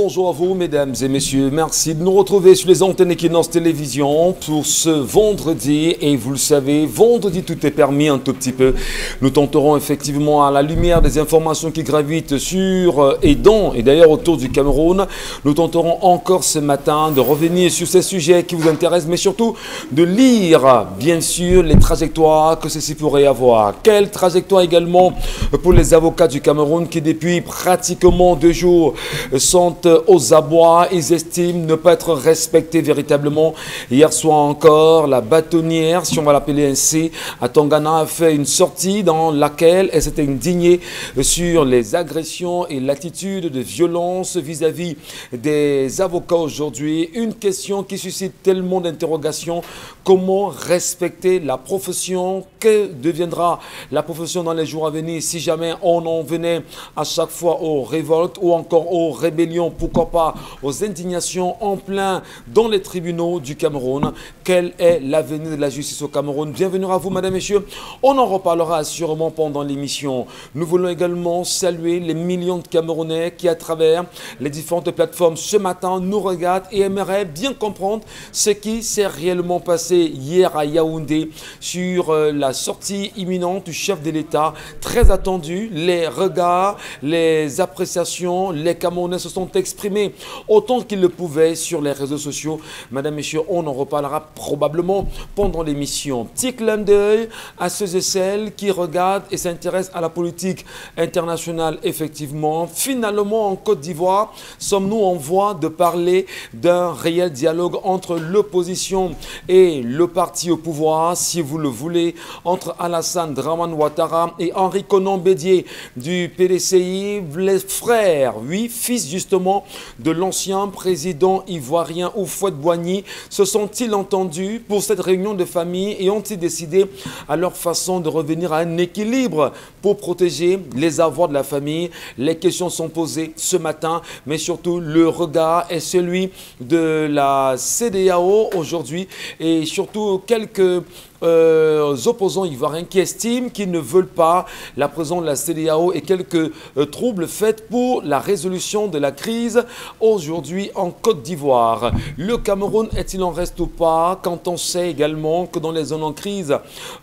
Bonjour à vous, mesdames et messieurs. Merci de nous retrouver sur les antennes Equinox Télévision pour ce vendredi. Et vous le savez, vendredi, tout est permis un tout petit peu. Nous tenterons effectivement, à la lumière des informations qui gravitent sur et dans, et d'ailleurs autour du Cameroun, nous tenterons encore ce matin de revenir sur ces sujets qui vous intéressent, mais surtout de lire, bien sûr, les trajectoires que ceci pourrait avoir. Quelle trajectoire également pour les avocats du Cameroun qui, depuis pratiquement 2 jours, sont aux abois. Ils estiment ne pas être respectés véritablement. Hier soir encore, la bâtonnière, si on va l'appeler ainsi, à Tongana a fait une sortie dans laquelle elle s'était indignée sur les agressions et l'attitude de violence vis-à-vis des avocats aujourd'hui. Une question qui suscite tellement d'interrogations. Comment respecter la profession? Que deviendra la profession dans les jours à venir si jamais on en venait à chaque fois aux révoltes ou encore aux rébellions, pourquoi pas aux indignations en plein dans les tribunaux du Cameroun? Quel est l'avenir de la justice au Cameroun? Bienvenue à vous, mesdames et messieurs. On en reparlera sûrement pendant l'émission. Nous voulons également saluer les millions de Camerounais qui, à travers les différentes plateformes ce matin, nous regardent et aimeraient bien comprendre ce qui s'est réellement passé hier à Yaoundé sur la sortie imminente du chef de l'État. Très attendu, les regards, les appréciations, les Camerounais se sont exprimés autant qu'ils le pouvaient sur les réseaux sociaux. Mesdames, Messieurs, on en reparlera probablement pendant l'émission. Petit clin d'œil à ceux et celles qui regardent et s'intéressent à la politique internationale, effectivement. Finalement, en Côte d'Ivoire, sommes-nous en voie de parler d'un réel dialogue entre l'opposition et le parti au pouvoir, si vous le voulez, entre Alassane Dramane Ouattara et Henri Konan Bédié du PDCI, les frères, oui, fils justement de l'ancien président ivoirien Houphouët-Boigny, se sont-ils entendus pour cette réunion de famille et ont-ils décidé à leur façon de revenir à un équilibre pour protéger les avoirs de la famille? Les questions sont posées ce matin, mais surtout le regard est celui de la CEDEAO aujourd'hui et surtout quelques opposants ivoiriens qui estiment qu'ils ne veulent pas la présence de la CEDEAO et quelques troubles faits pour la résolution de la crise aujourd'hui en Côte d'Ivoire. Le Cameroun est-il en reste ou pas quand on sait également que dans les zones en crise,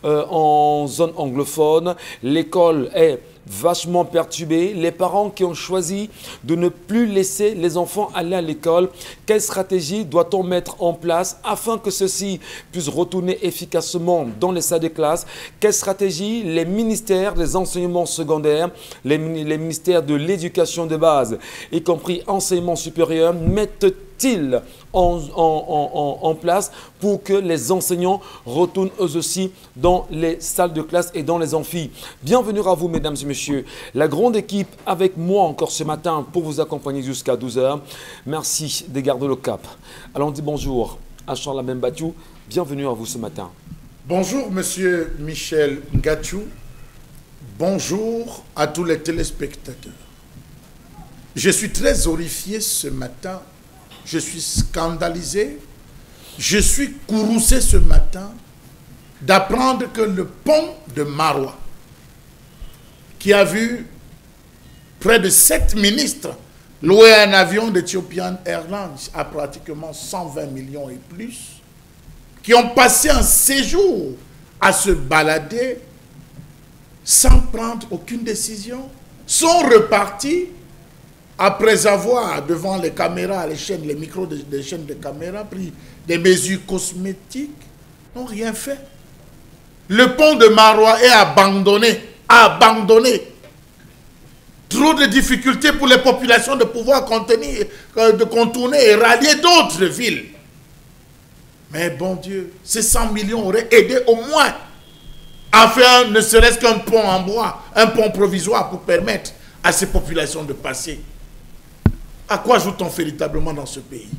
en zone anglophone, l'école est vachement perturbé, les parents qui ont choisi de ne plus laisser les enfants aller à l'école, quelle stratégie doit-on mettre en place afin que ceux-ci puissent retourner efficacement dans les salles de classe? Quelle stratégie les ministères des enseignements secondaires, les ministères de l'éducation de base, y compris enseignement supérieur, mettent-ils en place pour que les enseignants retournent eux aussi dans les salles de classe et dans les amphis? Bienvenue à vous, mesdames et messieurs. La grande équipe avec moi encore ce matin pour vous accompagner jusqu'à 12 h. Merci de garder le cap. Alors on dit bonjour à Charles Mbatiou. Bienvenue à vous ce matin. Bonjour, monsieur Michel Ngatiou. Bonjour à tous les téléspectateurs. Je suis très horrifié ce matin. Je suis scandalisé, je suis courroucé ce matin d'apprendre que le pont de Maroua, qui a vu près de 7 ministres louer un avion d'Ethiopian Airlines à pratiquement 120 millions et plus, qui ont passé un séjour à se balader sans prendre aucune décision, sont repartis après avoir, devant les caméras, les chaînes, les micros des chaînes de caméras, pris des mesures cosmétiques, n'ont rien fait. Le pont de Maroua est abandonné. Abandonné. Trop de difficultés pour les populations de pouvoir de contourner et rallier d'autres villes. Mais bon Dieu, ces 100 millions auraient aidé au moins à faire ne serait-ce qu'un pont en bois, un pont provisoire pour permettre à ces populations de passer. À quoi joue-t-on véritablement dans ce pays?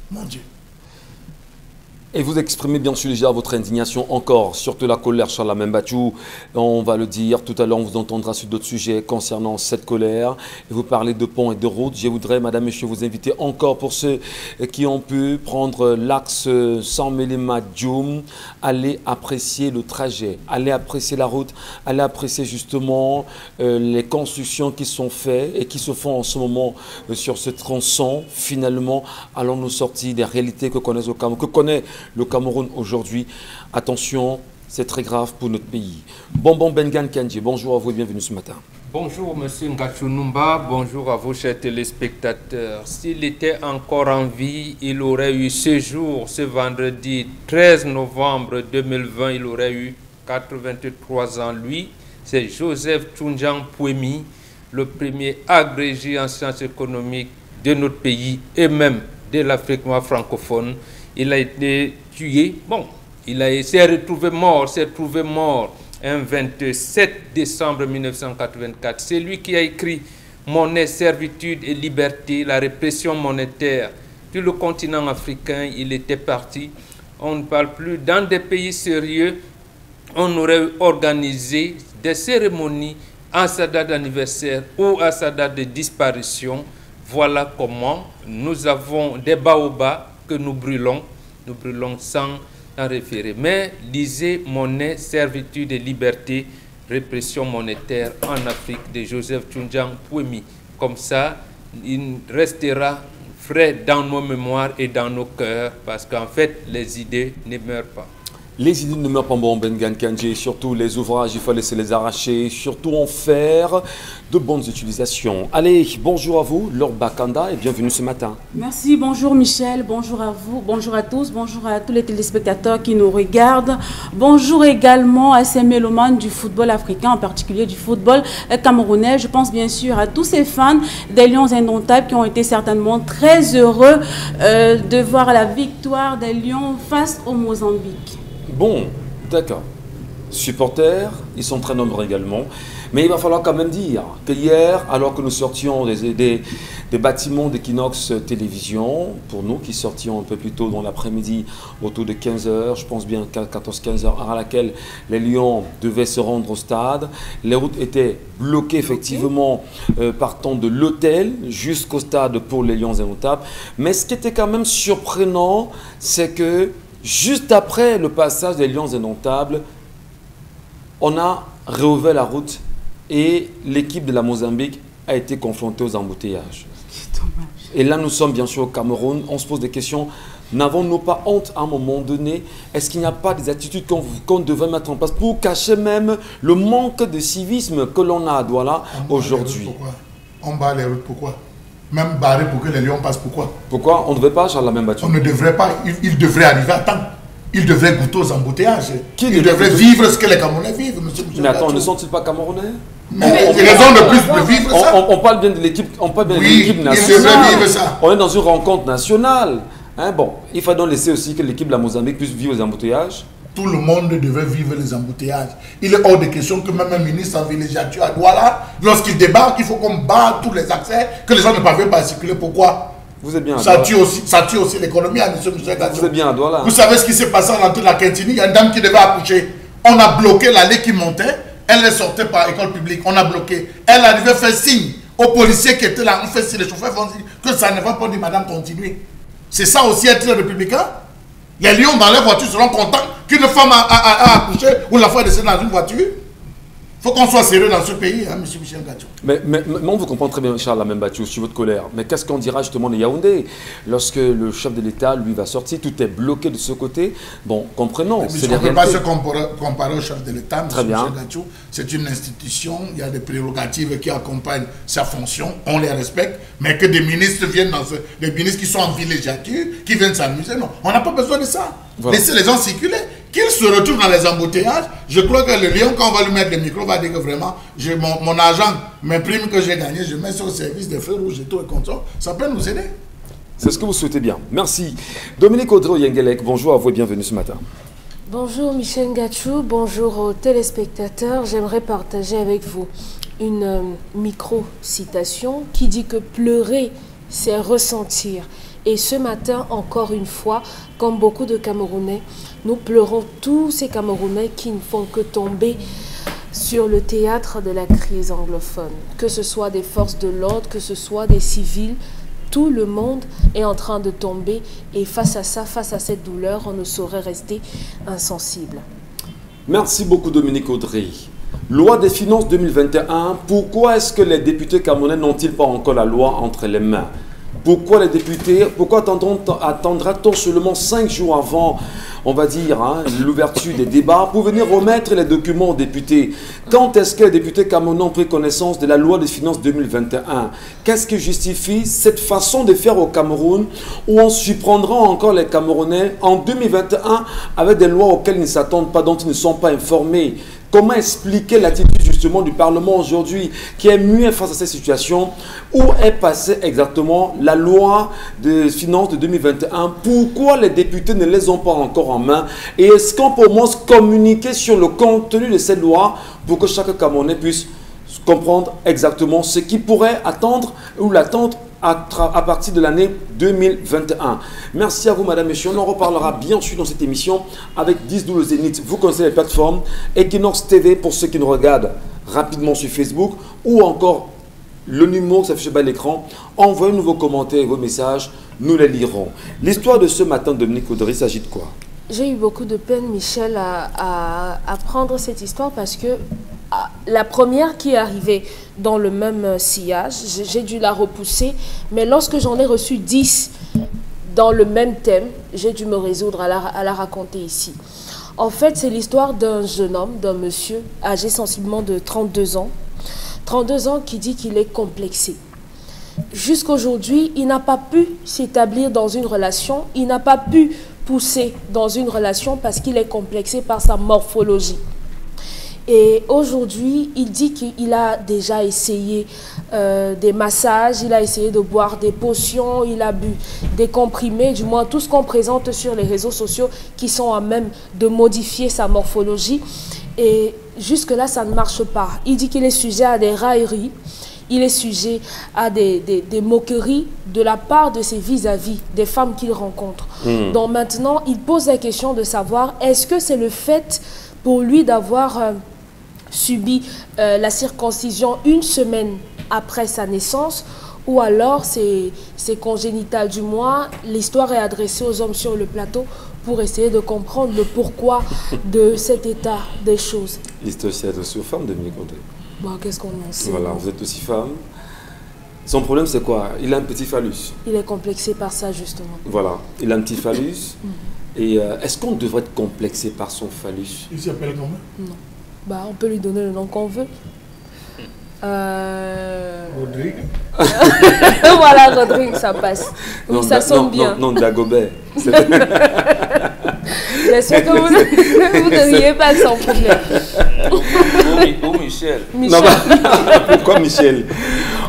Mon Dieu. Et vous exprimez bien sûr déjà votre indignation encore, surtout la colère Charles Membachou. On va le dire, tout à l'heure on vous entendra sur d'autres sujets concernant cette colère. Et vous parlez de ponts et de routes. Je voudrais, madame, monsieur, vous inviter encore pour ceux qui ont pu prendre l'axe sans Mélima Djoum, aller apprécier le trajet, aller apprécier la route, aller apprécier justement les constructions qui sont faites et qui se font en ce moment sur ce tronçon. Finalement, allons-nous sortir des réalités que connaît le Cameroun aujourd'hui. Attention, c'est très grave pour notre pays. Bonbon Bengan Kandji, bonjour à vous et bienvenue ce matin. Bonjour Monsieur Ngachou Numba, bonjour à vous chers téléspectateurs. S'il était encore en vie, il aurait eu ce jour, ce vendredi 13 novembre 2020, il aurait eu 83 ans. Lui, c'est Joseph Tchoundjang Pouemi, le premier agrégé en sciences économiques de notre pays et même de l'Afrique noire francophone. Il a été tué, s'est retrouvé mort un 27 décembre 1984. C'est lui qui a écrit « Monnaie, servitude et liberté, la répression monétaire ». Sur le continent africain, il était parti. On ne parle plus. Dans des pays sérieux, on aurait organisé des cérémonies à sa date d'anniversaire ou à sa date de disparition. Voilà comment nous avons des baobabs que nous brûlons sans en référer. Mais lisez Monnaie, servitude et liberté, répression monétaire en Afrique de Joseph Tchoundjang Pouemi. Comme ça, il restera frais dans nos mémoires et dans nos cœurs, parce qu'en fait, les idées ne meurent pas. Les idées ne meurent pas, bon, Bengan Kandji, surtout les ouvrages, il faut laisser les arracher, surtout en faire de bonnes utilisations. Allez, bonjour à vous, Laure Bakanda, et bienvenue ce matin. Merci, bonjour Michel, bonjour à vous, bonjour à tous, bonjour à tous les téléspectateurs qui nous regardent. Bonjour également à ces mélomanes du football africain, en particulier du football camerounais. Je pense bien sûr à tous ces fans des Lions indomptables qui ont été certainement très heureux de voir la victoire des Lions face au Mozambique. Bon, d'accord. Supporters, ils sont très nombreux également. Mais il va falloir quand même dire que hier, alors que nous sortions des bâtiments d'Equinox Télévision, pour nous qui sortions un peu plus tôt dans l'après-midi, autour de 15h, je pense bien 14-15h, à laquelle les Lions devaient se rendre au stade, les routes étaient bloquées effectivement partant de l'hôtel jusqu'au stade pour les Lions indomptables. Mais ce qui était quand même surprenant, c'est que juste après le passage des Lions indomptables, on a réouvert la route et l'équipe de la Mozambique a été confrontée aux embouteillages. Et là, nous sommes bien sûr au Cameroun. On se pose des questions. N'avons-nous pas honte à un moment donné? Est-ce qu'il n'y a pas des attitudes qu'on devrait mettre en place pour cacher même le manque de civisme que l'on a à Douala aujourd'hui? On bat les routes, pourquoi? Même barré pour que les lions passent, pourquoi? Pourquoi? On ne devrait pas, Charles Membachou? On ne devrait pas, il devrait arriver à temps. Il devrait goûter aux embouteillages. Il devrait goûter? Vivre ce que les Camerounais vivent, monsieur. Mais attends, ne sont-ils pas Camerounais? Mais raison de plus de vivre ça. On parle bien de l'équipe, nationale. Il devrait vivre ça. On est dans une rencontre nationale. Hein, bon, il faut donc laisser aussi que l'équipe de la Mozambique puisse vivre les embouteillages. Tout le monde devait vivre les embouteillages. Il est hors de question que même un ministre en villégiature à Douala, lorsqu'il débarque, il faut qu'on barre tous les accès, que les gens ne parviennent pas à circuler. Pourquoi? Vous êtes bien à ça tue aussi l'économie à M. Michel Gachou. Vous êtes bien à Douala. Vous savez ce qui s'est passé à l'entrée de la Quintini? Il y a une dame qui devait accoucher. On a bloqué l'allée qui montait. Elle sortait par école publique. On a bloqué. Elle arrivait faire signe aux policiers qui étaient là. On fait signe. Les chauffeurs vont dire que ça ne va pas, dire madame, continuez. C'est ça aussi être républicain? Les lions dans leur voiture seront contents qu'une femme a accouché ou la femme est décédée dans une voiture? Il faut qu'on soit sérieux dans ce pays, hein, M. Michel Gachou. Mais on vous comprend très bien, Charles Membachou, sur votre colère. Mais qu'est-ce qu'on dira justement de Yaoundé lorsque le chef de l'État, lui, va sortir? Tout est bloqué de ce côté. Bon, comprenons. On ne peut pas se comparer au chef de l'État, M. Michel Gachou. C'est une institution, il y a des prérogatives qui accompagnent sa fonction, on les respecte. Mais que des ministres viennent des ministres qui sont en villégiature, qui viennent s'amuser, non. On n'a pas besoin de ça. Voilà. Laissez les gens circuler. Qu'il se retrouve dans les embouteillages, je crois que le lion, quand on va lui mettre le micro, va dire que vraiment, mon argent, mes primes que j'ai gagnées, je mets sur le service des feux rouges et tout et comme ça peut nous aider. C'est ce que vous souhaitez bien. Merci. Dominique Audrey-Yengelek, bonjour à vous et bienvenue ce matin. Bonjour Michel Gachou, bonjour aux téléspectateurs. J'aimerais partager avec vous une micro-citation qui dit que pleurer, c'est ressentir. Et ce matin, encore une fois, comme beaucoup de Camerounais, nous pleurons tous ces Camerounais qui ne font que tomber sur le théâtre de la crise anglophone. Que ce soit des forces de l'ordre, que ce soit des civils, tout le monde est en train de tomber. Et face à ça, face à cette douleur, on ne saurait rester insensible. Merci beaucoup Dominique Audrey. Loi des finances 2021, pourquoi est-ce que les députés camerounais n'ont-ils pas encore la loi entre les mains? Pourquoi les députés, pourquoi attendra-t-on seulement 5 jours avant, on va dire, l'ouverture des débats pour venir remettre les documents aux députés? Quand est-ce que les députés camerounais ont pris connaissance de la loi des finances 2021? Qu'est-ce qui justifie cette façon de faire au Cameroun où on surprendra encore les Camerounais en 2021 avec des lois auxquelles ils ne s'attendent pas, dont ils ne sont pas informés? Comment expliquer l'attitude justement du Parlement aujourd'hui qui est muet face à cette situation? Où est passée exactement la loi de finances de 2021? Pourquoi les députés ne les ont pas encore en main? Et est-ce qu'on peut au moins communiquer sur le contenu de cette loi pour que chaque Camerounais puisse comprendre exactement ce qu'il pourrait attendre ou l'attendre à partir de l'année 2021. Merci à vous, madame, messieurs. On en reparlera bien sûr dans cette émission avec 10-12 Zénith. Vous connaissez les plateformes Equinox TV pour ceux qui nous regardent rapidement sur Facebook ou encore le numéro qui s'affiche bas à l'écran. Envoyez-nous vos commentaires et vos messages. Nous les lirons. L'histoire de ce matin, Dominique Audrey, il s'agit de quoi? J'ai eu beaucoup de peine, Michel, à prendre cette histoire parce que la première qui est arrivée dans le même sillage, j'ai dû la repousser, mais lorsque j'en ai reçu 10 dans le même thème, j'ai dû me résoudre à la raconter ici. En fait, c'est l'histoire d'un jeune homme, d'un monsieur âgé sensiblement de 32 ans. 32 ans qui dit qu'il est complexé. Jusqu'aujourd'hui, il n'a pas pu s'établir dans une relation, il n'a pas pu pousser dans une relation parce qu'il est complexé par sa morphologie. Et aujourd'hui, il dit qu'il a déjà essayé des massages, il a essayé de boire des potions, il a bu des comprimés, du moins tout ce qu'on présente sur les réseaux sociaux qui sont à même de modifier sa morphologie. Et jusque-là, ça ne marche pas. Il dit qu'il est sujet à des railleries, il est sujet à des moqueries de la part de ses vis-à-vis, des femmes qu'il rencontre. Donc maintenant, il pose la question de savoir, est-ce que c'est le fait pour lui d'avoir subi la circoncision une semaine après sa naissance, ou alors c'est congénital? Du moins, l'histoire est adressée aux hommes sur le plateau pour essayer de comprendre le pourquoi de cet état des choses. L'histoire aussi adressée aux femmes, Dominique Audrey. Bon, qu'est-ce qu'on en sait? Voilà, vous êtes aussi femme. Son problème, c'est quoi? Il a un petit phallus. Il est complexé par ça, justement. Voilà, il a un petit phallus. Et est-ce qu'on devrait être complexé par son phallus? Il s'appelle comment? Non. Bah, on peut lui donner le nom qu'on veut. Rodrigue. Voilà, Rodrigue, ça passe. Oui, Non, ça sonne bien. Non, Dagobert. J'espère que vous ne riez pas sans problème. Oh, Michel. Non, pourquoi Michel?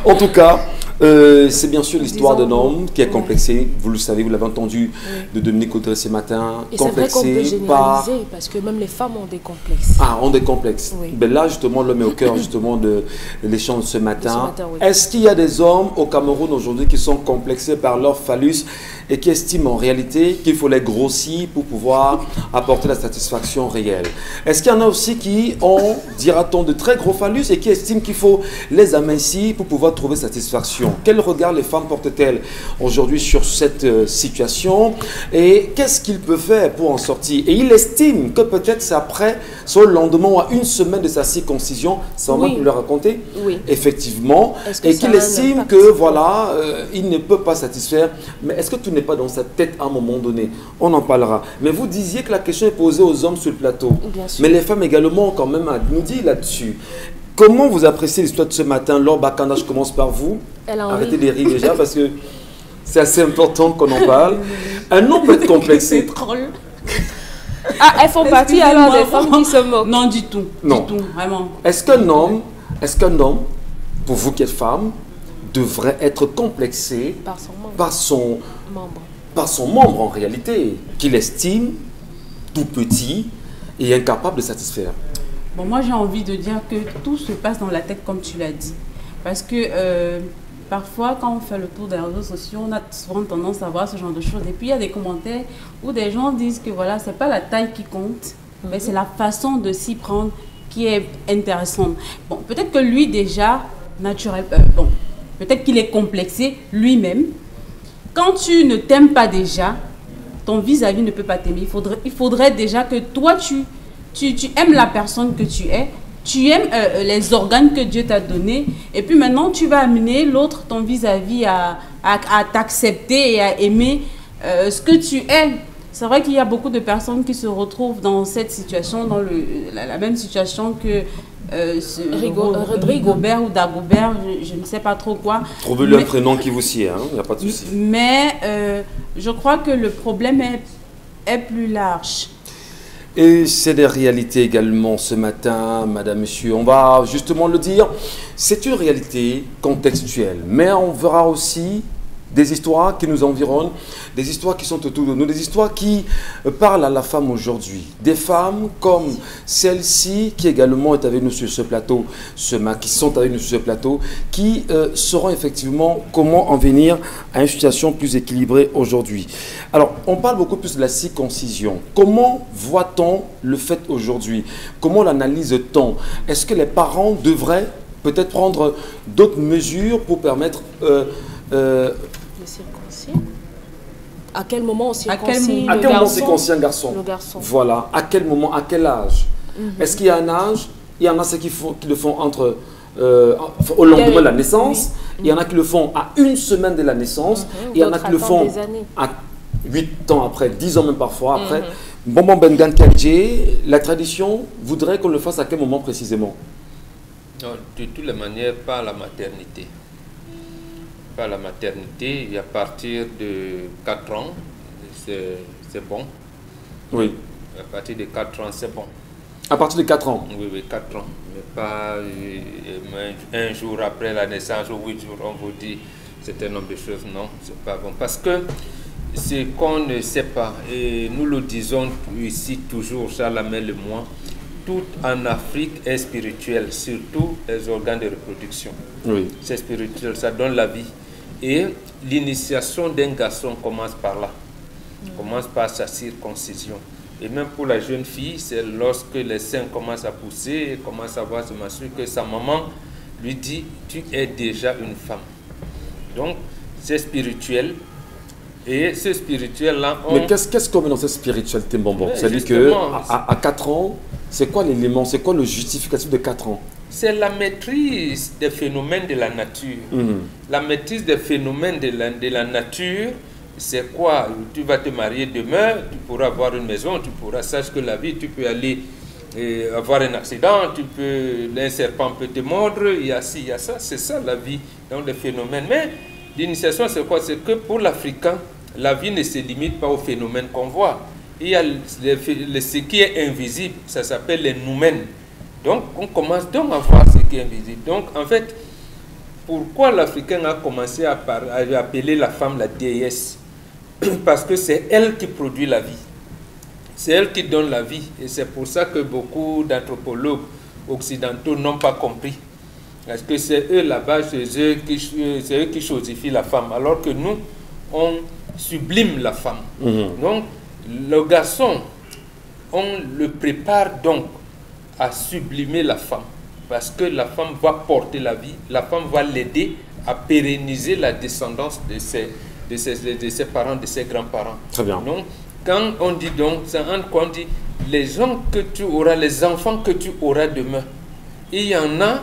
En tout cas, c'est bien sûr l'histoire d'un homme qui est complexé. Vous le savez, vous l'avez entendu de Dominique Audrey ce matin. Et c'est vrai qu'on peut généraliser parce que même les femmes ont des complexes. Ah, ont des complexes. Oui. Ben là, justement, l'homme est au cœur justement de l'échange de ce matin. Oui. Est-ce qu'il y a des hommes au Cameroun aujourd'hui qui sont complexés par leur phallus et qui estiment en réalité qu'il faut les grossir pour pouvoir apporter la satisfaction réelle? Est-ce qu'il y en a aussi qui ont, dira-t-on, de très gros phallus et qui estiment qu'il faut les amincir pour pouvoir trouver satisfaction? Quel regard les femmes portent-elles aujourd'hui sur cette situation et qu'est-ce qu'ils peuvent faire pour en sortir? Et il estime que peut-être c'est après, soit le lendemain ou à une semaine de sa circoncision, ça va le raconter, effectivement, et qu'il estime que voilà, il ne peut pas satisfaire. Mais est-ce que tout n'est pas dans sa tête à un moment donné? On en parlera. Mais vous disiez que la question est posée aux hommes sur le plateau. Bien sûr. Mais les femmes également ont quand même à nous dire là-dessus. Comment vous appréciez l'histoire de ce matin? Laure Bakanda, je commence par vous. Arrêtez de rire déjà parce que c'est assez important qu'on en parle. Un homme peut être complexé. Ah, elles font partie alors des femmes qui se moquent? Non, du tout. Non. Du tout, vraiment. Est-ce qu'un homme, pour vous qui êtes femme, devrait être complexé par son membre en réalité, qu'il estime tout petit et incapable de satisfaire? Bon, moi j'ai envie de dire que tout se passe dans la tête comme tu l'as dit. Parce que parfois, quand on fait le tour des réseaux sociaux, on a souvent tendance à voir ce genre de choses. Et puis, il y a des commentaires où des gens disent que voilà, c'est pas la taille qui compte, mais c'est la façon de s'y prendre qui est intéressante. Bon, peut-être que lui, déjà, bon, peut-être qu'il est complexé lui-même. Quand tu ne t'aimes pas déjà, ton vis-à-vis ne peut pas t'aimer. Il faudrait déjà que toi, tu aimes la personne que tu es. Tu aimes les organes que Dieu t'a donnés. Et puis maintenant, tu vas amener l'autre, ton vis-à-vis, à t'accepter et à aimer ce que tu es. C'est vrai qu'il y a beaucoup de personnes qui se retrouvent dans cette situation, dans la même situation que Rigobert ou Dagobert, je ne sais pas trop quoi. Trouvez-lui un prénom qui vous sied, il n'y a pas de souci. Mais je crois que le problème est plus large. Et c'est des réalités également ce matin, madame, monsieur. On va justement le dire, c'est une réalité contextuelle. Mais on verra aussi des histoires qui nous environnent, des histoires qui sont autour de nous, des histoires qui parlent à la femme aujourd'hui. Des femmes comme celle-ci qui également est avec nous sur ce plateau, qui sont avec nous sur ce plateau, qui sauront effectivement comment en venir à une situation plus équilibrée aujourd'hui. Alors, on parle beaucoup plus de la circoncision. Comment voit-on le fait aujourd'hui? Comment l'analyse-t-on? Est-ce que les parents devraient peut-être prendre d'autres mesures pour permettre à quel moment on circoncie un garçon? Le garçon. Voilà. À quel moment, à quel âge? Est-ce qu'il y a un âge? Il y en a ceux qui le font au lendemain de la naissance. Il y en a qui le font à 1 semaine de la naissance. Il y en a qui le font à 8 ans après, 10 ans même parfois après. Bonbon Bengan Kadje, la tradition voudrait qu'on le fasse à quel moment précisément? Non, de toutes les manières, pas à la maternité. Pas à la maternité, et à partir de 4 ans, c'est bon. Oui. À partir de 4 ans, c'est bon. À partir de 4 ans? Oui, 4 ans. Mais pas un jour après la naissance ou 8 jours, on vous dit certain nombre de choses. Non, c'est pas bon. Parce que ce qu'on ne sait pas, et nous le disons ici toujours, Charles Amel et moi, tout en Afrique est spirituel, surtout les organes de reproduction. Oui. C'est spirituel, ça donne la vie. Et l'initiation d'un garçon commence par là. Commence par sa circoncision. Et même pour la jeune fille, c'est lorsque les seins commencent à pousser, et commence à voir se menstruer, que sa maman lui dit « tu es déjà une femme ». Donc, c'est spirituel. Et ce spirituel-là... Mais qu'est-ce qu'on met dans cette spiritualité, Bonbon? C'est-à-dire qu'à 4 ans, c'est quoi l'élément, c'est quoi le justificatif de 4 ans? C'est la maîtrise des phénomènes de la nature. La maîtrise des phénomènes de la nature, c'est quoi? Tu vas te marier demain, tu pourras avoir une maison, tu pourras, sache que la vie, tu peux aller avoir un accident, un serpent peut te mordre, il y a ci, il y a ça, c'est ça la vie, donc les phénomènes. Mais l'initiation, c'est quoi? C'est que pour l'Africain, la vie ne se limite pas aux phénomènes qu'on voit. Il y a ce qui est invisible, ça s'appelle les noumènes. Donc, on commence donc à voir ce qui est invisible. Donc, en fait, pourquoi l'Africain a commencé à appeler la femme la déesse? Parce que c'est elle qui produit la vie. C'est elle qui donne la vie. Et c'est pour ça que beaucoup d'anthropologues occidentaux n'ont pas compris. Parce que c'est eux là-bas, c'est eux qui chosifient la femme. Alors que nous, on sublime la femme. Donc, le garçon, on le prépare donc à sublimer la femme, parce que la femme va porter la vie, la femme va l'aider à pérenniser la descendance de ses parents, de ses grands-parents. Très bien. Donc, quand on dit donc, quand on dit les gens que tu auras, les enfants que tu auras demain, il y en a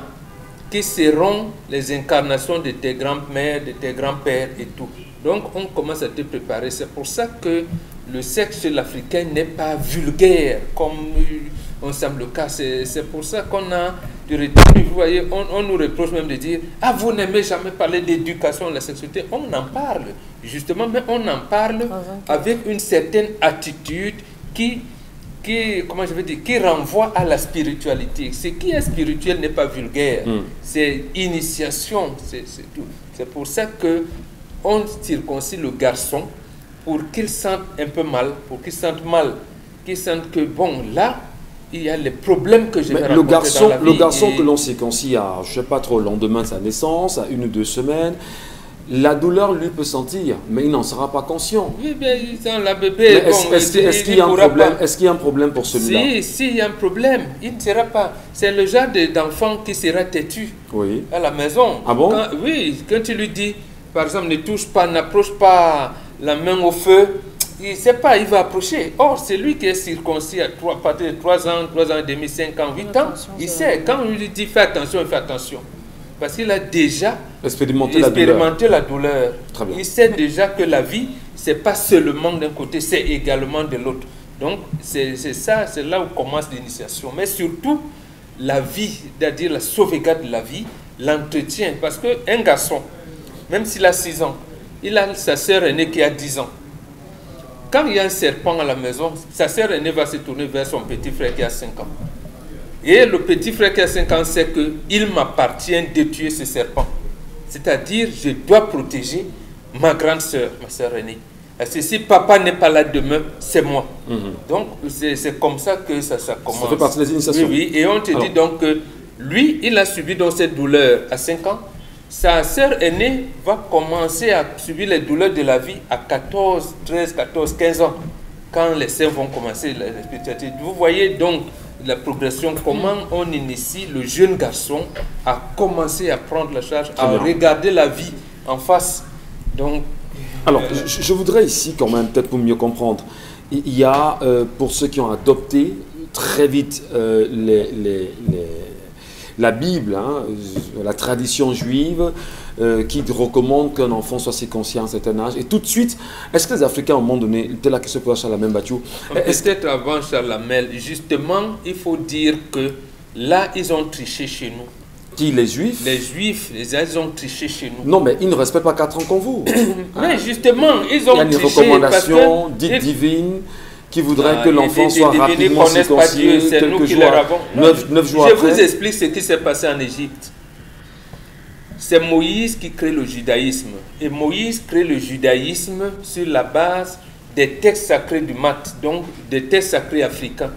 qui seront les incarnations de tes grands-mères, de tes grands-pères et tout. Donc, on commence à te préparer. C'est pour ça que le sexe chez l'Africain n'est pas vulgaire, comme on semble le cas. C'est pour ça qu'on a du retenu. Vous voyez, on nous reproche même de dire « Ah, vous n'aimez jamais parler d'éducation de la sexualité ». On en parle, justement, mais on en parle avec une certaine attitude qui renvoie à la spiritualité. Ce qui est spirituel n'est pas vulgaire. C'est initiation, c'est tout. C'est pour ça que on circoncis le garçon pour qu'il sente un peu mal, pour qu'il sente mal, qu'il sente que bon, là, il y a les problèmes que je vais Mais rencontrer dans la vie. le garçon que l'on circoncie à, je ne sais pas trop, le lendemain de sa naissance, à 1 ou 2 semaines, la douleur lui peut sentir, mais il n'en sera pas conscient. Oui, bien, la bébé. Est-ce qu'il y a un problème? Est-ce qu'il y a un problème pour celui-là? Si, il y a un problème, il ne sera pas. C'est le genre d'enfant qui sera têtu à la maison. Ah bon? Quand tu lui dis, par exemple, ne touche pas, n'approche pas la main au feu, il ne sait pas, il va approcher. Or, c'est lui qui est circoncis à partir de 3 ans, 3 ans et demi, 5 ans, 8 ans. Il sait, quand on lui dit fais attention, il fait attention. Parce qu'il a déjà expérimenté la douleur. Il sait déjà que la vie, ce n'est pas seulement d'un côté, c'est également de l'autre. Donc, c'est ça, c'est là où commence l'initiation. Mais surtout, la vie, c'est-à-dire la sauvegarde de la vie, l'entretien. Parce qu'un garçon, même s'il a 6 ans, il a sa sœur aînée qui a 10 ans. Quand il y a un serpent à la maison, sa sœur aînée va se tourner vers son petit frère qui a 5 ans. Et le petit frère qui a 5 ans sait qu'il m'appartient de tuer ce serpent. C'est-à-dire, je dois protéger ma grande sœur, ma sœur aînée. Parce que si papa n'est pas là demain, c'est moi. Donc, c'est comme ça que ça commence. Ça fait partie des initiations. Oui, et on te dit donc que lui, il a subi donc cette douleur à 5 ans. Sa sœur aînée va commencer à subir les douleurs de la vie à 14, 13, 14, 15 ans. Quand les seins vont commencer la spiritualité. Vous voyez donc la progression, comment on initie le jeune garçon à commencer à prendre la charge, à regarder la vie en face. Donc, alors, je voudrais ici quand même, peut-être pour mieux comprendre, il y a, pour ceux qui ont adopté très vite la Bible, la tradition juive, qui recommande qu'un enfant soit circoncis à un certain âge. Et tout de suite, est-ce que les Africains, à un moment donné, c'était la question pour Charles Amel Bachou. Peut-être avant Charles Amel, justement, il faut dire que là, ils ont triché chez nous. Qui, les Juifs? Les Juifs, ils ont triché chez nous. Non, mais ils ne respectent pas 4 ans comme vous. Mais justement, ils ont triché. Il y a une recommandation dite divine qui voudrait que l'enfant soit rapidement circoncis quelques jours, 9 jours après. Je vous explique ce qui s'est passé en Égypte. C'est Moïse qui crée le judaïsme. Et Moïse crée le judaïsme sur la base des textes sacrés du Math, donc des textes sacrés africains.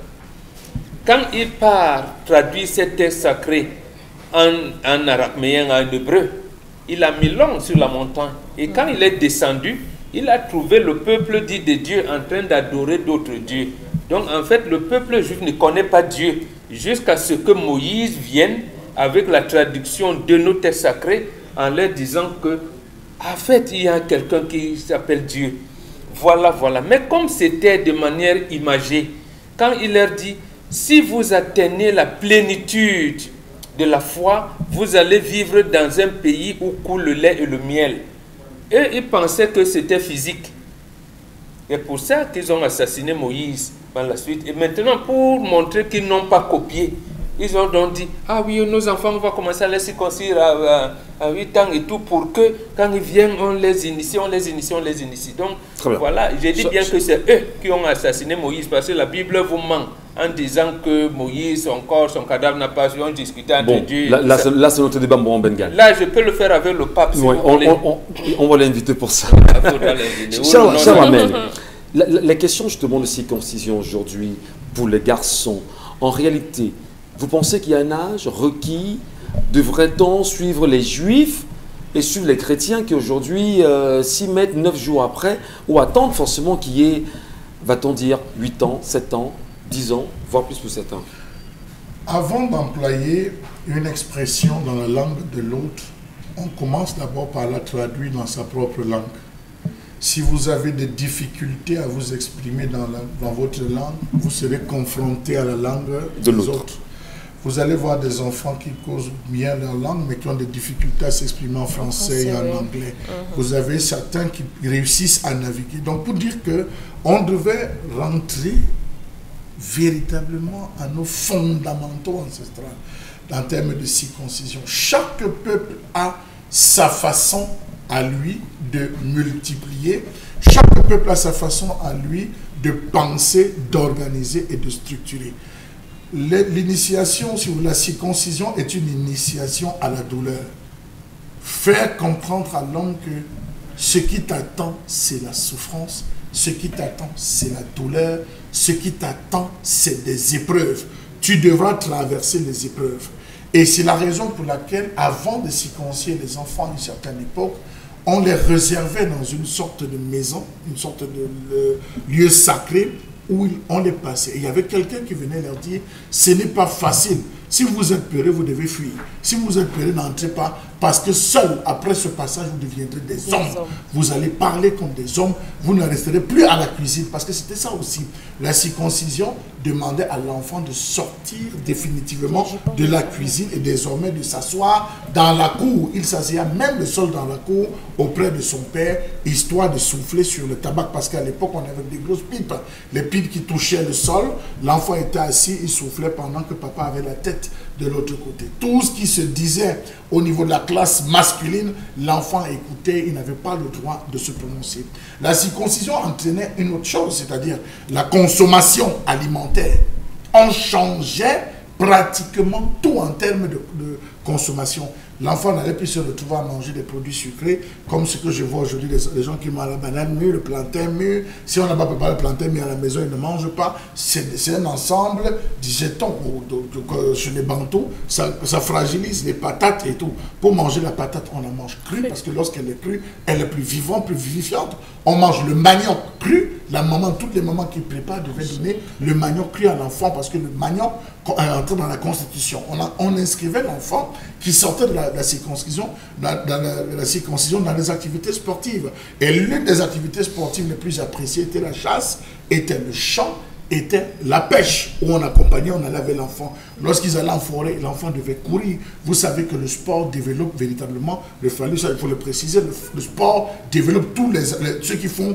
Quand il part traduire ces textes sacrés en araméen, en hébreu, il a mis long sur la montagne. Et quand il est descendu, il a trouvé le peuple dit de Dieu en train d'adorer d'autres dieux. Donc en fait, le peuple juif ne connaît pas Dieu jusqu'à ce que Moïse vienne avec la traduction de nos textes sacrés en leur disant que, en fait, il y a quelqu'un qui s'appelle Dieu. Voilà, voilà. Mais comme c'était de manière imagée, quand il leur dit, si vous atteignez la plénitude de la foi, vous allez vivre dans un pays où coule le lait et le miel. Et ils pensaient que c'était physique. Et pour ça qu'ils ont assassiné Moïse par la suite. Et maintenant, pour montrer qu'ils n'ont pas copié, ils ont donc dit, ah oui, nos enfants, on va commencer à les circoncire à 8 ans et tout, pour que quand ils viennent, on les initie, on les initie, on les initie. Donc, voilà, j'ai dit bien que c'est eux qui ont assassiné Moïse, parce que la Bible vous ment en disant que Moïse, son corps, son cadavre n'a pas on discutait entre Dieu. Là c'est notre débat en Bengal. Là, je peux le faire avec le pape. Si on va l'inviter pour ça. Charles Amel, la question justement de circoncision aujourd'hui pour les garçons, en réalité, vous pensez qu'il y a un âge requis? Devrait-on suivre les juifs et suivre les chrétiens qui aujourd'hui s'y mettent 9 jours après, ou attendre forcément qu'il y ait, va-t-on dire, 8 ans, 7 ans, 10 ans, voire plus pour 7 ans? Avant d'employer une expression dans la langue de l'autre, on commence d'abord par la traduire dans sa propre langue. Si vous avez des difficultés à vous exprimer dans votre langue, vous serez confronté à la langue des autres. Vous allez voir des enfants qui causent bien leur langue, mais qui ont des difficultés à s'exprimer en français et en anglais. Vous avez certains qui réussissent à naviguer. Donc, pour dire qu'on devait rentrer véritablement à nos fondamentaux ancestraux en termes de circoncision. Chaque peuple a sa façon à lui de multiplier. Chaque peuple a sa façon à lui de penser, d'organiser et de structurer. L'initiation sur la circoncision est une initiation à la douleur. Faire comprendre à l'homme que ce qui t'attend, c'est la souffrance, ce qui t'attend, c'est la douleur, ce qui t'attend, c'est des épreuves. tu devras traverser les épreuves. Et c'est la raison pour laquelle, avant de circoncire les enfants à une certaine époque, on les réservait dans une sorte de maison, une sorte de lieu sacré où on les passait. Et il y avait quelqu'un qui venait leur dire, ce n'est pas facile. Si vous êtes peureux, vous devez fuir. Si vous êtes peureux, n'entrez pas, parce que seul, après ce passage, vous deviendrez des hommes. Vous allez parler comme des hommes, vous ne resterez plus à la cuisine, parce que c'était ça aussi. La circoncision demandait à l'enfant de sortir définitivement de la cuisine et désormais de s'asseoir dans la cour. Il s'asseyait même le sol dans la cour auprès de son père, histoire de souffler sur le tabac, parce qu'à l'époque, on avait des grosses pipes. Les pipes qui touchaient le sol, l'enfant était assis, il soufflait pendant que papa avait la tête de l'autre côté. Tout ce qui se disait au niveau de la classe masculine, l'enfant écoutait, il n'avait pas le droit de se prononcer. La circoncision entraînait une autre chose, c'est-à-dire la consommation alimentaire. On changeait pratiquement tout en termes de consommation. L'enfant n'allait plus se retrouver à manger des produits sucrés, comme ce que je vois aujourd'hui, les gens qui mangent la banane mûre, le plantain mûr. Si on n'a pas préparé le plantain mûr à la maison, ils ne mangent pas. C'est un ensemble, disait-on, chez les bantous, ça fragilise les patates et tout. Pour manger la patate, on la mange crue, parce que lorsqu'elle est crue, elle est plus vivante, plus vivifiante. On mange le manioc cru. La maman, toutes les mamans qui préparent devaient donner le manioc cru à l'enfant, parce que le manioc entrait dans la Constitution. On inscrivait l'enfant qui sortait de la circoncision, la circoncision dans les activités sportives. Et l'une des activités sportives les plus appréciées était la chasse, était le chant, était la pêche, où on accompagnait, on allait avec l'enfant. Lorsqu'ils allaient en forêt, l'enfant devait courir. Vous savez que le sport développe véritablement le phallus, ça il faut le préciser, le sport développe tous ceux qui font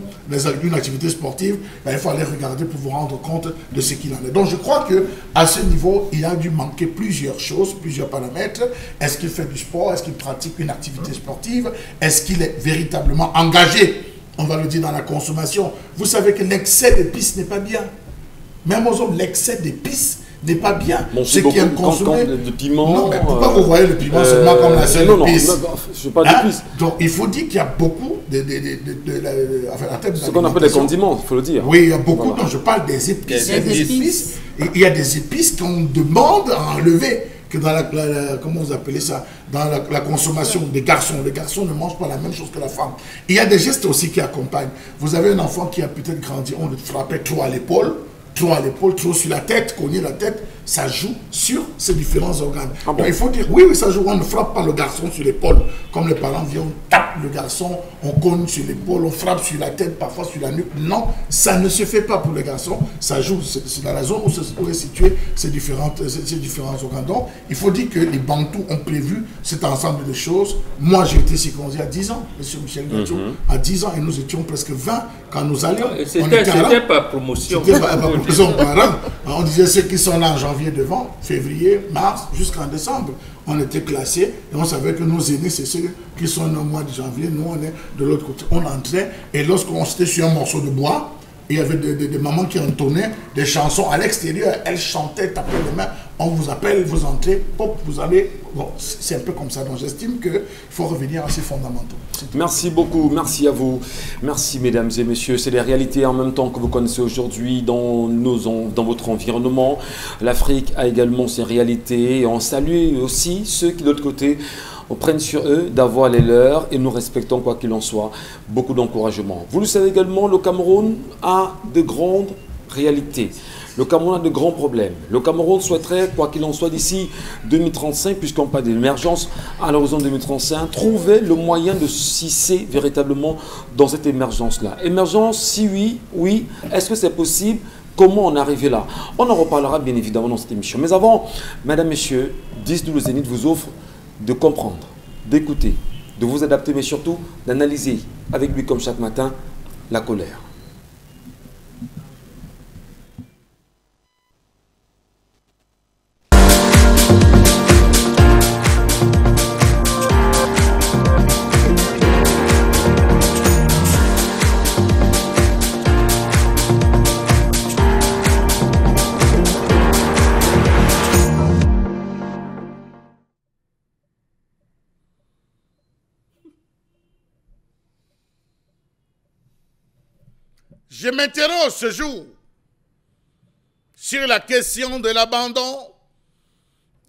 une activité sportive, ben, il faut aller regarder pour vous rendre compte de ce qu'il en est. Donc je crois qu'à ce niveau, il a dû manquer plusieurs choses, plusieurs paramètres. Est-ce qu'il fait du sport? Est-ce qu'il pratique une activité sportive? Est-ce qu'il est véritablement engagé, on va le dire, dans la consommation? Vous savez que l'excès d'épices n'est pas bien. Même aux hommes, l'excès d'épices n'est pas bien. Bon, ceux qui aiment consommer de piment. Non, mais pourquoi vous voyez le piment seulement comme la seule épice? Non, je ne veux pas d'épices. Donc il faut dire qu'il y a beaucoup ce qu'on appelle des condiments, il faut le dire. Oui, il y a beaucoup. Voilà. Donc je parle des épices. Il y a des épices qu'on demande à enlever. Que dans comment vous appelez ça, dans la consommation des garçons. Les garçons ne mangent pas la même chose que la femme. Il y a des gestes aussi qui accompagnent. Vous avez un enfant qui a peut-être grandi, on le frappait trop à l'épaule, trop sur la tête, cogner la tête, ça joue sur ces différents organes. Ah bon? Donc il faut dire, oui, ça joue, on ne frappe pas le garçon sur l'épaule. Comme les parents viennent, on tape le garçon, on cogne sur l'épaule, on frappe sur la tête, parfois sur la nuque. Non, ça ne se fait pas pour les garçons. Ça joue, c'est dans la zone où se pourraient situer ces différents organes. Donc il faut dire que les Bantous ont prévu cet ensemble de choses. Moi, j'ai été circoncisé à 10 ans, M. Michel Gachou, à 10 ans, et nous étions presque 20 quand nous allions. C'était pas promotion. C'était pas promotion par an. On disait ceux qui sont là en janvier devant, février, mars, jusqu'en décembre. On était classés et on savait que nos aînés, c'est ceux qui sont au mois de janvier. Nous, on est de l'autre côté. On entrait et lorsqu'on était sur un morceau de bois, il y avait des mamans qui entonnaient des chansons à l'extérieur. Elles chantaient, tapaient les mains. On vous appelle, vous entrez, hop, vous allez. Bon, c'est un peu comme ça. Donc j'estime qu'il faut revenir à ces fondamentaux. Merci beaucoup, merci à vous. Merci mesdames et messieurs. C'est les réalités en même temps que vous connaissez aujourd'hui dans votre environnement. L'Afrique a également ses réalités. Et on salue aussi ceux qui de l'autre côté on prenne sur eux d'avoir les leurs et nous respectons quoi qu'il en soit. Beaucoup d'encouragement. Vous le savez également, le Cameroun a de grandes réalités. Le Cameroun a de grands problèmes. Le Cameroun souhaiterait, quoi qu'il en soit, d'ici 2035, puisqu'on parle d'émergence à l'horizon 2035, trouver le moyen de s'hisser véritablement dans cette émergence-là. Émergence, si oui, est-ce que c'est possible? Comment on est arrivé là? On en reparlera bien évidemment dans cette émission. Mais avant, mesdames, messieurs, 10-12 Zénith vous offre de comprendre, d'écouter, de vous adapter, mais surtout d'analyser avec lui, comme chaque matin, la colère. Je m'interroge ce jour sur la question de l'abandon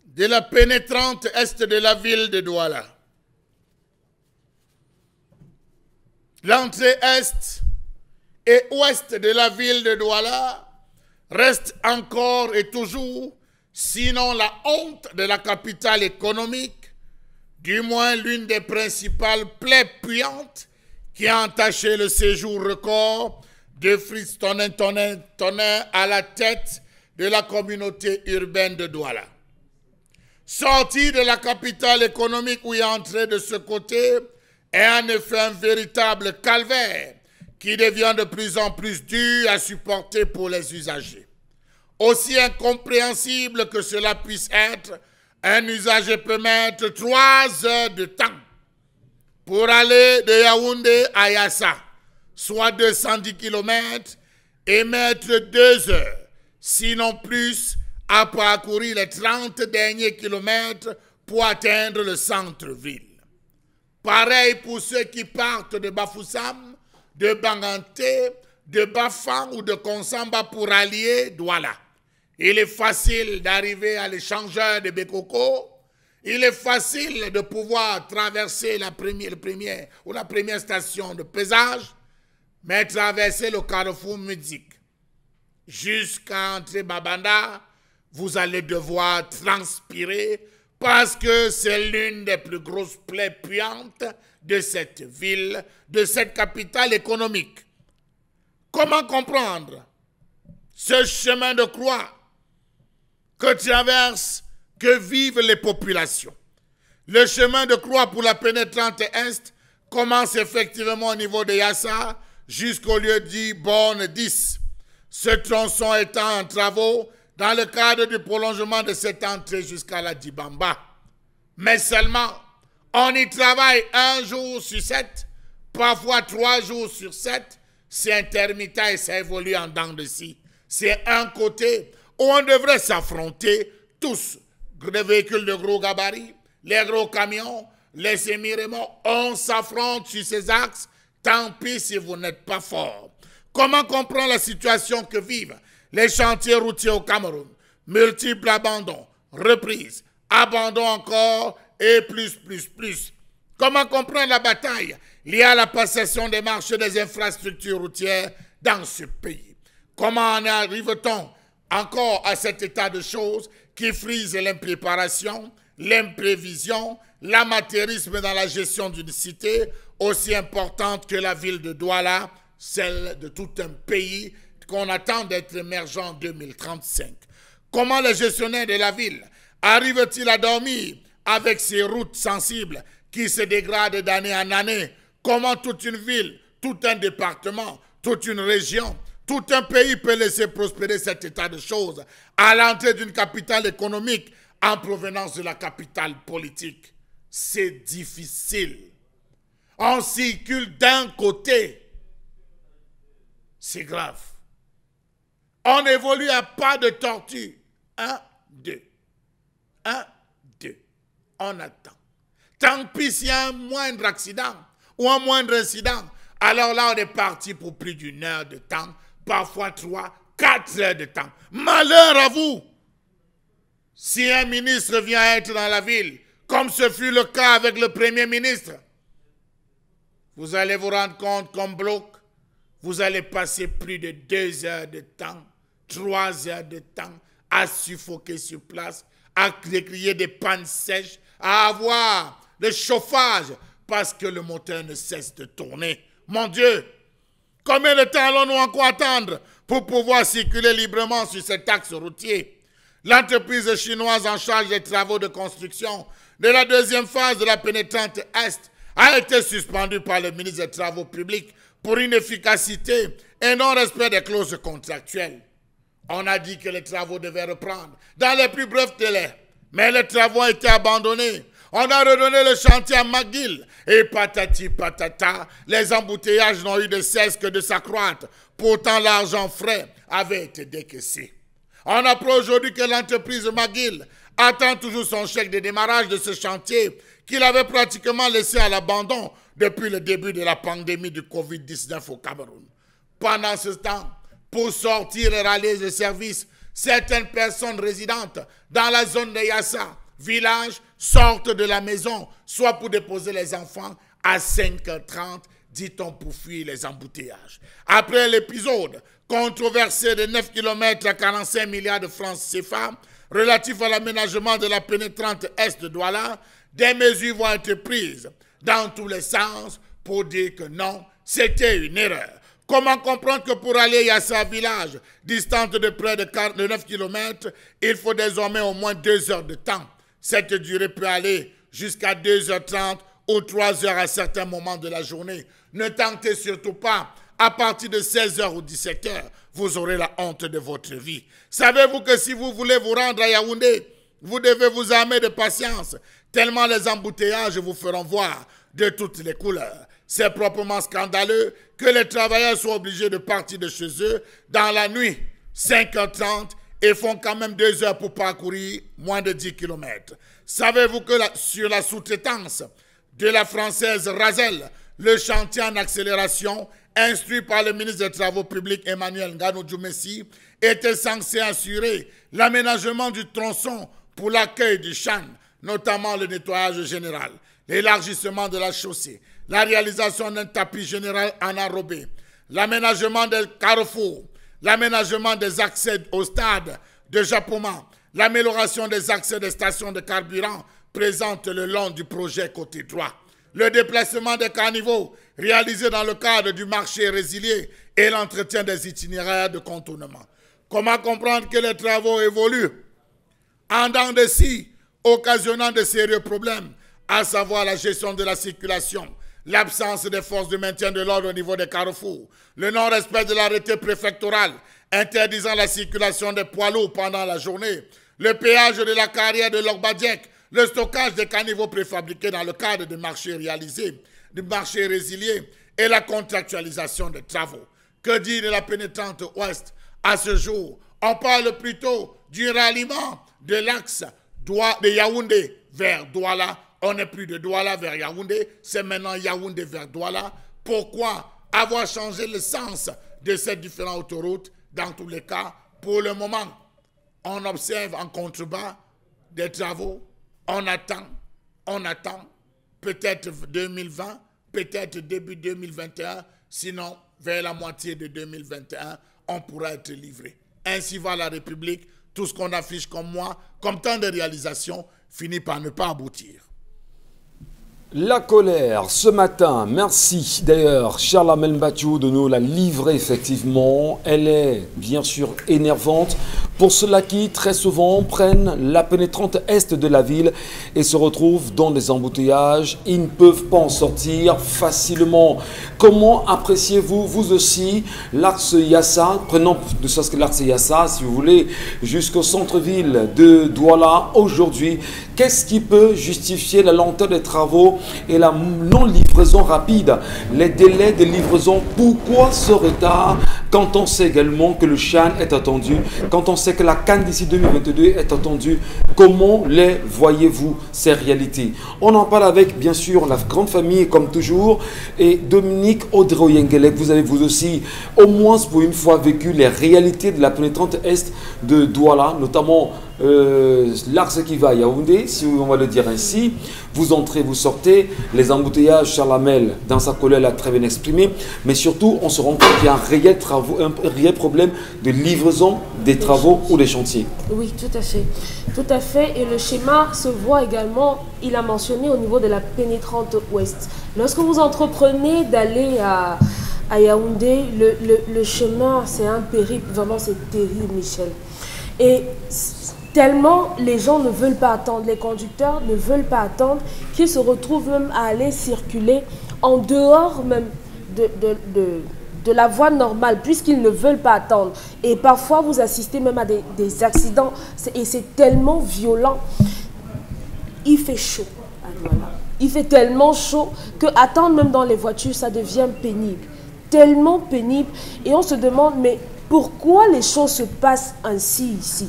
de la pénétrante est de la ville de Douala. L'entrée est et ouest de la ville de Douala reste encore et toujours, sinon la honte de la capitale économique, du moins l'une des principales plaies puantes qui a entaché le séjour record de Fritz Tonnerre à la tête de la communauté urbaine de Douala. Sortir de la capitale économique ou y entrer de ce côté est en effet un véritable calvaire qui devient de plus en plus dur à supporter pour les usagers. Aussi incompréhensible que cela puisse être, un usager peut mettre 3 heures de temps pour aller de Yaoundé à Yassa, soit 210 km, et mettre 2 heures, sinon plus, à parcourir les 30 derniers kilomètres pour atteindre le centre-ville. Pareil pour ceux qui partent de Bafoussam, de Banganté, de Bafang ou de Konsamba pour allier Douala. Il est facile d'arriver à l'échangeur de Bekoko. Il est facile de pouvoir traverser la première station de pesage, mais traverser le carrefour musique. Jusqu'à entrer Babanda, vous allez devoir transpirer parce que c'est l'une des plus grosses plaies puantes de cette ville, de cette capitale économique. Comment comprendre ce chemin de croix que vivent les populations? Le chemin de croix pour la pénétrante Est commence effectivement au niveau de Yassa jusqu'au lieu dit Borne 10. Ce tronçon étant en travaux dans le cadre du prolongement de cette entrée jusqu'à la Dibamba. Mais seulement, on y travaille 1 jour sur 7, parfois 3 jours sur 7. C'est intermittent et ça évolue en dents de scie. C'est un côté où on devrait s'affronter tous. Les véhicules de gros gabarits, les gros camions, les semi-remorques, on s'affronte sur ces axes. Tant pis si vous n'êtes pas fort. Comment comprendre la situation que vivent les chantiers routiers au Cameroun? Multiples abandons, reprises, abandons encore et plus. Comment comprendre la bataille liée à la passation des marchés des infrastructures routières dans ce pays? Comment en arrive-t-on encore à cet état de choses qui frise l'impréparation, l'imprévision, l'amateurisme dans la gestion d'une cité aussi importante que la ville de Douala, celle de tout un pays qu'on attend d'être émergent en 2035. Comment les gestionnaires de la ville arrivent-ils à dormir avec ces routes sensibles qui se dégradent d'année en année? Comment toute une ville, tout un département, toute une région, tout un pays peut laisser prospérer cet état de choses à l'entrée d'une capitale économique en provenance de la capitale politique? C'est difficile. On circule d'un côté. C'est grave. On évolue à pas de tortue. 1, 2. 1, 2. On attend. Tant pis s'il y a un moindre accident ou un moindre incident, alors là on est parti pour plus d'1 heure de temps, parfois 3, 4 heures de temps. Malheur à vous! Si un ministre vient être dans la ville, comme ce fut le cas avec le Premier ministre, vous allez vous rendre compte qu'en bloc, vous allez passer plus de 2 heures de temps, 3 heures de temps à suffoquer sur place, à crier des pannes sèches, à avoir le chauffage parce que le moteur ne cesse de tourner. Mon Dieu, combien de temps allons-nous encore attendre pour pouvoir circuler librement sur cet axe routier? L'entreprise chinoise en charge des travaux de construction de la 2e phase de la pénétrante Est a été suspendue par le ministre des Travaux publics pour inefficacité et non-respect des clauses contractuelles. On a dit que les travaux devaient reprendre dans les plus brefs délais, mais les travaux ont été abandonnés. On a redonné le chantier à McGill et patati patata, les embouteillages n'ont eu de cesse que de s'accroître. Pourtant, l'argent frais avait été décaissé. On apprend aujourd'hui que l'entreprise McGill attend toujours son chèque de démarrage de ce chantier qu'il avait pratiquement laissé à l'abandon depuis le début de la pandémie du Covid-19 au Cameroun. Pendant ce temps, pour sortir et rallier les services Certaines personnes résidentes dans la zone de Yassa, village, sortent de la maison, soit pour déposer les enfants à 5h30, dit-on, pour fuir les embouteillages. Après l'épisode controversé de 9 km à 45 milliards de francs CFA, relatif à l'aménagement de la pénétrante est de Douala, des mesures vont être prises dans tous les sens pour dire que non, c'était une erreur. Comment comprendre que pour aller à Yassa village, distante de près de 9 km, il faut désormais au moins 2 heures de temps. Cette durée peut aller jusqu'à 2h30 ou 3 heures à certains moments de la journée. Ne tentez surtout pas. À partir de 16h ou 17h, vous aurez la honte de votre vie. Savez-vous que si vous voulez vous rendre à Yaoundé, vous devez vous armer de patience, tellement les embouteillages vous feront voir de toutes les couleurs. C'est proprement scandaleux que les travailleurs soient obligés de partir de chez eux dans la nuit, 5h30, et font quand même 2 heures pour parcourir moins de 10 km. Savez-vous que sur la sous-traitance de la française Razel, le chantier en accélération, instruit par le ministre des Travaux publics Emmanuel Nganou Djoumessi, était censé assurer l'aménagement du tronçon pour l'accueil du Chan, notamment le nettoyage général, l'élargissement de la chaussée, la réalisation d'un tapis général en enrobé, l'aménagement des carrefours, l'aménagement des accès au stade de Japoma, l'amélioration des accès des stations de carburant présentes le long du projet côté droit, le déplacement des caniveaux réalisé dans le cadre du marché résilié et l'entretien des itinéraires de contournement. Comment comprendre que les travaux évoluent en dents de scie, occasionnant de sérieux problèmes, à savoir la gestion de la circulation, l'absence des forces de maintien de l'ordre au niveau des carrefours, le non-respect de l'arrêté préfectoral interdisant la circulation des poids lourds pendant la journée, le péage de la carrière de l'Ogbadjek, le stockage des caniveaux préfabriqués dans le cadre du marché réalisé, du marché résilié et la contractualisation des travaux. Que dire de la pénétrante ouest? À ce jour, on parle plutôt du ralliement de l'axe de Yaoundé vers Douala. On n'est plus de Douala vers Yaoundé, c'est maintenant Yaoundé vers Douala. Pourquoi avoir changé le sens de ces différentes autoroutes? Dans tous les cas, pour le moment, on observe en contrebas des travaux. On attend, peut-être 2020, peut-être début 2021, sinon vers la moitié de 2021, on pourra être livré. Ainsi va la République, tout ce qu'on affiche comme moi, comme tant de réalisations, finit par ne pas aboutir. La colère, ce matin, merci d'ailleurs Charles Mbachou de nous la livrer effectivement. Elle est bien sûr énervante pour ceux-là qui très souvent prennent la pénétrante est de la ville et se retrouvent dans des embouteillages. Ils ne peuvent pas en sortir facilement. Comment appréciez-vous, vous aussi, l'axe Yassa, prenons de sorte que l'axe Yassa, si vous voulez, jusqu'au centre-ville de Douala aujourd'hui? Qu'est-ce qui peut justifier la lenteur des travaux et la non-livraison rapide, les délais de livraison? Pourquoi ce retard quand on sait également que le Chan est attendu, quand on sait que la Cannes d'ici 2022 est attendue? Comment les voyez-vous, ces réalités? On en parle avec, bien sûr, la grande famille, comme toujours, et Dominique Audrey-Yengelek. Vous avez vous aussi, au moins pour une fois, vécu les réalités de la pénétrante est de Douala, notamment l'axe qui va à Yaoundé, si on va le dire ainsi. Vous entrez, vous sortez, les embouteillages, Charles Hamel, dans sa colère, l'a très bien exprimé, mais surtout, on se rend compte qu'il y a un réel problème de livraison des travaux ou des chantiers. Oui, tout à fait. Tout à fait. Et le schéma se voit également, il a mentionné au niveau de la pénétrante ouest. Lorsque vous entreprenez d'aller à Yaoundé, le chemin, c'est un périple, vraiment c'est terrible, Michel. Et tellement les gens ne veulent pas attendre, les conducteurs ne veulent pas attendre, qu'ils se retrouvent même à aller circuler en dehors même de la voie normale, puisqu'ils ne veulent pas attendre. Et parfois, vous assistez même à des accidents, et c'est tellement violent. Il fait chaud à Douala. Il fait tellement chaud que attendre même dans les voitures, ça devient pénible. Tellement pénible. Et on se demande, mais pourquoi les choses se passent ainsi ici?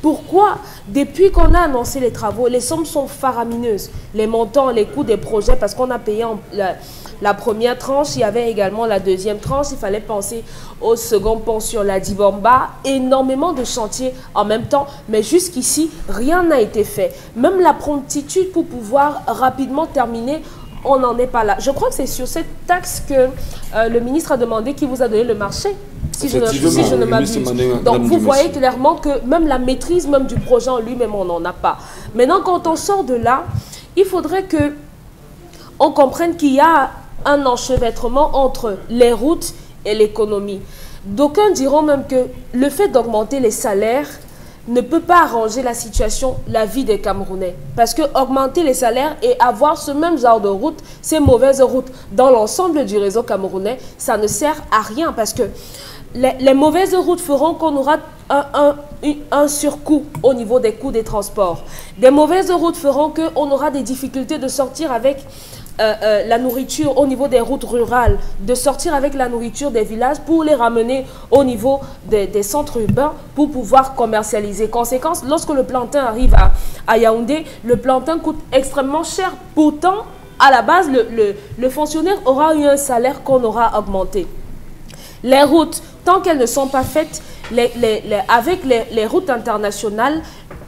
Pourquoi, depuis qu'on a annoncé les travaux, les sommes sont faramineuses, les montants, les coûts des projets, parce qu'on a payé la première tranche, il y avait également la deuxième tranche, il fallait penser au second pont sur la Dibomba, énormément de chantiers en même temps, mais jusqu'ici, rien n'a été fait. Même la promptitude pour pouvoir rapidement terminer, on n'en est pas là. Je crois que c'est sur cette taxe que le ministre a demandé qui vous a donné le marché. Si je ne m'abuse. Donc vous voyez clairement que même la maîtrise même du projet en lui-même, on n'en a pas. Maintenant, quand on sort de là, il faudrait que on comprenne qu'il y a un enchevêtrement entre les routes et l'économie. D'aucuns diront même que le fait d'augmenter les salaires ne peut pas arranger la situation, la vie des Camerounais. Parce que augmenter les salaires et avoir ce même genre de route, ces mauvaises routes dans l'ensemble du réseau camerounais, ça ne sert à rien. Parce que les mauvaises routes feront qu'on aura un surcoût au niveau des coûts des transports. Des mauvaises routes feront qu'on aura des difficultés de sortir avec la nourriture au niveau des routes rurales, de sortir avec la nourriture des villages pour les ramener au niveau des centres urbains pour pouvoir commercialiser. Conséquence, lorsque le plantain arrive à Yaoundé, le plantain coûte extrêmement cher. Pourtant, à la base, le fonctionnaire aura eu un salaire qu'on aura augmenté. Les routes, tant qu'elles ne sont pas faites, avec les routes internationales,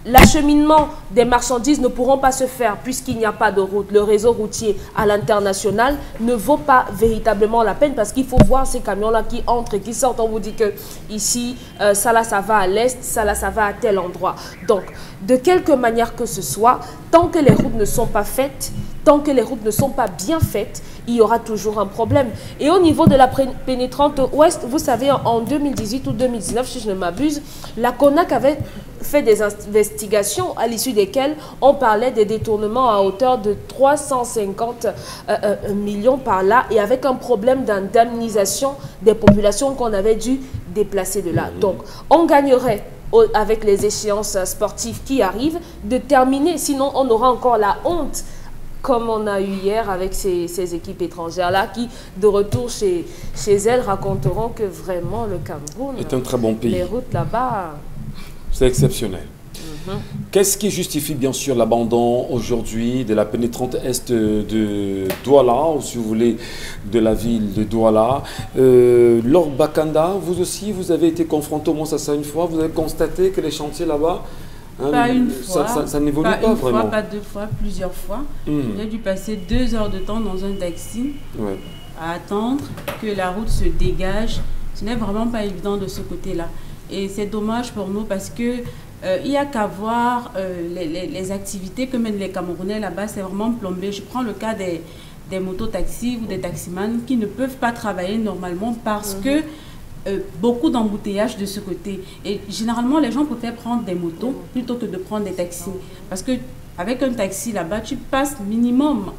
l'acheminement des marchandises ne pourront pas se faire puisqu'il n'y a pas de route. Le réseau routier à l'international ne vaut pas véritablement la peine parce qu'il faut voir ces camions-là qui entrent et qui sortent. On vous dit que ici, ça là, ça va à l'est, ça là, ça va à tel endroit. Donc, de quelque manière que ce soit, tant que les routes ne sont pas faites, tant que les routes ne sont pas bien faites, il y aura toujours un problème. Et au niveau de la pénétrante ouest, vous savez, en 2018 ou 2019, si je ne m'abuse, la CONAC avait fait des investigations à l'issue desquelles on parlait des détournements à hauteur de 350 millions par là et avec un problème d'indemnisation des populations qu'on avait dû déplacer de là. Donc, on gagnerait avec les échéances sportives qui arrivent de terminer, sinon on aura encore la honte comme on a eu hier avec ces équipes étrangères-là qui, de retour chez elles, raconteront que vraiment le Cameroun est un très bon pays. Les routes là-bas... C'est exceptionnel. Qu'est-ce qui justifie bien sûr l'abandon aujourd'hui de la pénétrante est de Douala, ou si vous voulez, de la ville de Douala? Lord Bakanda, vous aussi, vous avez été confronté au moins à ça une fois, vous avez constaté que les chantiers là-bas, pas une fois, ça n'évolue pas une vraiment. Fois, pas deux fois, plusieurs fois. J'ai dû passer 2 heures de temps dans un taxi à attendre que la route se dégage. Ce n'est vraiment pas évident de ce côté-là. Et c'est dommage pour nous parce que il n'y a qu'à voir les activités que mènent les Camerounais là-bas, c'est vraiment plombé. Je prends le cas des mototaxis ou des taximans qui ne peuvent pas travailler normalement parce que beaucoup d'embouteillages de ce côté. Et généralement, les gens préfèrent prendre des motos plutôt que de prendre des taxis. Parce qu'avec un taxi là-bas, tu passes minimum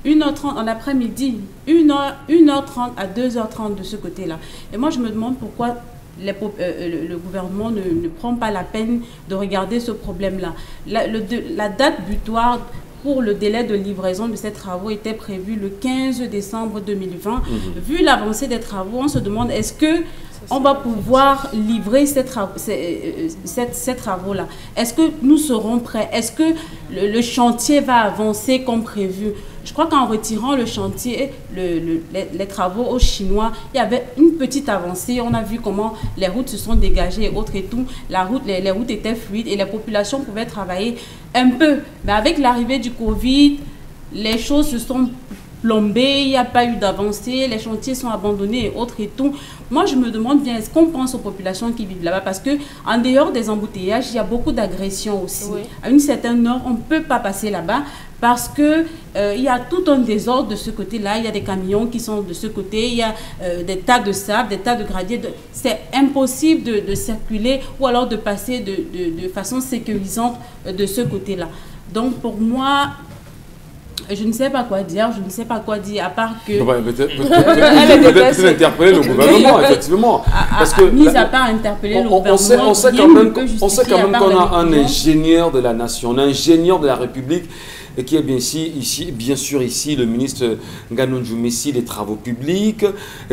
1h30 en après-midi, 1h30 à 2h30 de ce côté-là. Et moi, je me demande pourquoi le gouvernement ne prend pas la peine de regarder ce problème-là. La date butoir pour le délai de livraison de ces travaux était prévue le 15 décembre 2020. Vu l'avancée des travaux, on se demande est-ce que on va pouvoir livrer ces travaux-là? Est-ce que nous serons prêts? Est-ce que le chantier va avancer comme prévu? Je crois qu'en retirant le chantier, les travaux aux Chinois, il y avait une petite avancée. On a vu comment les routes se sont dégagées et autres et tout. Les routes étaient fluides et les populations pouvaient travailler un peu. Mais avec l'arrivée du Covid, les choses se sont plombées, il n'y a pas eu d'avancée, les chantiers sont abandonnés et autres et tout. Moi, je me demande bien, est-ce qu'on pense aux populations qui vivent là-bas? Parce qu'en dehors des embouteillages, il y a beaucoup d'agressions aussi. Oui. À une certaine heure, on ne peut pas passer là-bas parce qu'il y a tout un désordre de ce côté-là. Il y a des camions qui sont de ce côté, il y a des tas de sable, des tas de gravier. C'est impossible de circuler ou alors de passer de façon sécurisante de ce côté-là. Donc, pour moi... Je ne sais pas quoi dire, à part que... Peut-être interpeller le gouvernement, effectivement. Parce que, mis à part interpeller le gouvernement, on sait quand même qu'on a un ingénieur de la nation, un ingénieur de la République et qui est bien sûr ici le ministre Ngannou Messi des Travaux publics,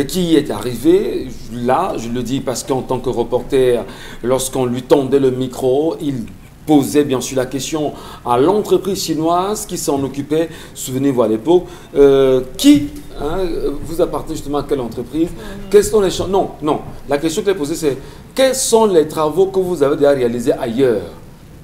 qui est arrivé, là, je le dis parce qu'en tant que reporter, lorsqu'on lui tendait le micro, il posait bien sûr la question à l'entreprise chinoise qui s'en occupait, souvenez-vous à l'époque, qui vous appartenez justement à quelle entreprise? Quels sont les champs? Non, la question qu'elle posait c'est quels sont les travaux que vous avez déjà réalisés ailleurs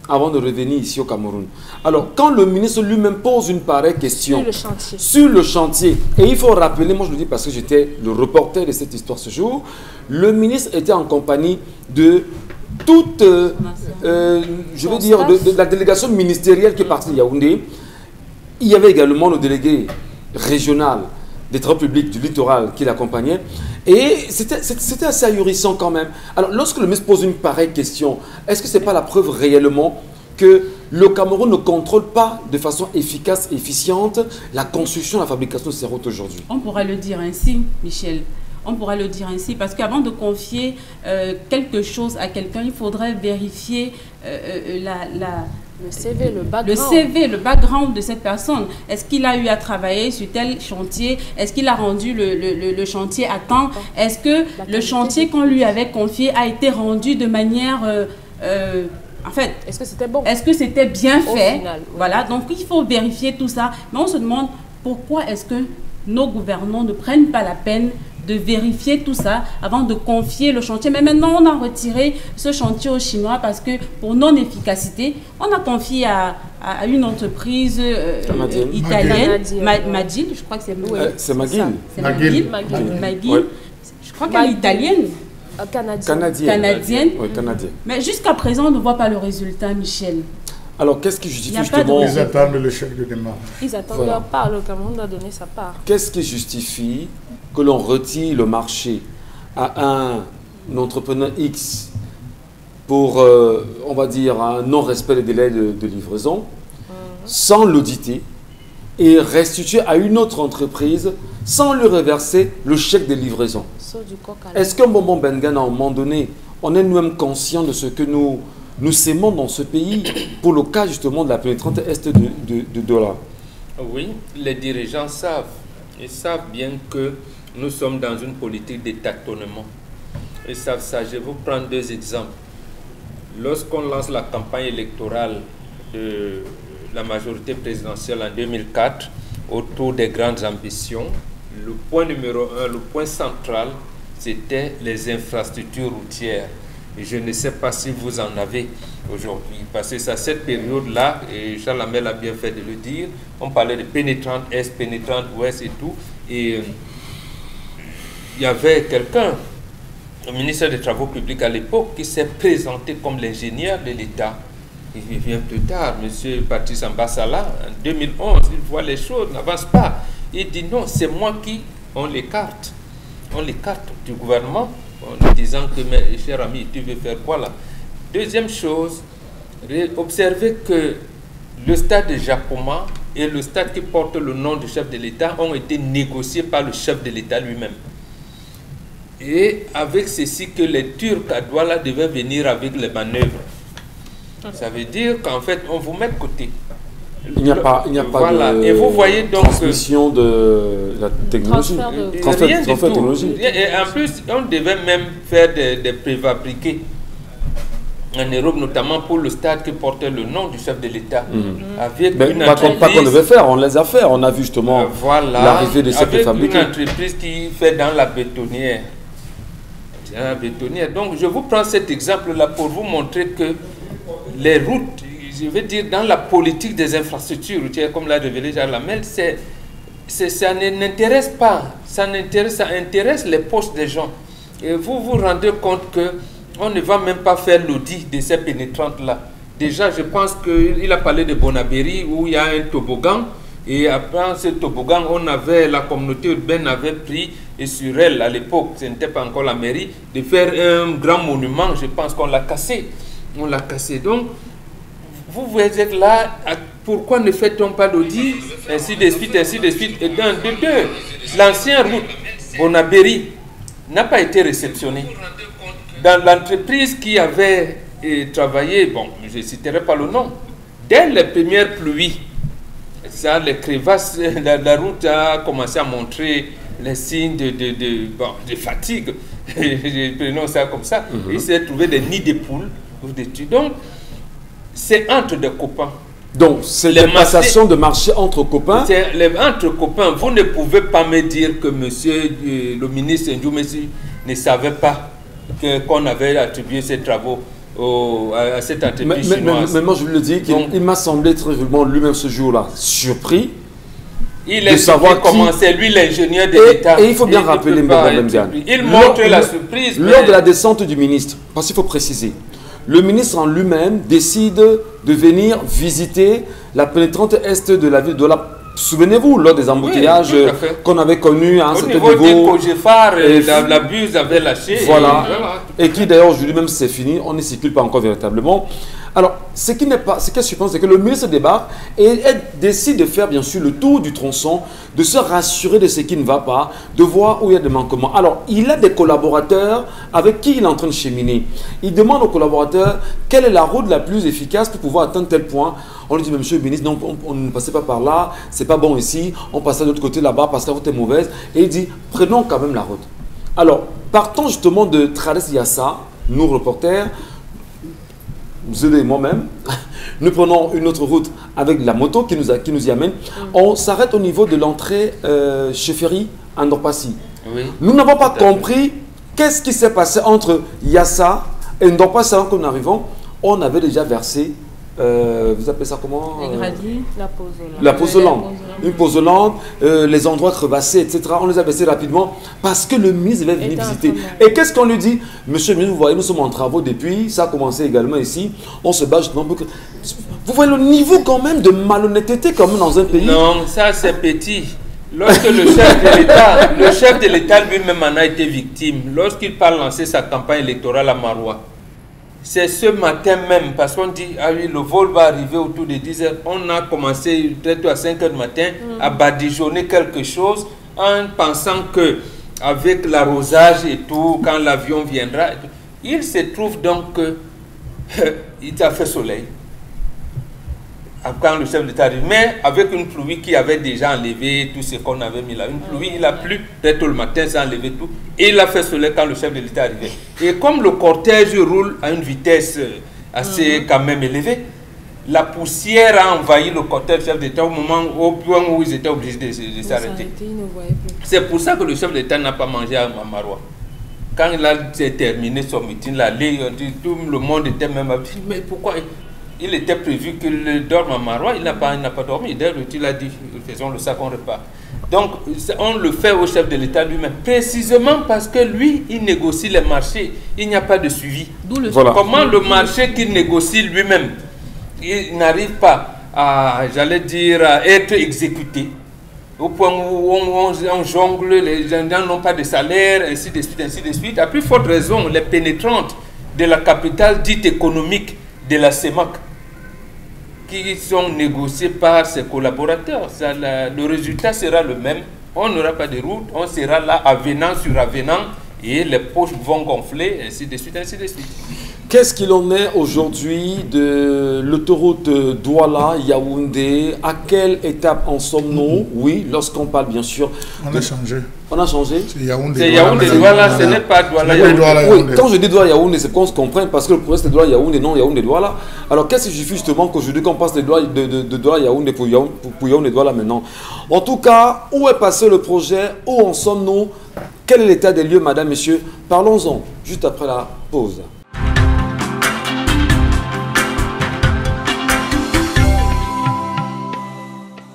avant de revenir ici au Cameroun? Alors, quand le ministre lui-même pose une pareille question sur le chantier, et il faut rappeler, moi je le dis parce que j'étais le reporter de cette histoire ce jour, le ministre était en compagnie de toute, je veux dire, de la délégation ministérielle qui est partie de Yaoundé. Il y avait également le délégué régional des travaux publics du littoral qui l'accompagnait. Et c'était assez ahurissant quand même. Alors, lorsque le ministre pose une pareille question, est-ce que ce n'est pas la preuve réellement que le Cameroun ne contrôle pas de façon efficace et efficiente la construction et la fabrication de ces routes aujourd'hui? On pourrait le dire ainsi, Michel. On pourrait le dire ainsi, parce qu'avant de confier quelque chose à quelqu'un, il faudrait vérifier le CV, le background de cette personne. Est-ce qu'il a eu à travailler sur tel chantier? Est-ce qu'il a rendu le chantier à temps? Est-ce que le chantier qu'on lui avait confié a été rendu de manière... en fait, est-ce que c'était bon? Est-ce que c'était bien fait? Final, oui. Voilà, donc il faut vérifier tout ça. Mais on se demande pourquoi est-ce que nos gouvernants ne prennent pas la peine de vérifier tout ça avant de confier le chantier. Mais maintenant, on a retiré ce chantier aux Chinois parce que pour non-efficacité, on a confié à une entreprise italienne, McGill, je crois que c'est... c'est McGill. C'est McGill. Ouais. Je crois qu'elle est italienne. Canadienne. Oui, canadienne. Mais jusqu'à présent, on ne voit pas le résultat, Michel. Alors, qu'est-ce qui justifie justement... Ils attendent le chèque de démarrage. Ils attendent leur part, le Cameroun doit donner sa part. Qu'est-ce qui justifie que l'on retire le marché à un entrepreneur X pour, on va dire, un non-respect des délais de livraison, sans l'auditer, et restituer à une autre entreprise sans lui reverser le chèque de livraison? Est-ce qu'un bonbon Bengan, à un moment donné, on est nous-mêmes conscients de ce que nous sémons dans ce pays pour le cas justement de la pénétrante est de dollars? Oui, les dirigeants savent. Ils savent bien que nous sommes dans une politique de tâtonnement. Ils savent ça. Je vais vous prendre deux exemples. Lorsqu'on lance la campagne électorale de la majorité présidentielle en 2004, autour des grandes ambitions, le point numéro un, le point central, c'était les infrastructures routières. Et je ne sais pas si vous en avez aujourd'hui, parce que c'est à cette période-là, et Charles Hamel a bien fait de le dire, on parlait de pénétrante Est, pénétrante Ouest et tout, et il y avait quelqu'un, le ministre des Travaux publics à l'époque, qui s'est présenté comme l'ingénieur de l'État. Il vient plus tard, M. Patrice Ambassala, en 2011, il voit les choses n'avancent pas. Il dit non, c'est moi qui on l'écarte du gouvernement, en lui disant que, mes chers amis, tu veux faire quoi là? Deuxième chose, observez que le stade de Japoma et le stade qui porte le nom du chef de l'État ont été négociés par le chef de l'État lui-même. Et avec ceci que les Turcs à Douala devaient venir avec les manœuvres. Ça veut dire qu'en fait, on vous met de côté. Il n'y a pas voilà. de et vous voyez donc transmission de la technologie. Transfert de technologie. Et en plus, on devait même faire des préfabriqués en Europe, notamment pour le stade qui portait le nom du chef de l'État. Avec une entreprise... Pas qu'on devait faire, on les a fait. On a vu justement l'arrivée de ces préfabriqués. Avec une entreprise qui fait dans la bétonnière. Donc, je vous prends cet exemple-là pour vous montrer que les routes, je veux dire, dans la politique des infrastructures routières, comme l'a révélé Jean Lamel, ça n'intéresse pas. Ça intéresse les poches des gens. Et vous vous rendez compte qu'on ne va même pas faire l'audit de ces pénétrantes-là. Déjà, je pense qu'il a parlé de Bonabéry, où il y a un toboggan. Et après ce toboggan, la communauté urbaine avait pris, et sur elle, à l'époque, ce n'était pas encore la mairie, de faire un grand monument. Je pense qu'on l'a cassé. On l'a cassé. Donc, vous êtes là, pourquoi ne fait-on pas l'audit? Ainsi de suite, ainsi de suite. Et d'un, de deux, l'ancienne route Bonabéry n'a pas été réceptionnée. Dans l'entreprise qui avait travaillé, bon, je ne citerai pas le nom, dès les premières pluies, ça, les crevasses, la route a commencé à montrer les signes de fatigue. Prenons ça comme ça. Il s'est trouvé des nids de poules. Donc, c'est entre des copains. Donc, c'est les passations de marché entre copains. Entre copains, vous ne pouvez pas me dire que monsieur le ministre Ndjoumessi ne savait pas qu'on avait attribué ces travaux à cette entreprise chinoise. Mais moi, je lui dis qu'il m'a semblé très vraiment lui-même ce jour-là surpris. Il est savoir comment c'est lui l'ingénieur de l'État. Et il faut bien rappeler, Mme Diane, il montre la surprise. Lors de la descente du ministre, parce qu'il faut préciser, le ministre en lui-même décide de venir visiter la pénétrante est de la ville de la... Souvenez-vous, lors des embouteillages qu'on avait connus à un certain niveau. La buse avait lâché. Voilà. Et qui d'ailleurs aujourd'hui même c'est fini, on ne circule pas encore véritablement. Alors, ce que je pense, c'est que le ministre débarque et décide de faire bien sûr le tour du tronçon, de se rassurer de ce qui ne va pas, de voir où il y a des manquements. Alors, il a des collaborateurs avec qui il est en train de cheminer. Il demande aux collaborateurs quelle est la route la plus efficace pour pouvoir atteindre tel point. On lui dit, mais monsieur le ministre, non, on ne passait pas par là, c'est pas bon ici, on passait de l'autre côté là-bas parce que la route est mauvaise. Et il dit, prenons quand même la route. Alors, partons justement de Trades Yassa, nous reporters, vous et moi-même, nous prenons une autre route avec la moto qui nous y amène. On s'arrête au niveau de l'entrée chefferie à Ndorpassi. Oui. Nous n'avons pas compris qu'est-ce qui s'est passé entre Yassa et Ndorpassi avant que nous arrivons. On avait déjà versé, vous appelez ça comment? La posolante. Une posolante, les endroits crevassés, etc. On les a versés rapidement parce que le ministre devait venir visiter. Et qu'est-ce qu'on lui dit? Monsieur le ministre, vous voyez, nous sommes en travaux depuis, ça a commencé également ici. On se bat justement pour que... Vous voyez le niveau quand même de malhonnêteté quand même dans un pays? Non, ça c'est petit. Lorsque le chef de l'État lui-même en a été victime, lorsqu'il part lancer sa campagne électorale à Maroua, c'est ce matin même, parce qu'on dit, ah oui, le vol va arriver autour de 10 h. On a commencé peut-être à 5 h du matin à badigeonner quelque chose en pensant que avec l'arrosage et tout, quand l'avion viendra, il se trouve donc qu'il a fait soleil. Quand le chef d'État arrive, mais avec une pluie qui avait déjà enlevé tout ce qu'on avait mis là. Une pluie, il a plu, peut-être le matin, ça a enlevé tout. Et il a fait soleil quand le chef de l'État arrivait. Et comme le cortège roule à une vitesse assez quand même élevée, la poussière a envahi le cortège du chef d'État au point où ils étaient obligés de s'arrêter. C'est pour ça que le chef d'État n'a pas mangé à Maroua. Quand il a terminé son meeting, là, tout le monde était même à dire, mais pourquoi? Il était prévu qu'il dorme à Maroua, il n'a pas dormi. D'ailleurs, il a dit, faisons le sac, on repart. Donc, on le fait au chef de l'État lui-même, précisément parce que lui, il négocie les marchés. Il n'y a pas de suivi. Comment le marché qu'il négocie lui-même, il n'arrive pas à, j'allais dire, à être exécuté, au point où on jongle, les gens n'ont pas de salaire, ainsi de suite, ainsi de suite. À plus forte raison, les pénétrantes de la capitale dite économique de la CEMAC, qui sont négociés par ses collaborateurs. Le résultat sera le même. On n'aura pas de route, on sera là avenant sur avenant et les poches vont gonfler, ainsi de suite, ainsi de suite. Qu'est-ce qu'il en est aujourd'hui de l'autoroute Douala-Yaoundé? À quelle étape en sommes-nous? Oui, lorsqu'on parle bien sûr... On a changé. On a changé? C'est Yaoundé. Douala, ce n'est pas Douala-Yaoundé. Oui, quand je dis Douala-Yaoundé, c'est qu'on se comprenne parce que le problème c'est Douala-Yaoundé, non Yaoundé-Douala. Alors qu'est-ce qui suffit justement qu'aujourd'hui qu'on passe de Douala-Yaoundé pour Yaoundé-Douala maintenant? En tout cas, où est passé le projet? Où en sommes-nous? Quel est l'état des lieux, madame, messieurs? Parlons-en juste après la pause.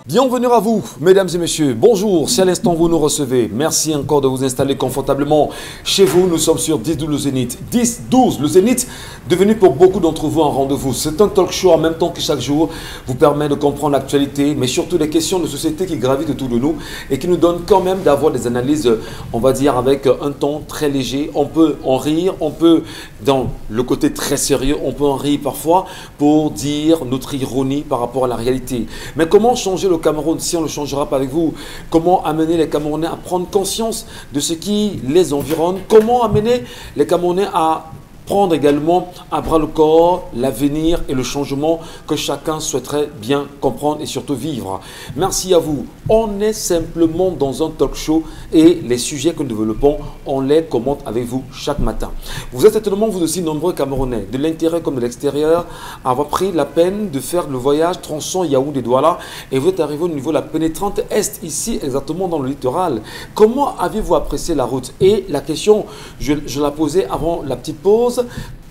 Bienvenue à vous, mesdames et messieurs. Bonjour, si à l'instant vous nous recevez, merci encore de vous installer confortablement chez vous. Nous sommes sur 10-12 le Zénith. 10-12 le Zénith, devenu pour beaucoup d'entre vous un rendez-vous. C'est un talk show en même temps que chaque jour vous permet de comprendre l'actualité, mais surtout des questions de société qui gravitent autour de nous et qui nous donnent quand même d'avoir des analyses, on va dire, avec un ton très léger. On peut en rire, on peut, dans le côté très sérieux, on peut en rire parfois pour dire notre ironie par rapport à la réalité. Mais comment changer le Cameroun si on ne le changera pas avec vous? Comment amener les Camerounais à prendre conscience de ce qui les environne? Comment amener les Camerounais à prendre également à bras le corps l'avenir et le changement que chacun souhaiterait bien comprendre et surtout vivre. Merci à vous. On est simplement dans un talk show et les sujets que nous développons, on les commente avec vous chaque matin. Vous êtes certainement vous aussi nombreux Camerounais, de l'intérieur comme de l'extérieur, à avoir pris la peine de faire le voyage tronçon Yaoundé-Douala et vous êtes arrivé au niveau de la pénétrante Est, ici exactement dans le littoral. Comment avez-vous apprécié la route? Et la question, je la posais avant la petite pause,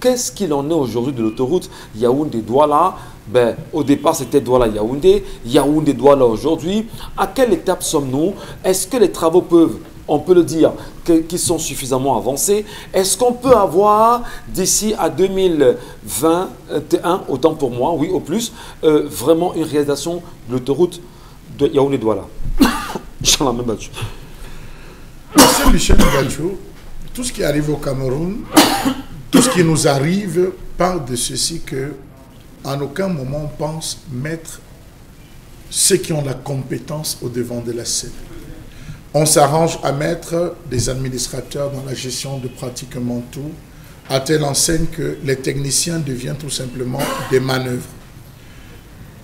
qu'est-ce qu'il en est aujourd'hui de l'autoroute Yaoundé-Douala? Ben, au départ, c'était Douala-Yaoundé, Yaoundé-Douala aujourd'hui. À quelle étape sommes-nous? Est-ce que les travaux peuvent, on peut le dire, qui sont suffisamment avancés? Est-ce qu'on peut avoir, d'ici à 2021, autant pour moi, oui, au plus, vraiment une réalisation de l'autoroute de Yaoundé-Douala? J'en ai même battu. Monsieur Michel Ngachou, tout ce qui arrive au Cameroun, tout ce qui nous arrive parle de ceci que en aucun moment on pense mettre ceux qui ont la compétence au devant de la scène. On s'arrange à mettre des administrateurs dans la gestion de pratiquement tout, à telle enseigne que les techniciens deviennent tout simplement des manœuvres.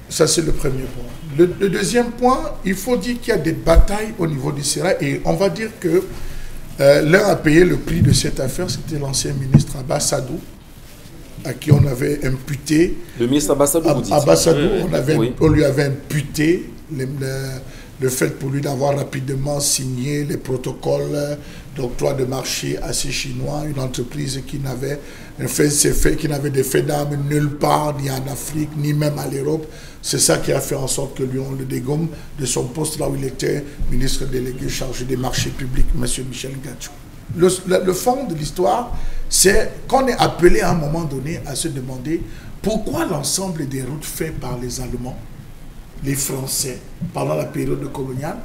Ça, c'est le premier point. Le deuxième point, il faut dire qu'il y a des batailles au niveau du CERA et on va dire que l'un a payé le prix de cette affaire, c'était l'ancien ministre Abbas Sadou, à qui on avait imputé... Le ministre Abbas Sadou, vous dites. Abbas Sadou, Oui. on lui avait imputé le fait pour lui d'avoir rapidement signé les protocoles d'octroi de marché à ces Chinois, une entreprise qui n'avait des faits d'armes nulle part, ni en Afrique, ni même à l'Europe. C'est ça qui a fait en sorte que lui, on le dégomme de son poste là où il était ministre délégué chargé des marchés publics, M. Michel Ngachou. Le fond de l'histoire, c'est qu'on est appelé à un moment donné à se demander pourquoi l'ensemble des routes faites par les Allemands, les Français, pendant la période coloniale,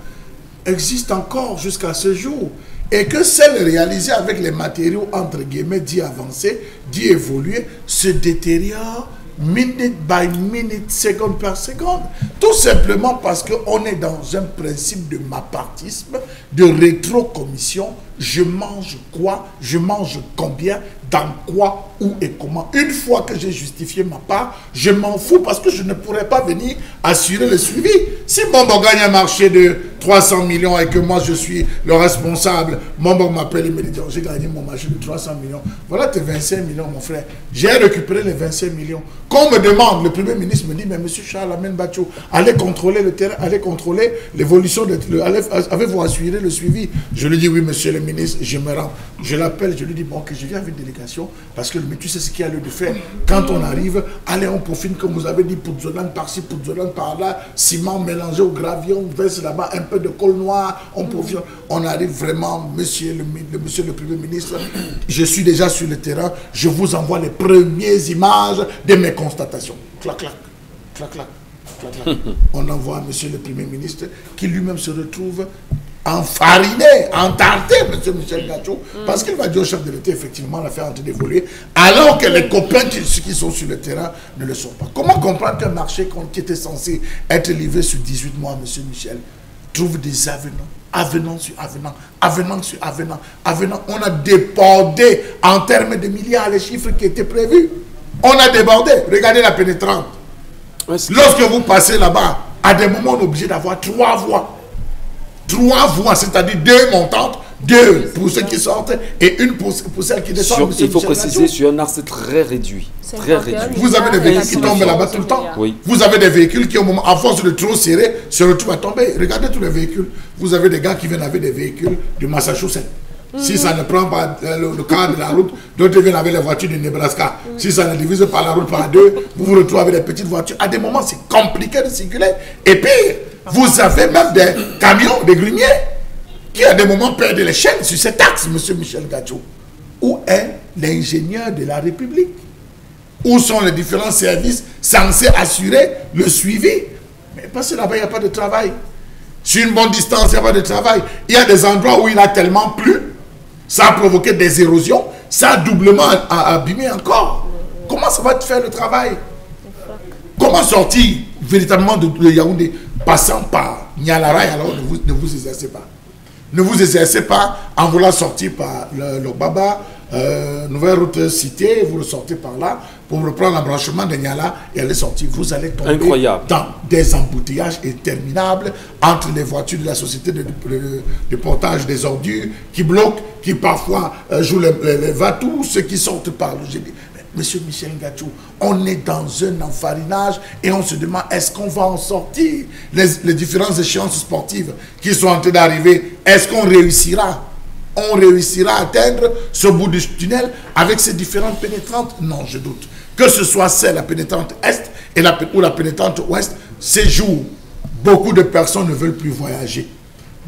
existent encore jusqu'à ce jour. Et que celles réalisées avec les matériaux, entre guillemets, dits avancés, dits évolués, se détériorent minute by minute, seconde par seconde. Tout simplement parce qu'on est dans un principe de mapartisme, de rétrocommission. Je mange quoi? Je mange combien? Dans quoi? Où et comment? Une fois que j'ai justifié ma part, je m'en fous parce que je ne pourrais pas venir assurer le suivi. Si Mombo gagne un marché de 300 millions et que moi je suis le responsable, Mombo m'appelle et me dit j'ai gagné mon marché de 300 millions. Voilà tes 25 millions mon frère. J'ai récupéré les 25 millions. Quand on me demande, le Premier ministre me dit mais monsieur Charles Amen Bachou, allez contrôler le terrain, allez contrôler l'évolution, avez-vous assuré le suivi? Je lui dis oui monsieur le ministre, je me rends. Je l'appelle, je lui dis bon que je viens avec une délégation parce que mais tu sais ce qu'il y a lieu de faire. Quand on arrive, allez on profite comme vous avez dit, Poudzolan par-ci, Poudzolan par-là, ciment mélangé au gravier, on verse là-bas un peu de colle noire, on profite. On arrive vraiment, monsieur le Premier ministre, je suis déjà sur le terrain, je vous envoie les premières images de mes constatations. Clac, clac, clac, clac, clac, clac. On envoie à monsieur le Premier ministre qui lui-même se retrouve enfariné, entarté, monsieur Michel Ngachou, parce qu'il va dire au chef de l'État, effectivement, l'affaire est en train d'évoluer, alors que les copains qui sont sur le terrain ne le sont pas. Comment comprendre qu'un marché qui était censé être livré sur 18 mois, monsieur Michel, trouve des avenants sur avenants sur avenants. On a débordé en termes de milliards les chiffres qui étaient prévus. On a débordé. Regardez la pénétrante. Lorsque vous passez là-bas, à des moments, on est obligé d'avoir 3 voies. 3 voies, c'est-à-dire 2 montantes, 2 pour ceux qui sortent et une pour celles qui descendent. Il faut préciser, sur un axe très réduit. Très réduit. Vous avez des véhicules qui tombent là-bas tout le temps. Oui. Vous avez des véhicules qui, au moment, à force de trop serrer, se retrouvent à tomber. Regardez tous les véhicules. Vous avez des gars qui viennent avec des véhicules du Massachusetts. Si ça ne prend pas le cadre de la route, d'autres viennent avec les voitures du Nebraska. Si ça ne divise pas la route par 2, vous vous retrouvez avec des petites voitures. À des moments, c'est compliqué de circuler. Et puis, vous avez même des camions, des greniers, qui à des moments perdent les chaînes sur cet axe, monsieur Michel Ngachou. Où est l'ingénieur de la République? Où sont les différents services censés assurer le suivi? Mais parce que là-bas, il n'y a pas de travail. Sur une bonne distance, il n'y a pas de travail. Il y a des endroits où il a tellement plu, ça a provoqué des érosions, ça a doublement abîmé encore. Comment ça va te faire le travail? Comment sortir véritablement de Yaoundé passant par Nialaray? Alors ne vous exercez pas. Ne vous exercez pas en voulant sortir par le Baba, nouvelle route citée, vous ressortez par là, pour reprendre l'embranchement de Niala et aller sortir. Vous allez tomber dans des embouteillages interminables entre les voitures de la société de portage des ordures qui bloquent, qui parfois jouent les va-tout, ceux qui sortent par le génie. Monsieur Michel Ngachou, on est dans un enfarinage et on se demande est-ce qu'on va en sortir? Les différentes échéances sportives qui sont en train d'arriver, est-ce qu'on réussira? On réussira à atteindre ce bout du tunnel avec ces différentes pénétrantes? Non, je doute. Que ce soit celle, la pénétrante Est ou la pénétrante Ouest, ces jours, beaucoup de personnes ne veulent plus voyager.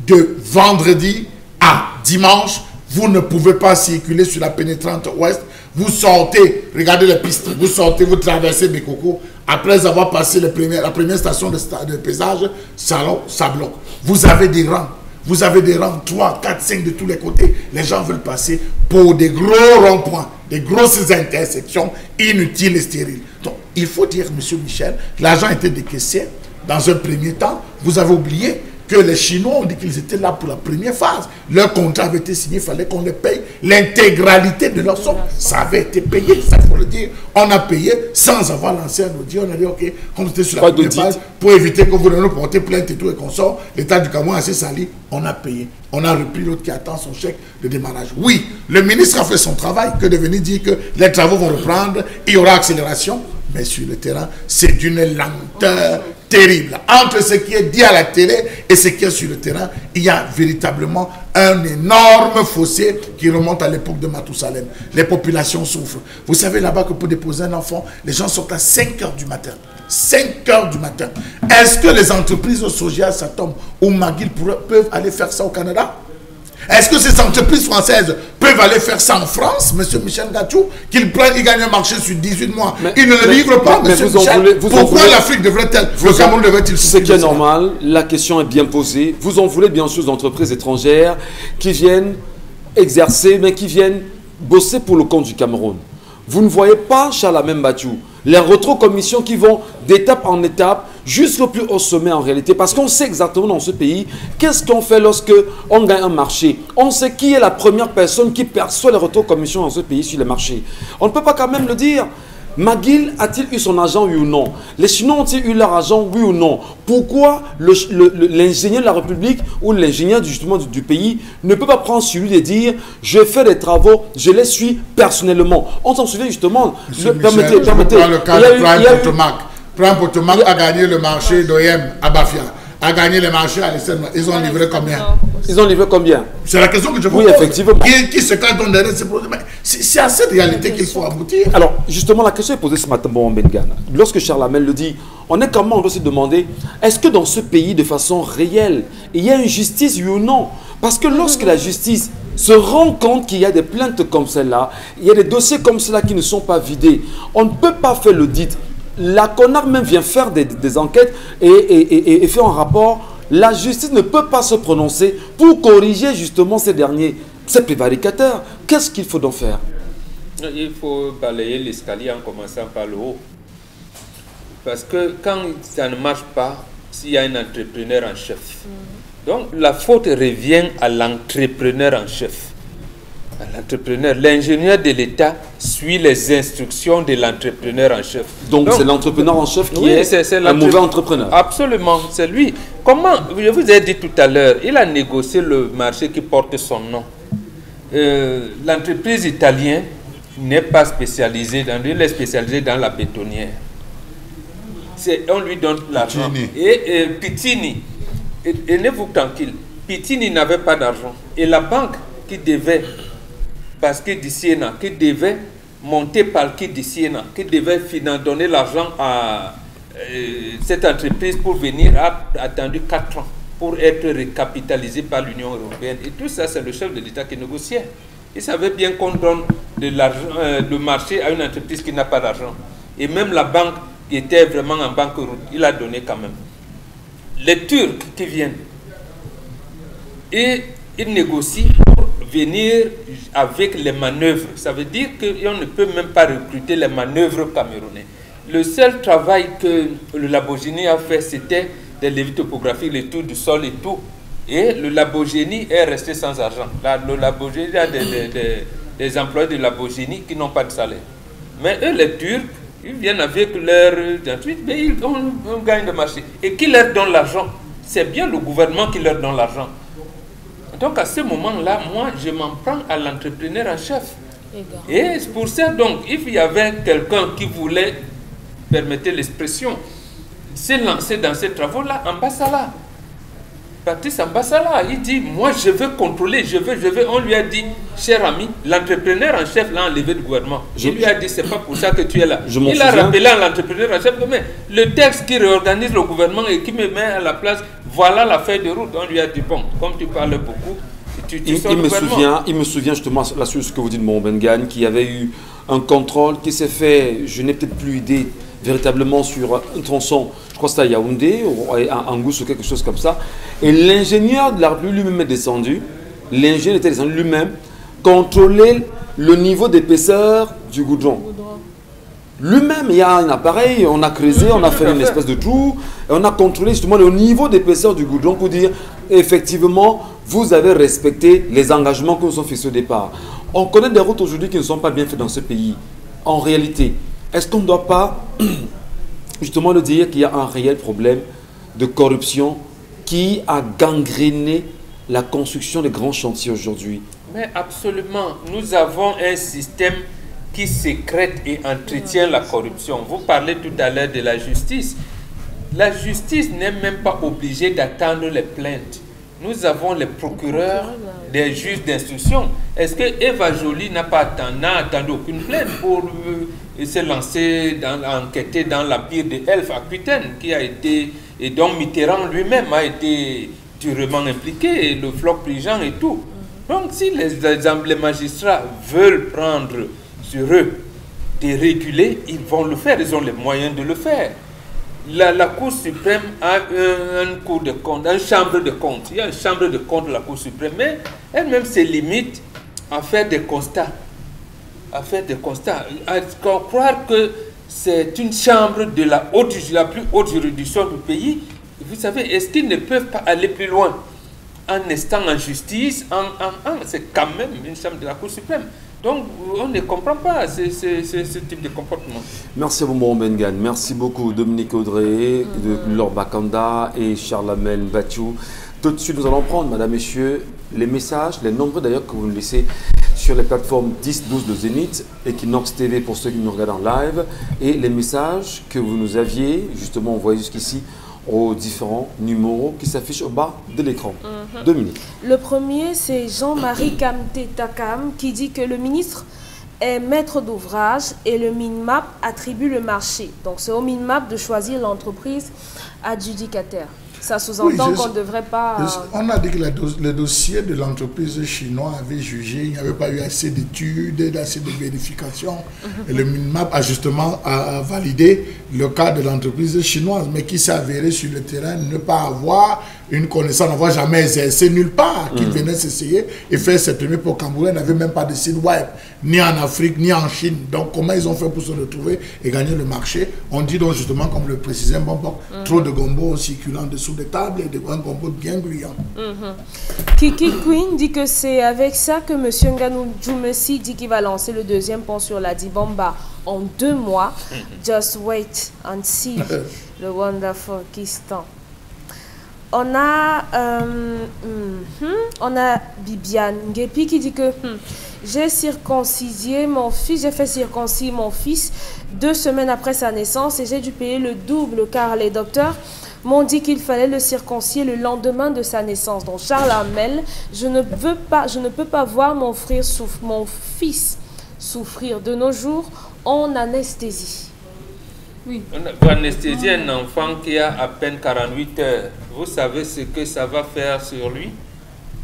De vendredi à dimanche, vous ne pouvez pas circuler sur la pénétrante Ouest. Vous sortez, regardez les pistes, vous sortez, vous traversez Bekoko. Après avoir passé la première station de pesage, ça bloque. Vous avez des rangs. Vous avez des rangs 3, 4, 5 de tous les côtés. Les gens veulent passer pour des gros ronds-points, des grosses intersections inutiles et stériles. Donc, il faut dire, monsieur Michel, l'argent était décaissé. Dans un premier temps, vous avez oublié que les Chinois ont dit qu'ils étaient là pour la première phase. Leur contrat avait été signé, il fallait qu'on les paye l'intégralité de leur somme. Ça avait été payé, ça faut le dire. On a payé sans avoir lancé un audit. On a dit, ok, comme c'était sur la première phase, pour éviter que vous nous portez plainte et tout et qu'on sort, l'État du Cameroun a assez sali, on a payé. On a repris l'autre qui attend son chèque de démarrage. Oui, le ministre a fait son travail, que de venir dire que les travaux vont reprendre, il y aura accélération. Mais sur le terrain, c'est d'une lenteur terrible. Entre ce qui est dit à la télé et ce qui est sur le terrain, il y a véritablement un énorme fossé qui remonte à l'époque de Mathusalem. Les populations souffrent. Vous savez là-bas que pour déposer un enfant, les gens sortent à 5 h du matin. 5 h du matin. Est-ce que les entreprises Soja, Satom ou McGill peuvent aller faire ça au Canada? Est-ce que ces entreprises françaises peuvent aller faire ça en France, monsieur Michel Ngachou, qu'ils gagnent un marché sur 18 mois, ils ne le livrent pas, monsieur Michel? Pourquoi l'Afrique devrait-elle, le Cameroun devrait-il? Ce qui est normal, la question est bien posée. Vous en voulez bien sûr d'entreprises étrangères qui viennent exercer, mais qui viennent bosser pour le compte du Cameroun. Vous ne voyez pas Charlemagne Mbachou, les rétrocommissions qui vont d'étape en étape jusqu'au plus haut sommet en réalité, parce qu'on sait exactement dans ce pays qu'est-ce qu'on fait lorsque on gagne un marché. On sait qui est la première personne qui perçoit les rétrocommissions dans ce pays sur les marchés. On ne peut pas quand même le dire. McGill a-t-il eu son argent, oui ou non? Les Chinois ont-ils eu leur argent, oui ou non? Pourquoi l'ingénieur de la République ou l'ingénieur justement du pays ne peut pas prendre sur lui et dire je fais des travaux, je les suis personnellement? On s'en souvient justement. Permettez. Le cas de Prime Potomac. Prime Potomac a gagné le marché d'OM à Bafia, a gagné le marché à l'Estelle. Ils ont livré combien? Ils ont livré combien? C'est la question que je vous pose. Oui, effectivement. Qui se cache derrière ces produits? C'est à cette réalité qu'il faut aboutir. Alors, justement, la question est posée ce matin, bon, Bengana. Lorsque Charlemagne le dit, on doit se demander, est-ce que dans ce pays, de façon réelle, il y a une justice, oui ou non? Parce que lorsque la justice se rend compte qu'il y a des plaintes comme celle-là, il y a des dossiers comme cela qui ne sont pas vidés, on ne peut pas faire l'audit. La CONAR même vient faire des enquêtes et fait un rapport. La justice ne peut pas se prononcer pour corriger justement ces derniers, ces prévaricateurs. Qu'est-ce qu'il faut donc faire? Il faut balayer l'escalier en commençant par le haut. Parce que quand ça ne marche pas, s'il y a un entrepreneur en chef. Donc la faute revient à l'entrepreneur en chef. L'entrepreneur, l'ingénieur de l'État suit les instructions de l'entrepreneur en chef. Donc c'est l'entrepreneur en chef qui est un mauvais entrepreneur. Absolument, c'est lui. Comment, je vous ai dit tout à l'heure, il a négocié le marché qui porte son nom. L'entreprise italienne n'est pas spécialisée elle est spécialisée dans la bétonnière. On lui donne l'argent. Et Pitini, tenez-vous tranquille, Pitini n'avait pas d'argent. Et la banque qui devait parce que Siena, qui devait monter par qui de Siena, qui devait donner l'argent à cette entreprise pour venir, a attendu 4 ans pour être recapitalisé par l'Union européenne. Et tout ça, c'est le chef de l'État qui négociait. Il savait bien qu'on donne le marché à une entreprise qui n'a pas d'argent. Et même la banque qui était vraiment en banqueroute, il a donné quand même. Les Turcs qui viennent, et ils négocient pour venir avec les manœuvres. Ça veut dire qu'on ne peut même pas recruter les manœuvres camerounais. Le seul travail que le Labogénie a fait, c'était des lévis topographiques, les tours du sol et tout. Et le Labogénie est resté sans argent. Le Labogénie a les employés de la Bogénie qui n'ont pas de salaire. Mais eux, les Turcs, ils viennent avec leur 28, mais ils ont un gain de marché. Et qui leur donne l'argent? C'est bien le gouvernement qui leur donne l'argent. Donc à ce moment-là, moi, je m'en prends à l'entrepreneur en chef. Et c'est pour ça, donc, il y avait quelqu'un qui voulait, permettez l'expression, se lancer dans ces travaux-là, Ambassala. Patrice Ambassala, il dit, moi je veux contrôler, je veux. On lui a dit, cher ami, l'entrepreneur en chef l'a enlevé du gouvernement. Il lui a dit, c'est pas pour ça que tu es là. Il a rappelé à l'entrepreneur en chef, mais le texte qui réorganise le gouvernement et qui me met à la place, voilà la feuille de route. On lui a dit, bon, comme tu parles beaucoup, il me souvient justement là sur ce que vous dites, mon Bengan, qu'il y avait eu un contrôle qui s'est fait, je n'ai peut-être plus idée, véritablement sur un tronçon, je crois que c'était à Yaoundé, à Angous ou quelque chose comme ça. Et l'ingénieur de la République lui-même est descendu, l'ingénieur était descendu lui-même, contrôler le niveau d'épaisseur du goudron. Lui-même, il y a un appareil, on a creusé, on a fait une espèce de trou, et on a contrôlé justement le niveau d'épaisseur du goudron pour dire, effectivement, vous avez respecté les engagements que nous avons fixés au départ. On connaît des routes aujourd'hui qui ne sont pas bien faites dans ce pays. En réalité, est-ce qu'on ne doit pas justement le dire qu'il y a un réel problème de corruption qui a gangréné la construction des grands chantiers aujourd'hui? Mais absolument, nous avons un système qui sécrète et entretient la corruption. Vous parlez tout à l'heure de la justice. La justice n'est même pas obligée d'attendre les plaintes. Nous avons les procureurs, des juges d'instruction. Est-ce que Eva Joly n'a attendu aucune plainte pour se lancer, enquêter dans l'empire de Elf à Aquitaine, qui a été, et dont Mitterrand lui-même a été durement impliqué, et le Floch Prigent et tout. Donc si les magistrats veulent prendre sur eux de réguler, ils vont le faire, ils ont les moyens de le faire. La Cour suprême a une cour de compte, une chambre de compte. Il y a une chambre de compte de la Cour suprême, mais elle-même se limite à faire des constats. À faire des constats. À croire que c'est une chambre de la plus haute juridiction du pays. Vous savez, est-ce qu'ils ne peuvent pas aller plus loin en étant en justice? C'est quand même une chambre de la Cour suprême. Donc, on ne comprend pas ce type de comportement. Merci à vous, mon Bengan. Merci beaucoup, Dominique Audrey, Laure Bakanda et Charlamel Bachou. Tout de suite, nous allons prendre, madame, messieurs, les messages, les nombreux d'ailleurs que vous nous laissez sur les plateformes 10-12 de Zénith, Equinox TV pour ceux qui nous regardent en live, et les messages que vous nous aviez justement envoyés jusqu'ici aux différents numéros qui s'affichent au bas de l'écran. Dominique. Le premier, c'est Jean-Marie Kamte-Takam qui dit que le ministre est maître d'ouvrage et le MINMAP attribue le marché. Donc c'est au MINMAP de choisir l'entreprise adjudicataire. Ça sous-entend qu'on ne devrait pas... On a dit que le dossier de l'entreprise chinoise avait jugé, il n'y avait pas eu assez d'études, assez de vérifications. Et le MINMAP a justement validé le cas de l'entreprise chinoise, mais qui s'est avéré sur le terrain ne pas avoir une connaissance, n'avoir jamais exercé nulle part, qui venait s'essayer et faire cette première pour Cameroun, n'avait même pas de site web, ni en Afrique, ni en Chine. Donc comment ils ont fait pour se retrouver et gagner le marché? On dit donc justement, comme le précisait Mbombo, trop de gombo circulant dessous des tables et de grands gombos bien brillants. Kiki Queen dit que c'est avec ça que M. Nganou Djoumessi dit qu'il va lancer le deuxième pont sur la Dibamba en 2 mois. Just wait and see. Le wonderful Kistan. On a Bibiane Ngepi qui dit que j'ai circoncisé mon fils, j'ai fait circoncire mon fils 2 semaines après sa naissance et j'ai dû payer le double car les docteurs m'ont dit qu'il fallait le circoncier le lendemain de sa naissance. Donc Charles Hamel, je ne peux pas voir mon fils souffrir de nos jours en anesthésie. Oui. On va anesthésier un enfant qui a à peine 48 heures. Vous savez ce que ça va faire sur lui?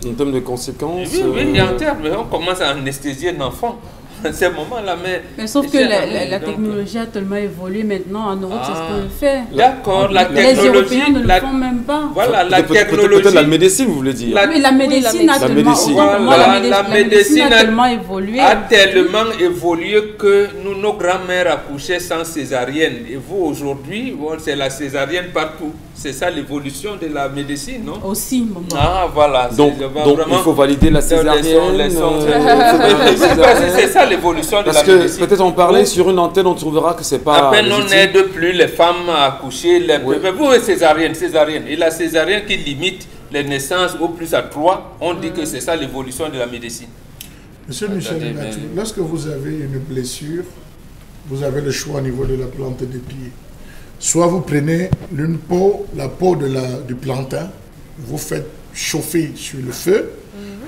En termes de conséquences? Oui, en termes, on commence à anesthésier un enfant. À ce moment-là, mais sauf que la technologie a tellement évolué maintenant en Europe, c'est ce qu'on fait. D'accord, la technologie. Les Européens ne le font même pas. Voilà, la technologie. Peut-être la médecine, vous voulez dire? Oui, la médecine a tellement évolué. A tellement évolué que nos grands-mères accouchaient sans césarienne. Et vous, aujourd'hui, c'est la césarienne partout. C'est ça l'évolution de la médecine, non? Aussi, maman. Ah, voilà. Donc il faut valider la césarienne. C'est ça l'évolution de la Parce médecine. que peut-être on parlait sur une antenne, on trouvera que c'est pas. À peine on légitime. n'aide plus les femmes à accoucher. Oui. Vous, césarienne. Et la césarienne qui limite les naissances au plus à 3, on dit que c'est ça l'évolution de la médecine. Monsieur Michel Ngatou, lorsque vous avez une blessure, vous avez le choix au niveau de la plante des pieds. Soit vous prenez la peau du plantain, vous faites chauffer sur le feu,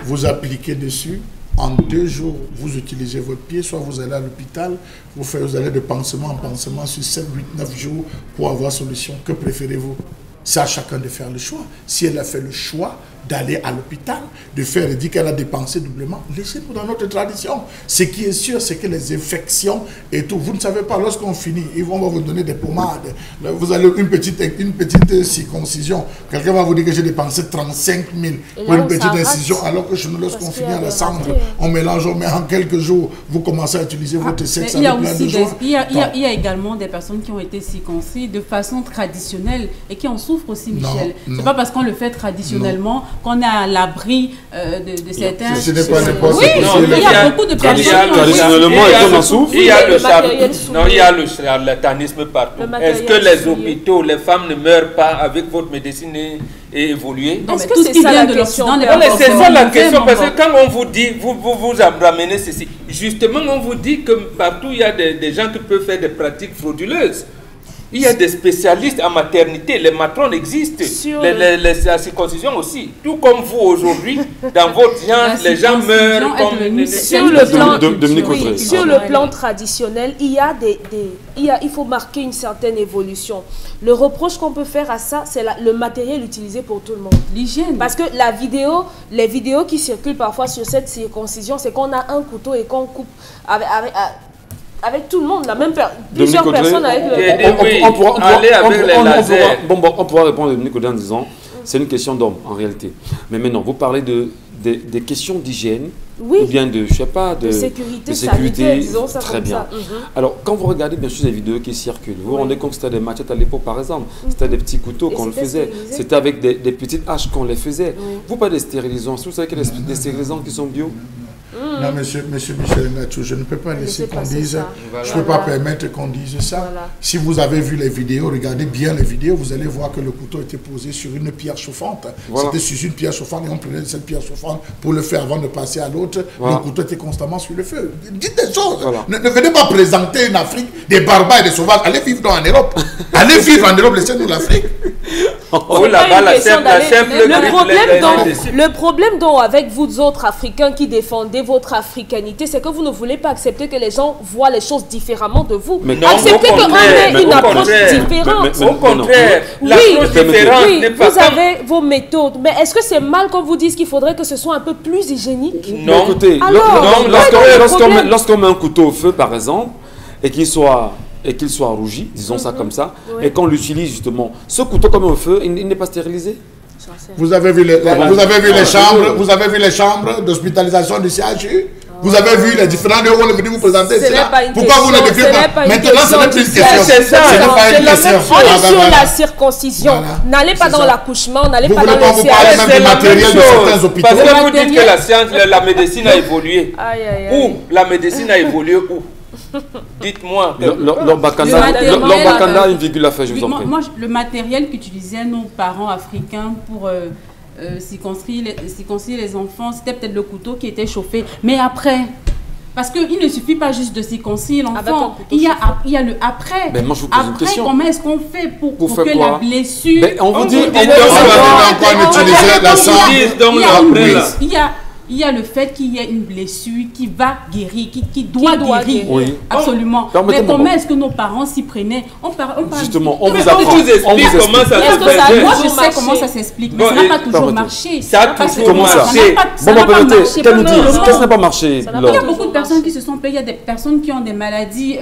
vous appliquez dessus. En 2 jours, vous utilisez votre pied, soit vous allez à l'hôpital, vous allez de pansement en pansement sur 7, 8, 9 jours pour avoir solution. Que préférez-vous? C'est à chacun de faire le choix. Si elle a fait le choix d'aller à l'hôpital, de faire et dire qu'elle a dépensé doublement, laissez-nous dans notre tradition. Ce qui est sûr, c'est que les infections et tout, vous ne savez pas, lorsqu'on finit, ils vont vous donner des pommades. Vous allez une petite circoncision. Quelqu'un va vous dire que j'ai dépensé 35 000 pour une petite incision, alors que chez nous, lorsqu'on finit à la cendre, on mélange, on met en quelques jours, vous commencez à utiliser votre sexe avec plein de joie. Il y a également des personnes qui ont été circoncis de façon traditionnelle et qui en souffrent aussi, Michel. C'est pas parce qu'on le fait traditionnellement qu'on est à l'abri de certains... Ce n'est pas n'importe quoi. Oui, il y a beaucoup de personnes traditionnellement, et qu'on en souffre. Il y a le charlatanisme partout. Est-ce que les hôpitaux, les femmes ne meurent pas avec votre médecine et évoluer? Est-ce que c'est ça la question? C'est ça la question, parce que quand on vous dit, vous ramenez ceci, justement on vous dit que partout il y a des gens qui peuvent faire des pratiques frauduleuses. Il y a des spécialistes en maternité, les matrones existent, la circoncision aussi. Tout comme vous aujourd'hui, dans votre genre, les gens meurent comme... Sur le plan traditionnel, il faut marquer une certaine évolution. Le reproche qu'on peut faire à ça, c'est le matériel utilisé pour tout le monde. L'hygiène. Parce que les vidéos qui circulent parfois sur cette circoncision, c'est qu'on a un couteau et qu'on coupe avec tout le monde, plusieurs personnes avec le... On pourra répondre à Dominique Audrey en disant c'est une question d'homme en réalité. Mais maintenant, vous parlez des questions d'hygiène, ou bien de, je sais pas, de sécurité, sanitaire, disons ça. Très bien. Ça. Alors, quand vous regardez bien sûr les vidéos qui circulent, vous vous rendez compte que c'était des machettes à l'époque par exemple, c'était des petits couteaux qu'on le faisait, c'était avec des petites haches qu'on les faisait. Vous parlez des stérilisants, vous savez qu'il y a des stérilisants qui sont bio? Non, monsieur Michel Ngatou, je ne peux pas laisser qu'on dise, je ne peux pas permettre qu'on dise ça. Voilà. Si vous avez vu les vidéos, regardez bien les vidéos, vous allez voir que le couteau était posé sur une pierre chauffante. Voilà. C'était sur une pierre chauffante et on prenait cette pierre chauffante pour le faire avant de passer à l'autre. Voilà. Le couteau était constamment sur le feu. Dites des choses. Voilà. Ne venez pas présenter une Afrique des barbares et des sauvages. Allez vivre en Europe. Allez vivre en Europe, laissez-nous l'Afrique. Le problème dont avec vous autres Africains qui défendez votre africanité, c'est que vous ne voulez pas accepter que les gens voient les choses différemment de vous. Mais non, acceptez qu'on ait une approche différente. Au contraire, l'approche différente n'est pas... Vous avez vos méthodes, mais est-ce que c'est mal qu'on vous dise qu'il faudrait que ce soit un peu plus hygiénique? Non, écoutez, lorsqu'on met un couteau au feu par exemple, et qu'il soit rougi, disons ça comme ça, et qu'on l'utilise justement, ce couteau comme au feu, il n'est pas stérilisé? Vous avez vu les chambres d'hospitalisation du CHU? Vous avez vu les différents lieux où on est venu vous présenter cela? Pourquoi vous ne décrivez pas? Maintenant, ce n'est plus une question. C'est on est sur la circoncision. N'allez pas dans l'accouchement, n'allez pas dans le CHU. C'est la même chose. Parce que vous dites que la science, la médecine a évolué. Où? La médecine a évolué où? Dites-moi. L'Orbakanda, une virgule à faire, je vous en prie. Moi, le matériel qu'utilisaient nos parents africains pour circoncire les enfants, c'était peut-être le couteau qui était chauffé. Mais après, parce qu'il ne suffit pas juste de circoncire l'enfant, il y a le après. Ben moi, je vous pose une question. Comment est-ce qu'on fait pour que la blessure... On vous dit... Il y a le fait qu'il y ait une blessure qui va guérir, qui doit guérir. Oui. Absolument. Mais comment est-ce que nos parents s'y prenaient? Justement, on vous apprend. On vous explique comment ça se fait. Moi, je sais comment ça s'explique, mais ça n'a pas toujours marché. Ça a toujours marché. Ça n'a pas marché. Qu'est-ce qui n'a pas marché? Il y a beaucoup de personnes qui se sont payées. Il y a des personnes qui ont des maladies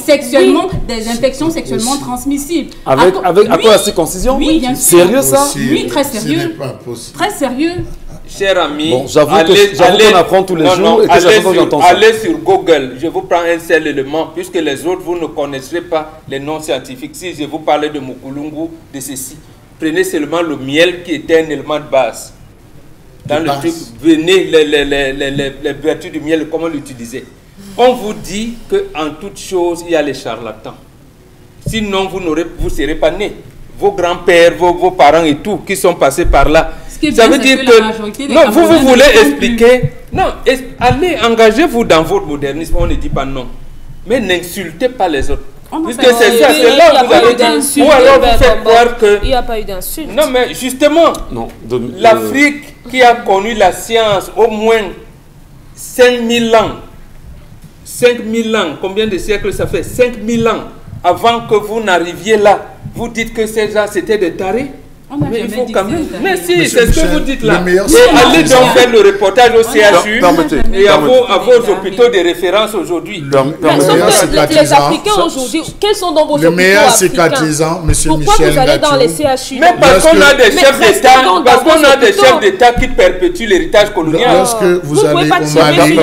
sexuellement, des infections sexuellement transmissibles. À cause de la circoncision? Oui, bien sûr. Sérieux ça? Oui, très sérieux. Très sérieux. cher ami, Bon, j'avoue qu'on apprend tous les jours et que chaque fois j'entends ça. Allez sur Google, je vous prends un seul élément, puisque les autres, vous ne connaîtrez pas les noms scientifiques. Si je vous parlais de Mukulungu, de ceci, prenez seulement le miel qui était un élément de base. Dans le truc, venez les vertus du miel, comment l'utiliser. On vous dit qu'en toute chose, il y a les charlatans. Sinon, vous ne serez pas nés. Vos grands-pères, vos parents et tout, qui sont passés par là. Ça veut dire que... Non, vous voulez expliquer... Non, allez, engagez-vous dans votre modernisme, on ne dit pas non. Mais n'insultez pas les autres. Puisque c'est ça, c'est là où vous avez dit... Ou alors vous faites croire que... Il n'y a pas eu d'insulte. Non, mais justement, l'Afrique qui a connu la science au moins 5000 ans, 5000 ans, combien de siècles ça fait? 5000 ans avant que vous n'arriviez là. Vous dites que ces gens c'était des tarés? Mais il faut quand même. Mais si, c'est ce que vous dites là. Et allez donc faire le reportage au CHU et à vos hôpitaux de référence aujourd'hui. Les Africains aujourd'hui, quels sont dans vos hôpitaux africains? Le meilleur cicatrisant, M. Michel. Pourquoi vous allez dans les CHU? Mais parce qu'on a des chefs d'État, parce qu'on a des chefs d'État qui perpétuent l'héritage colonial. Lorsque vous allez au Mali,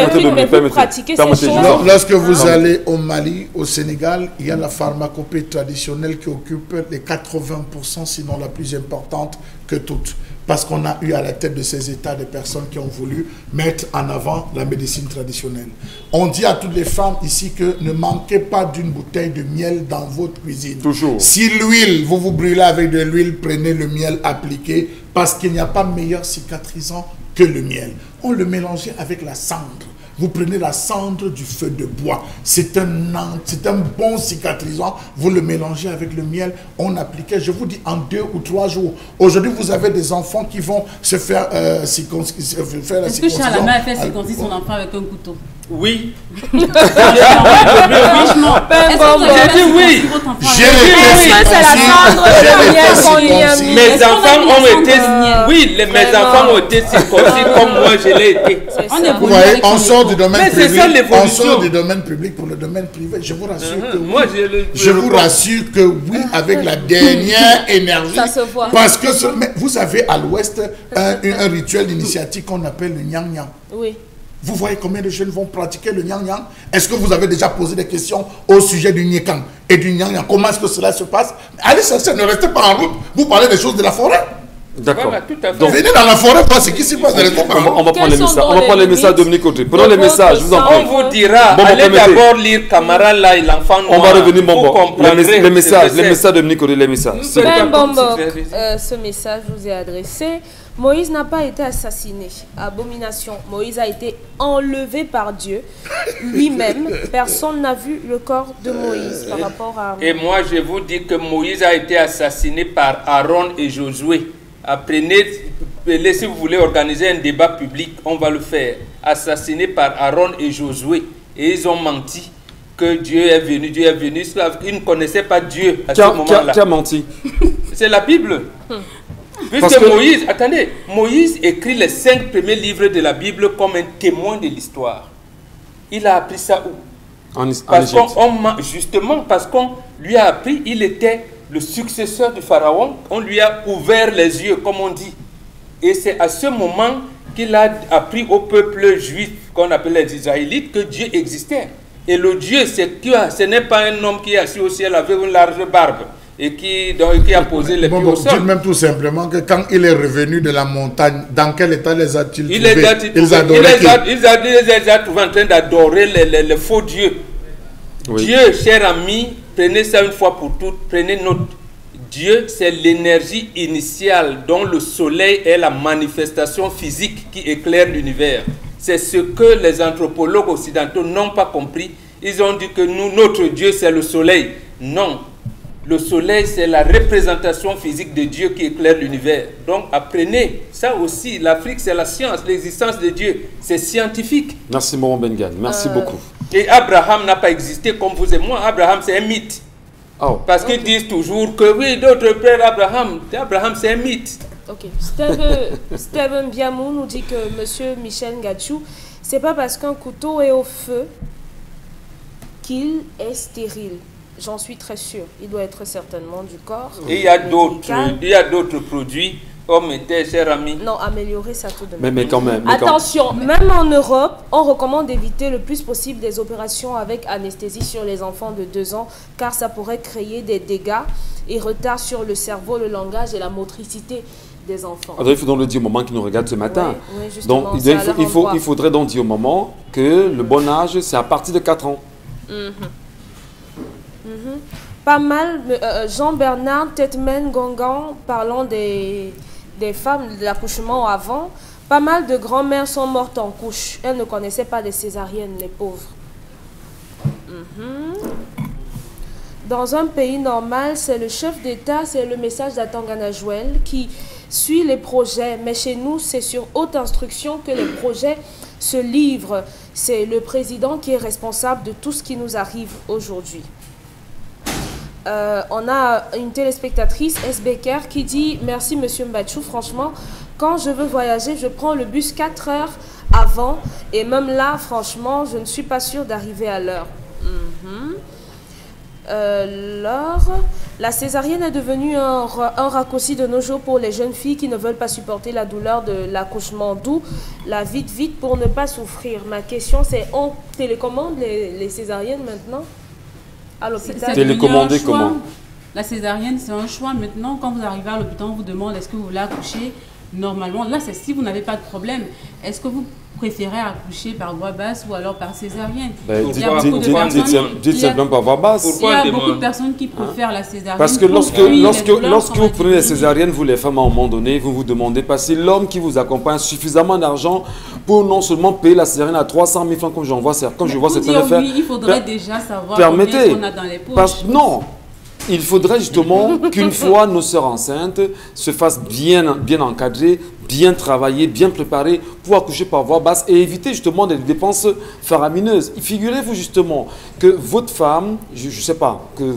lorsque vous allez au Mali, au Sénégal, il y a la pharmacopée traditionnelle qui occupe les 80%, sinon la plus importante que toutes, parce qu'on a eu à la tête de ces États des personnes qui ont voulu mettre en avant la médecine traditionnelle. On dit à toutes les femmes ici que ne manquez pas d'une bouteille de miel dans votre cuisine. Toujours. Si l'huile, vous vous brûlez avec de l'huile, prenez le miel appliqué, parce qu'il n'y a pas meilleur cicatrisant que le miel. On le mélangeait avec la cendre. Vous prenez la cendre du feu de bois. C'est un bon cicatrisant. Vous le mélangez avec le miel. On appliquait, je vous dis, en 2 ou 3 jours. Aujourd'hui, vous avez des enfants qui vont se faire la circoncision. Est-ce que Charlemagne a fait circoncire son enfant avec un couteau? Oui. Franchement, j'ai dit oui. Mes enfants ont été... Oui, mes enfants ont été circoncis comme moi je l'ai été. Vous voyez, on sort du domaine public. On sort du domaine public pour le domaine privé. Je vous rassure que oui. Je vous rassure que oui, avec la dernière énergie. Ça se voit. Parce que vous avez à l'Ouest un rituel initiatique qu'on appelle le Nyang Nyang. Oui. Vous voyez combien de jeunes vont pratiquer le Nyang Nyang? Est-ce que vous avez déjà posé des questions au sujet du Nyekang et du Nyang Nyang? Comment est-ce que cela se passe? Allez chercher, ne restez pas en route. Vous parlez des choses de la forêt. D'accord. Voilà, tout à fait. Donc venez dans la forêt, voir ce qui se passe. On va prendre les messages. On va prendre les messages de Dominique Côté. Prenons les messages, je vous en prie. On vous dira, allez d'abord lire Camara là et l'enfant noir. On va revenir, les messages de Dominique Côté, les messages. Ce message vous est adressé. Moïse n'a pas été assassiné. Abomination. Moïse a été enlevé par Dieu lui-même. Personne n'a vu le corps de Moïse par rapport à... Et moi, je vous dis que Moïse a été assassiné par Aaron et Josué. Apprenez, si vous voulez organiser un débat public, on va le faire. Assassiné par Aaron et Josué. Et ils ont menti que Dieu est venu. Ils ne connaissaient pas Dieu à ce moment-là. Qui a menti? C'est la Bible. Puisque Moïse écrit les 5 premiers livres de la Bible comme un témoin de l'histoire. Il a appris ça où? En Égypte. Justement, parce qu'on lui a appris, il était le successeur du Pharaon. On lui a ouvert les yeux, comme on dit. Et c'est à ce moment qu'il a appris au peuple juif, qu'on appelle les Israélites, que Dieu existait. Et le Dieu, ce n'est pas un homme qui est assis au ciel avec une large barbe. Et qui a posé les pieds au sol. Dites même tout simplement que quand il est revenu de la montagne, dans quel état les a-t-il trouvés? Il les a trouvés en train d'adorer les faux dieux. Oui. Dieu, cher ami, prenez ça une fois pour toutes, prenez note. Dieu, c'est l'énergie initiale dont le soleil est la manifestation physique qui éclaire l'univers. C'est ce que les anthropologues occidentaux n'ont pas compris. Ils ont dit que notre Dieu, c'est le soleil. Non. Le soleil, c'est la représentation physique de Dieu qui éclaire l'univers. Donc, apprenez ça aussi. L'Afrique, c'est la science. L'existence de Dieu, c'est scientifique. Merci, Moron Bengan. Merci beaucoup. Et Abraham n'a pas existé comme vous et moi. Abraham, c'est un mythe. Oh. Parce qu'ils disent toujours que oui, d'autres pères Abraham, c'est un mythe. Ok. Steven Biamou nous dit que M. Michel Ngachou, c'est pas parce qu'un couteau est au feu qu'il est stérile. J'en suis très sûr. Il doit être certainement du corps. Et il y a d'autres produits. Homme était, cher ami. Non, améliorer ça tout de même. Mais quand même. Attention, même en Europe, on recommande d'éviter le plus possible des opérations avec anesthésie sur les enfants de 2 ans, car ça pourrait créer des dégâts et retards sur le cerveau, le langage et la motricité des enfants. Alors, il faut donc le dire au moment qui nous regarde ce matin. Oui, justement, donc, il faudrait donc dire au moment que le bon âge, c'est à partir de 4 ans. Pas mal, Jean-Bernard Tetmen-Gongan, parlant des femmes, de l'accouchement avant, pas mal de grand-mères sont mortes en couche. Elles ne connaissaient pas les césariennes, les pauvres. Dans un pays normal, c'est le chef d'État, c'est le message d'Atangana Joël qui suit les projets. Mais chez nous, c'est sur haute instruction que les projets se livrent. C'est le président qui est responsable de tout ce qui nous arrive aujourd'hui. On a une téléspectatrice, S. Becker, qui dit « Merci, Monsieur Mbachou. Franchement, quand je veux voyager, je prends le bus 4 heures avant. Et même là, franchement, je ne suis pas sûre d'arriver à l'heure. La césarienne est devenue un raccourci de nos jours pour les jeunes filles qui ne veulent pas supporter la douleur de l'accouchement, d'où la vite pour ne pas souffrir. Ma question, c'est on télécommande les césariennes maintenant à l'hôpital? Télécommandé comment? La césarienne, c'est un choix. Maintenant, quand vous arrivez à l'hôpital, on vous demande est-ce que vous voulez accoucher normalement. Là, c'est si vous n'avez pas de problème. Est-ce que vous préférez accoucher par voie basse ou alors par césarienne? Dites simplement par voie basse. Il y a beaucoup de personnes qui préfèrent la césarienne. Parce que lorsque vous prenez la césarienne, vous les femmes, à un moment donné, vous vous demandez pas si l'homme qui vous accompagne a suffisamment d'argent pour non seulement payer la césarienne à 300 000 francs, comme je vois certains faire. Oui, il faudrait déjà savoir combien on a dans les poches. Non. Il faudrait justement qu'une fois nos sœurs enceintes se fassent bien encadrer, bien travailler, bien préparer pour accoucher par voie basse et éviter justement des dépenses faramineuses. Figurez-vous justement que votre femme, je ne sais pas, que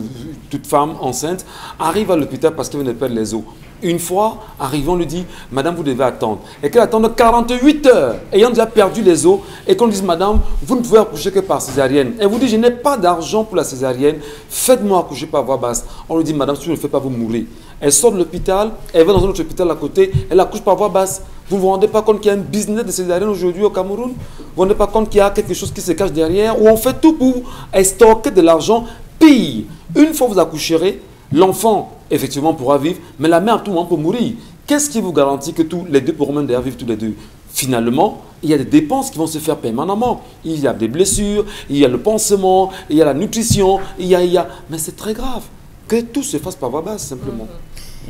toute femme enceinte arrive à l'hôpital parce qu'elle vient de perdre les os. Une fois, arrivant, on lui dit, madame, vous devez attendre. Et qu'elle attend 48 heures, ayant déjà perdu les os, et qu'on lui dise, madame, vous ne pouvez accoucher que par césarienne. Elle vous dit, je n'ai pas d'argent pour la césarienne, faites-moi accoucher par voie basse. On lui dit, madame, si je ne le fais pas, vous mourrez. Elle sort de l'hôpital, elle va dans un autre hôpital à côté, elle accouche par voie basse. Vous ne vous rendez pas compte qu'il y a un business de césarienne aujourd'hui au Cameroun? Vous ne vous rendez pas compte qu'il y a quelque chose qui se cache derrière, où on fait tout pour stocker de l'argent. Pire, une fois vous accoucherez, l'enfant, effectivement, pourra vivre, mais la mère, à tout moment, peut mourir. Qu'est-ce qui vous garantit que tous les deux pourront même d'ailleurs vivre tous les deux? Finalement, il y a des dépenses qui vont se faire permanemment. Il y a des blessures, il y a le pansement, il y a la nutrition, il y a... Mais c'est très grave que tout se fasse par voie basse, simplement.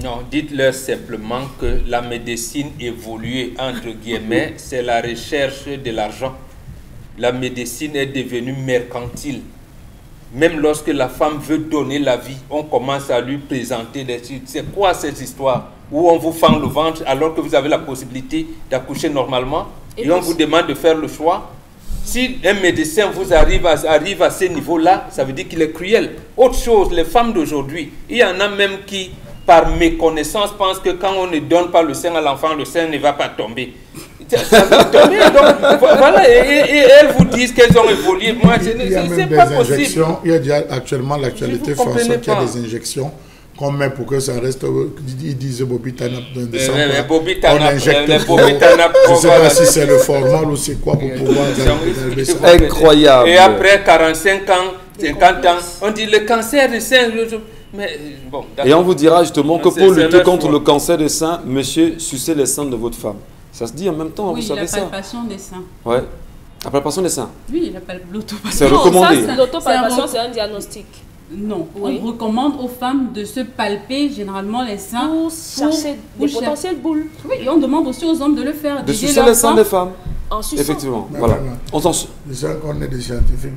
Non, dites-leur simplement que la médecine évoluée, entre guillemets, c'est la recherche de l'argent. La médecine est devenue mercantile. Même lorsque la femme veut donner la vie, on commence à lui présenter des trucs. C'est quoi cette histoire où on vous fend le ventre alors que vous avez la possibilité d'accoucher normalement et on vous demande de faire le choix? Si un médecin vous arrive à ce niveau-là, ça veut dire qu'il est cruel. Autre chose, les femmes d'aujourd'hui, il y en a même qui, par méconnaissance, pensent que quand on ne donne pas le sein à l'enfant, le sein ne va pas tomber. Ça va tomber, donc voilà, et elles vous disent qu'elles ont évolué. Moi, c'est pas possible. Il y a déjà actuellement l'actualité française qui a des injections qu'on met pour que ça reste. Ils disent Bobby Tanap dans des on injecte. Je ne sais pas si c'est le formal ou c'est quoi pour pouvoir garder ça. Incroyable. Et après 45 ans, 50 ans, on dit le cancer du sein. Mais, bon, et on vous dira justement que pour lutter contre le cancer des seins, monsieur, sucez les seins de votre femme. Ça se dit en même temps, oui, vous savez ça. Oui, la palpation des seins. Ouais. La palpation des seins. Oui, l'autopalpation. C'est recommandé. L'autopalpation, c'est un diagnostic. Non, oui. On recommande aux femmes de se palper généralement les seins pour chercher des potentielles boules. Oui, et on demande aussi aux hommes de le faire. De sucer les seins des femmes. En suçant. Effectivement, voilà. On s'en suce. Déjà qu'on est des scientifiques.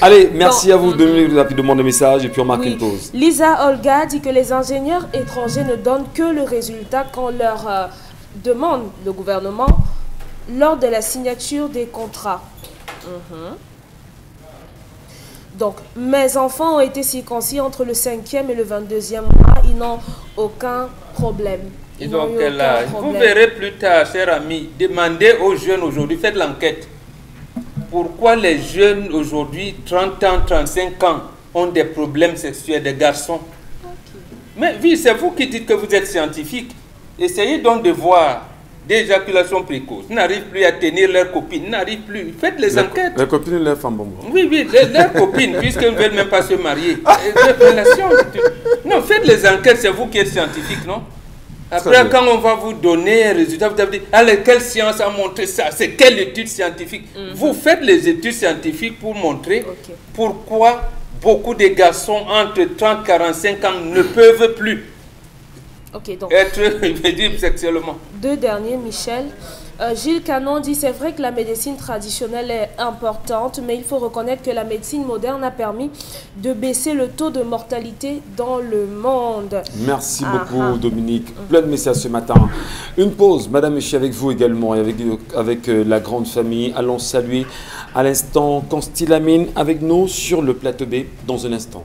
Allez, merci à vous de donner rapidement le message et puis on marque une pause. Lisa Olga dit que les ingénieurs étrangers ne donnent que le résultat qu'on leur demande, le gouvernement, lors de la signature des contrats. Donc, mes enfants ont été circoncis entre le 5e et le 22e mois. Ils n'ont aucun problème. Ils ont quel âge? Vous verrez plus tard, chers amis. Demandez aux jeunes aujourd'hui, faites l'enquête. Pourquoi les jeunes aujourd'hui, 30 ans, 35 ans, ont des problèmes sexuels, des garçons? Mais oui, c'est vous qui dites que vous êtes scientifique. Essayez donc de voir des éjaculations précoces. Ils n'arrivent plus à tenir leurs copines. Ils n'arrivent plus. Faites les enquêtes. Les copines et leurs femmes bonbons. Oui, oui, leurs copines, puisqu'elles ne veulent même pas se marier. Non, faites les enquêtes, c'est vous qui êtes scientifique, non? Après, quand on va vous donner un résultat, vous allez dire, allez, quelle science a montré ça? C'est quelle étude scientifique? Vous faites les études scientifiques pour montrer pourquoi beaucoup de garçons entre 30 et 45 ans ne peuvent plus être libres sexuellement. Deux derniers, Michel. Gilles Canon dit, c'est vrai que la médecine traditionnelle est importante, mais il faut reconnaître que la médecine moderne a permis de baisser le taux de mortalité dans le monde. Merci beaucoup, Dominique. Plein de messages ce matin. Une pause, Madame, je suis avec vous également et avec la grande famille. Allons saluer à l'instant Constilamine avec nous sur le plateau B dans un instant.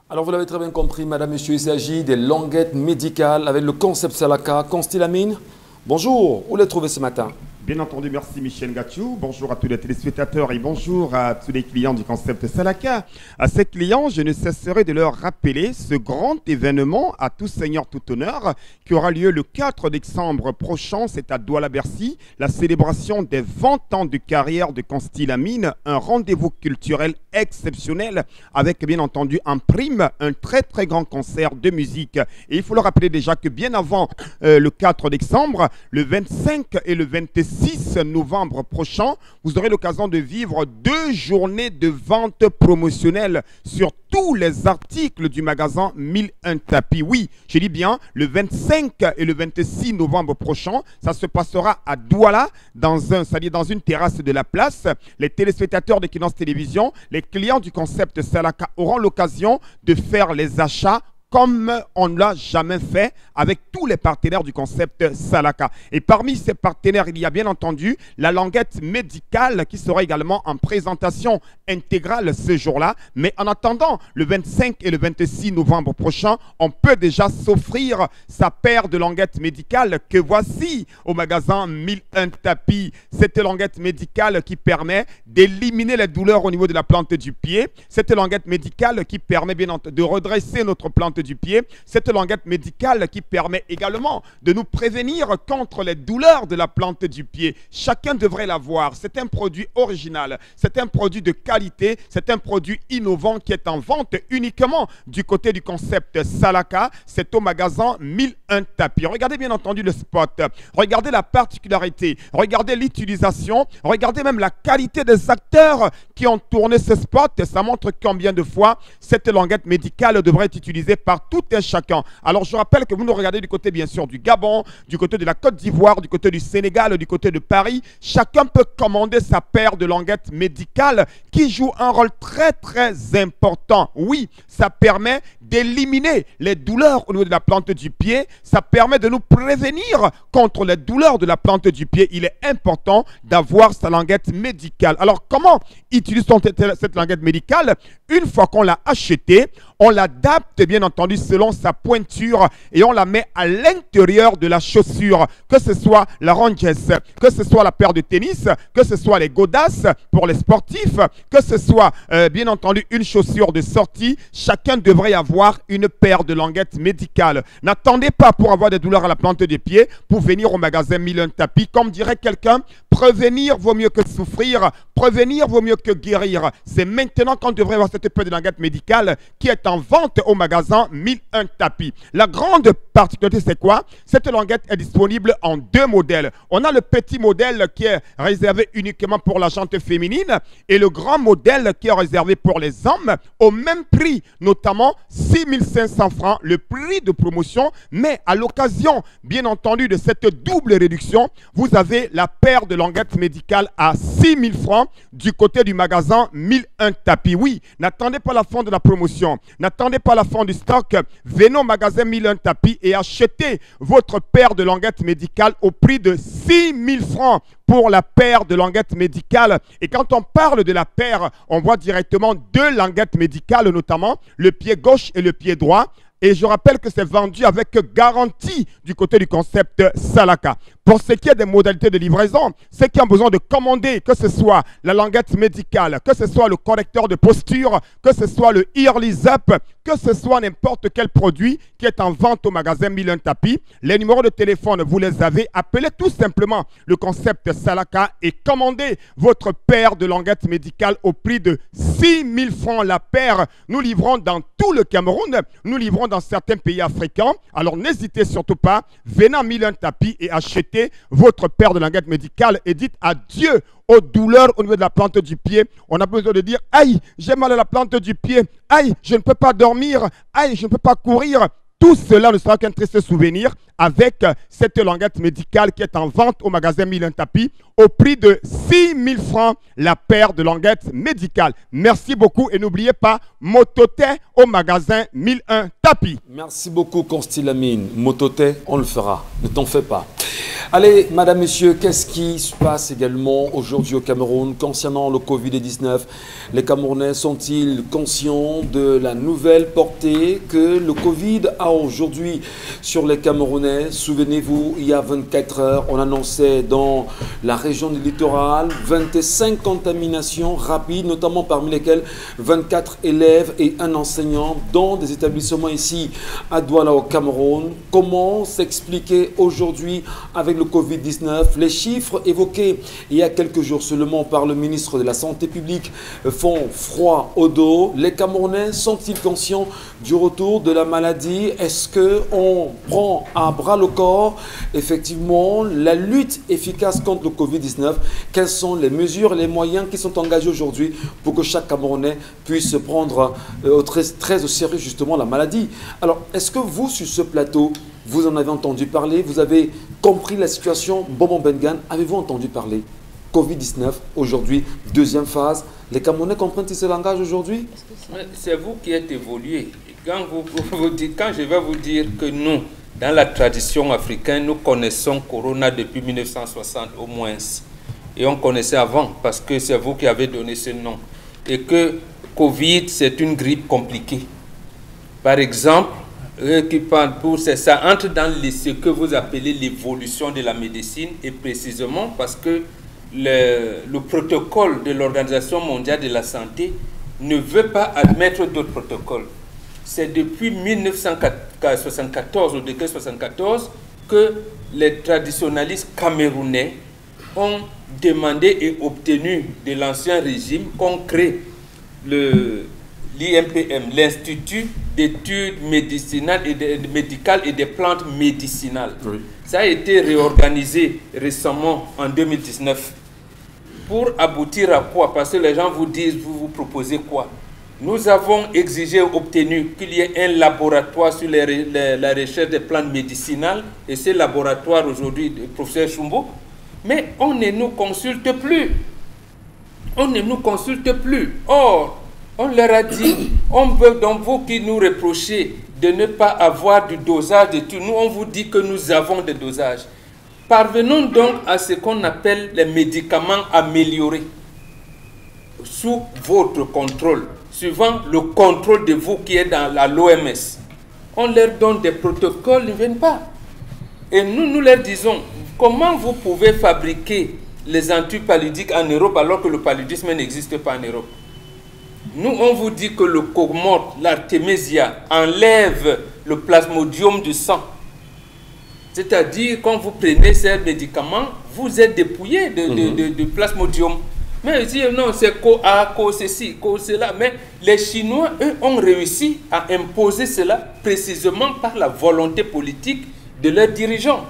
Alors vous l'avez très bien compris, Madame, Monsieur, il s'agit des languettes médicales avec le concept Salaka. Constilamine, bonjour, où les trouvez ce matin? Bien entendu, merci Michel Gatchou. Bonjour à tous les téléspectateurs et bonjour à tous les clients du concept Salaka. À ces clients, je ne cesserai de leur rappeler ce grand événement à tout seigneur, tout honneur qui aura lieu le 4 décembre prochain. C'est à Douala-Bercy, la célébration des 20 ans de carrière de Constilamine, un rendez-vous culturel exceptionnel avec bien entendu en prime un très très grand concert de musique. Et il faut le rappeler déjà que bien avant le 4 décembre, le 25 et le 26 novembre prochain, vous aurez l'occasion de vivre 2 journées de vente promotionnelle sur tous les articles du magasin 1001 tapis. Oui, je dis bien le 25 et le 26 novembre prochain, ça se passera à Douala, c'est-à-dire dans une terrasse de la place. Les téléspectateurs de Kinance Télévision, les clients du concept Salaka auront l'occasion de faire les achats comme on ne l'a jamais fait avec tous les partenaires du concept Salaka. Et parmi ces partenaires, il y a bien entendu la languette médicale qui sera également en présentation intégrale ce jour-là. Mais en attendant, le 25 et le 26 novembre prochain, on peut déjà s'offrir sa paire de languettes médicales que voici au magasin 1001 tapis. Cette languette médicale qui permet d'éliminer les douleurs au niveau de la plante du pied. Cette languette médicale qui permet bien entendu de redresser notre plante du pied. Cette languette médicale qui permet également de nous prévenir contre les douleurs de la plante du pied. Chacun devrait l'avoir. C'est un produit original. C'est un produit de qualité. C'est un produit innovant qui est en vente uniquement du côté du concept Salaka. C'est au magasin 1001 tapis. Regardez bien entendu le spot. Regardez la particularité. Regardez l'utilisation. Regardez même la qualité des acteurs qui ont tourné ce spot. Ça montre combien de fois cette languette médicale devrait être utilisée par tout un chacun. Alors je rappelle que vous nous regardez du côté bien sûr du Gabon, du côté de la Côte d'Ivoire, du côté du Sénégal, du côté de Paris. Chacun peut commander sa paire de languettes médicales qui joue un rôle très très important. Oui, ça permet d'éliminer les douleurs au niveau de la plante du pied. Ça permet de nous prévenir contre les douleurs de la plante du pied. Il est important d'avoir sa languette médicale. Alors comment utilise-t-on cette languette médicale? Une fois qu'on l'a achetée, on l'adapte bien entendu selon sa pointure et on la met à l'intérieur de la chaussure, que ce soit la Rangers, que ce soit la paire de tennis, que ce soit les godasses pour les sportifs, que ce soit bien entendu une chaussure de sortie. Chacun devrait avoir une paire de languettes médicales. N'attendez pas pour avoir des douleurs à la plante des pieds pour venir au magasin 1001 tapis. Comme dirait quelqu'un, prévenir vaut mieux que souffrir, prévenir vaut mieux que guérir. C'est maintenant qu'on devrait avoir cette paire de languettes médicales qui est en vente au magasin 1001 tapis. La grande particularité, c'est quoi? Cette languette est disponible en 2 modèles. On a le petit modèle qui est réservé uniquement pour la jante féminine et le grand modèle qui est réservé pour les hommes au même prix, notamment 6500 francs le prix de promotion, mais à l'occasion, bien entendu, de cette double réduction, vous avez la paire de languettes médicales à 6000 francs du côté du magasin 1001 tapis. Oui, n'attendez pas la fin de la promotion, n'attendez pas la fin du stock, venez au magasin 1001 tapis et achetez votre paire de languettes médicales au prix de 6000 francs pour la paire de languettes médicales. Et quand on parle de la paire, on voit directement deux languettes médicales, notamment le pied gauche et le pied droit. Et je rappelle que c'est vendu avec garantie du côté du concept Salaka. Pour ce qui est des modalités de livraison, ceux qui ont besoin de commander, que ce soit la languette médicale, que ce soit le correcteur de posture, que ce soit le Early Up, que ce soit n'importe quel produit qui est en vente au magasin 1001 tapis, les numéros de téléphone, vous les avez. Appelez tout simplement le concept Salaka et commandez votre paire de languettes médicales au prix de 6000 francs la paire. Nous livrons dans tout le Cameroun, nous livrons dans certains pays africains. Alors n'hésitez surtout pas, venez à 1001 tapis et achetez votre paire de languettes médicales et dites adieu aux douleurs au niveau de la plante du pied. On a besoin de dire « Aïe, j'ai mal à la plante du pied. Aïe, je ne peux pas dormir. Aïe, je ne peux pas courir. » Tout cela ne sera qu'un triste souvenir avec cette languette médicale qui est en vente au magasin 1001 tapis au prix de 6000 francs la paire de languettes médicales. Merci beaucoup et n'oubliez pas, Mototé au magasin 1001 tapis. Merci beaucoup, Constilamine. Mototé, on le fera. Ne t'en fais pas. Allez, madame, monsieur, qu'est-ce qui se passe également aujourd'hui au Cameroun concernant le Covid-19? Les Camerounais sont-ils conscients de la nouvelle portée que le Covid a aujourd'hui sur les Camerounais? Souvenez-vous, il y a 24 heures, on annonçait dans la région du littoral 25 contaminations rapides, notamment parmi lesquelles 24 élèves et un enseignant dans des établissements ici à Douala au Cameroun. Comment s'expliquer aujourd'hui avec le Covid-19? Les chiffres évoqués il y a quelques jours seulement par le ministre de la Santé publique font froid au dos. Les Camerounais sont-ils conscients du retour de la maladie? Est-ce qu'on prend à bras le corps effectivement la lutte efficace contre le Covid-19? Quelles sont les mesures et les moyens qui sont engagés aujourd'hui pour que chaque Camerounais puisse prendre très au sérieux justement la maladie? Alors, est-ce que vous, sur ce plateau, vous en avez entendu parler? Vous avez compris la situation? Bobo Bengan, avez-vous entendu parler? Covid-19, aujourd'hui, deuxième phase. Les Camerounais comprennent ce langage aujourd'hui? C'est vous qui êtes évolué. Quand je vais vous dire que nous, dans la tradition africaine, nous connaissons Corona depuis 1960 au moins. Et on connaissait avant parce que c'est vous qui avez donné ce nom. Et que Covid, c'est une grippe compliquée. Par exemple, qui parle pour ça entre dans ce que vous appelez l'évolution de la médecine, et précisément parce que le protocole de l'Organisation mondiale de la santé ne veut pas admettre d'autres protocoles. C'est depuis 1974, au décret 74, que les traditionalistes camerounais ont demandé et obtenu de l'ancien régime qu'on crée l'IMPM, l'Institut d'études médicales et des plantes médicinales. Oui. Ça a été réorganisé récemment en 2019. Pour aboutir à quoi? Parce que les gens vous disent, vous proposez quoi? Nous avons exigé, obtenu qu'il y ait un laboratoire sur la recherche des plantes médicinales, et ce laboratoire aujourd'hui, le professeur Chumbo, mais on ne nous consulte plus. On ne nous consulte plus. Or, on leur a dit, on veut donc vous qui nous reprochez de ne pas avoir du dosage de tout. Nous, on vous dit que nous avons des dosages. Parvenons donc à ce qu'on appelle les médicaments améliorés sous votre contrôle, suivant le contrôle de vous qui est dans l'OMS. On leur donne des protocoles, ils ne viennent pas. Et nous leur disons, comment vous pouvez fabriquer les antipaludiques en Europe alors que le paludisme n'existe pas en Europe? Nous, on vous dit que le Cogmort, l'Artémisia, enlève le plasmodium du sang. C'est-à-dire, quand vous prenez ces médicaments, vous êtes dépouillé de plasmodium. Mais ils disent, non, c'est co-A, co-ceci, co-cela. Mais les Chinois, eux, ont réussi à imposer cela précisément par la volonté politique de leurs dirigeants.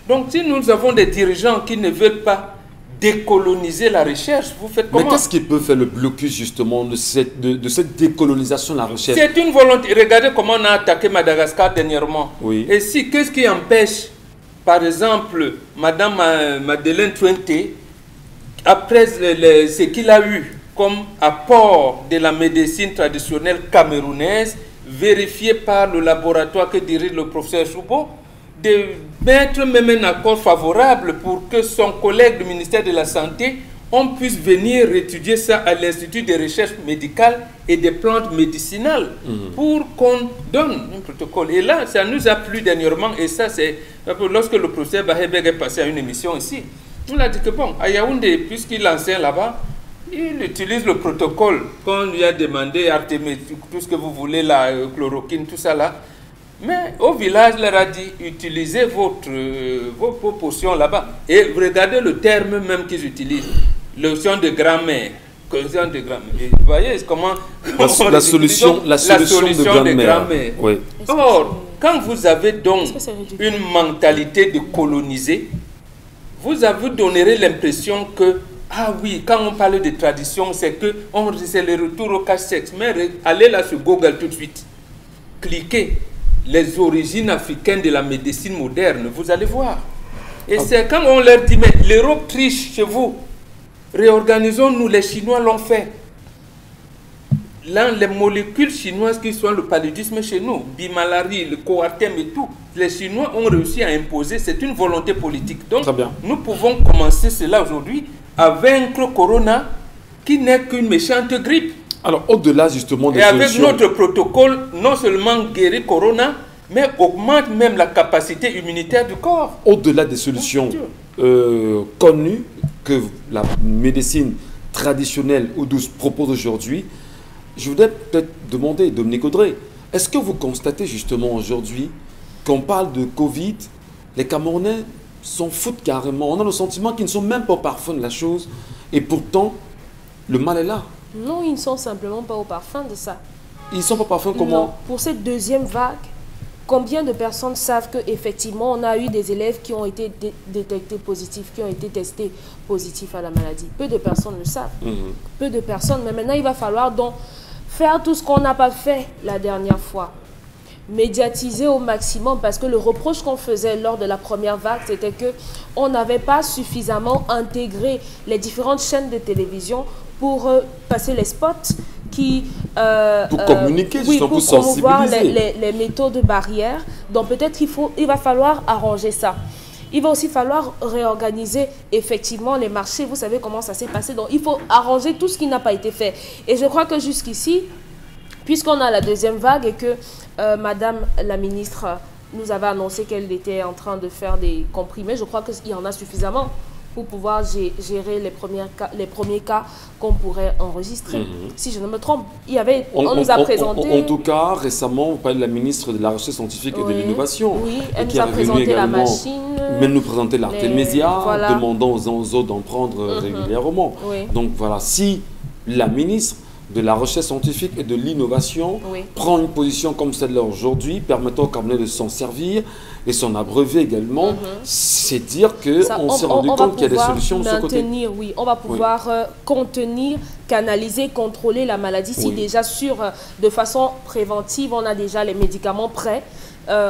Donc, si nous avons des dirigeants qui ne veulent pas décoloniser la recherche. Vous faites comment? Mais qu'est-ce qui peut faire le blocus justement de cette décolonisation de la recherche? C'est une volonté. Regardez comment on a attaqué Madagascar dernièrement. Oui. Et si, qu'est-ce qui empêche, par exemple, Madame Madeleine Twente, après ce qu'il a eu comme apport de la médecine traditionnelle camerounaise, vérifié par le laboratoire que dirige le professeur Choubo, de mettre même un accord favorable pour que son collègue du ministère de la Santé, on puisse venir étudier ça à l'Institut de recherche médicale et des plantes médicinales pour qu'on donne un protocole. Et là, ça nous a plu dernièrement, et ça c'est lorsque le professeur Bahebeg est passé à une émission ici. On a dit que bon, à Yaoundé, puisqu'il enseigne là-bas, il utilise le protocole qu'on lui a demandé, Artemis, tout ce que vous voulez, la chloroquine, tout ça là. Mais au village, il leur a dit, utilisez vos potions là-bas. Et regardez le terme même qu'ils utilisent, lotion de grand-mère. Et vous voyez comment la solution de grand-mère. Oui. Or, quand vous avez donc une mentalité de coloniser, vous donnerez l'impression que, ah oui, quand on parle de tradition, c'est le retour au cache-sexe. Mais allez là sur Google tout de suite. Cliquez les origines africaines de la médecine moderne, vous allez voir. Et c'est quand on leur dit, mais l'Europe triche chez vous. Réorganisons-nous, les Chinois l'ont fait. Là, les molécules chinoises qui sont le paludisme chez nous, bimalarie, le coartem et tout, les Chinois ont réussi à imposer, c'est une volonté politique. Donc, nous pouvons commencer cela aujourd'hui à vaincre Corona, qui n'est qu'une méchante grippe. Alors, au-delà justement des solutions... Et avec notre protocole, non seulement guérir Corona, mais augmente même la capacité immunitaire du corps. Au-delà des solutions connues que la médecine traditionnelle ou douce propose aujourd'hui, je voudrais peut-être demander, Dominique Audrey, est-ce que vous constatez justement aujourd'hui qu'on parle de Covid, les Camerounais s'en foutent carrément. On a le sentiment qu'ils ne sont même pas parfums de la chose et pourtant, le mal est là. Non, ils ne sont simplement pas au parfum de ça. Ils ne sont pas parfums comment? Non, pour cette deuxième vague, combien de personnes savent qu'effectivement, on a eu des élèves qui ont été détectés positifs, qui ont été testés positifs à la maladie? Peu de personnes le savent. Peu de personnes. Mais maintenant, il va falloir donc faire tout ce qu'on n'a pas fait la dernière fois. Médiatiser au maximum, parce que le reproche qu'on faisait lors de la première vague, c'était qu'on n'avait pas suffisamment intégré les différentes chaînes de télévision pour passer les spots qui... pour communiquer, oui, pour promouvoir sensibiliser. les méthodes barrières. Donc peut-être il va falloir arranger ça. Il va aussi falloir réorganiser effectivement les marchés. Vous savez comment ça s'est passé. Donc il faut arranger tout ce qui n'a pas été fait. Et je crois que jusqu'ici, puisqu'on a la deuxième vague et que Madame la ministre nous avait annoncé qu'elle était en train de faire des comprimés, je crois qu'il y en a suffisamment pour pouvoir gérer les premiers cas qu'on pourrait enregistrer. Si je ne me trompe, on nous a présenté... En tout cas, récemment, vous parlez de la ministre de la Recherche scientifique et de l'innovation. Oui, elle nous a présenté la machine. Mais nous présenter l'Artemisia, voilà. demandant aux uns aux autres d'en prendre régulièrement. Donc voilà, si la ministre de la Recherche scientifique et de l'innovation prend une position comme celle-là aujourd'hui, permettant aux Camerounais de s'en servir et s'en abreuver également, c'est dire qu'on s'est rendu compte qu'il y a des solutions de ce côté. Oui, on va pouvoir contenir, canaliser, contrôler la maladie. Si déjà de façon préventive, on a déjà les médicaments prêts,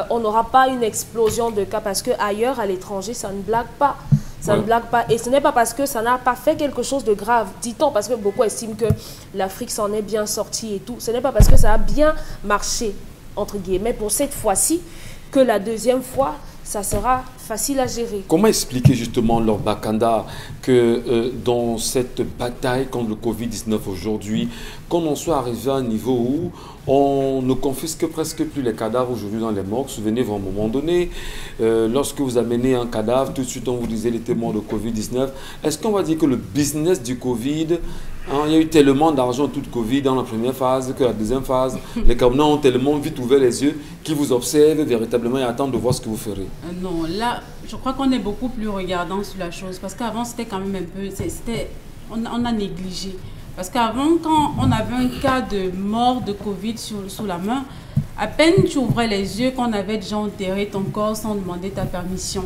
on n'aura pas une explosion de cas parce qu'ailleurs, à l'étranger, ça ne blague pas. Ça ne blague pas. Et ce n'est pas parce que ça n'a pas fait quelque chose de grave, dit-on, parce que beaucoup estiment que l'Afrique s'en est bien sortie et tout. Ce n'est pas parce que ça a bien marché, entre guillemets, pour cette fois-ci, que la deuxième fois, ça sera facile à gérer. Comment expliquer justement, Lord Bakanda, que dans cette bataille contre le Covid-19 aujourd'hui, qu'on en soit arrivé à un niveau où on ne confisque presque plus les cadavres aujourd'hui dans les morgues? Souvenez-vous, à un moment donné, lorsque vous amenez un cadavre, tout de suite on vous disait les témoins de Covid-19. Est-ce qu'on va dire que le business du Covid, il y a eu tellement d'argent toute Covid dans la première phase que la deuxième phase, les Camerounais ont tellement vite ouvert les yeux qu'ils vous observent véritablement et attendent de voir ce que vous ferez? Non, là, je crois qu'on est beaucoup plus regardant sur la chose parce qu'avant c'était quand même un peu, on a négligé. Parce qu'avant, quand on avait un cas de mort de Covid sous la main, à peine tu ouvrais les yeux qu'on avait déjà enterré ton corps sans demander ta permission.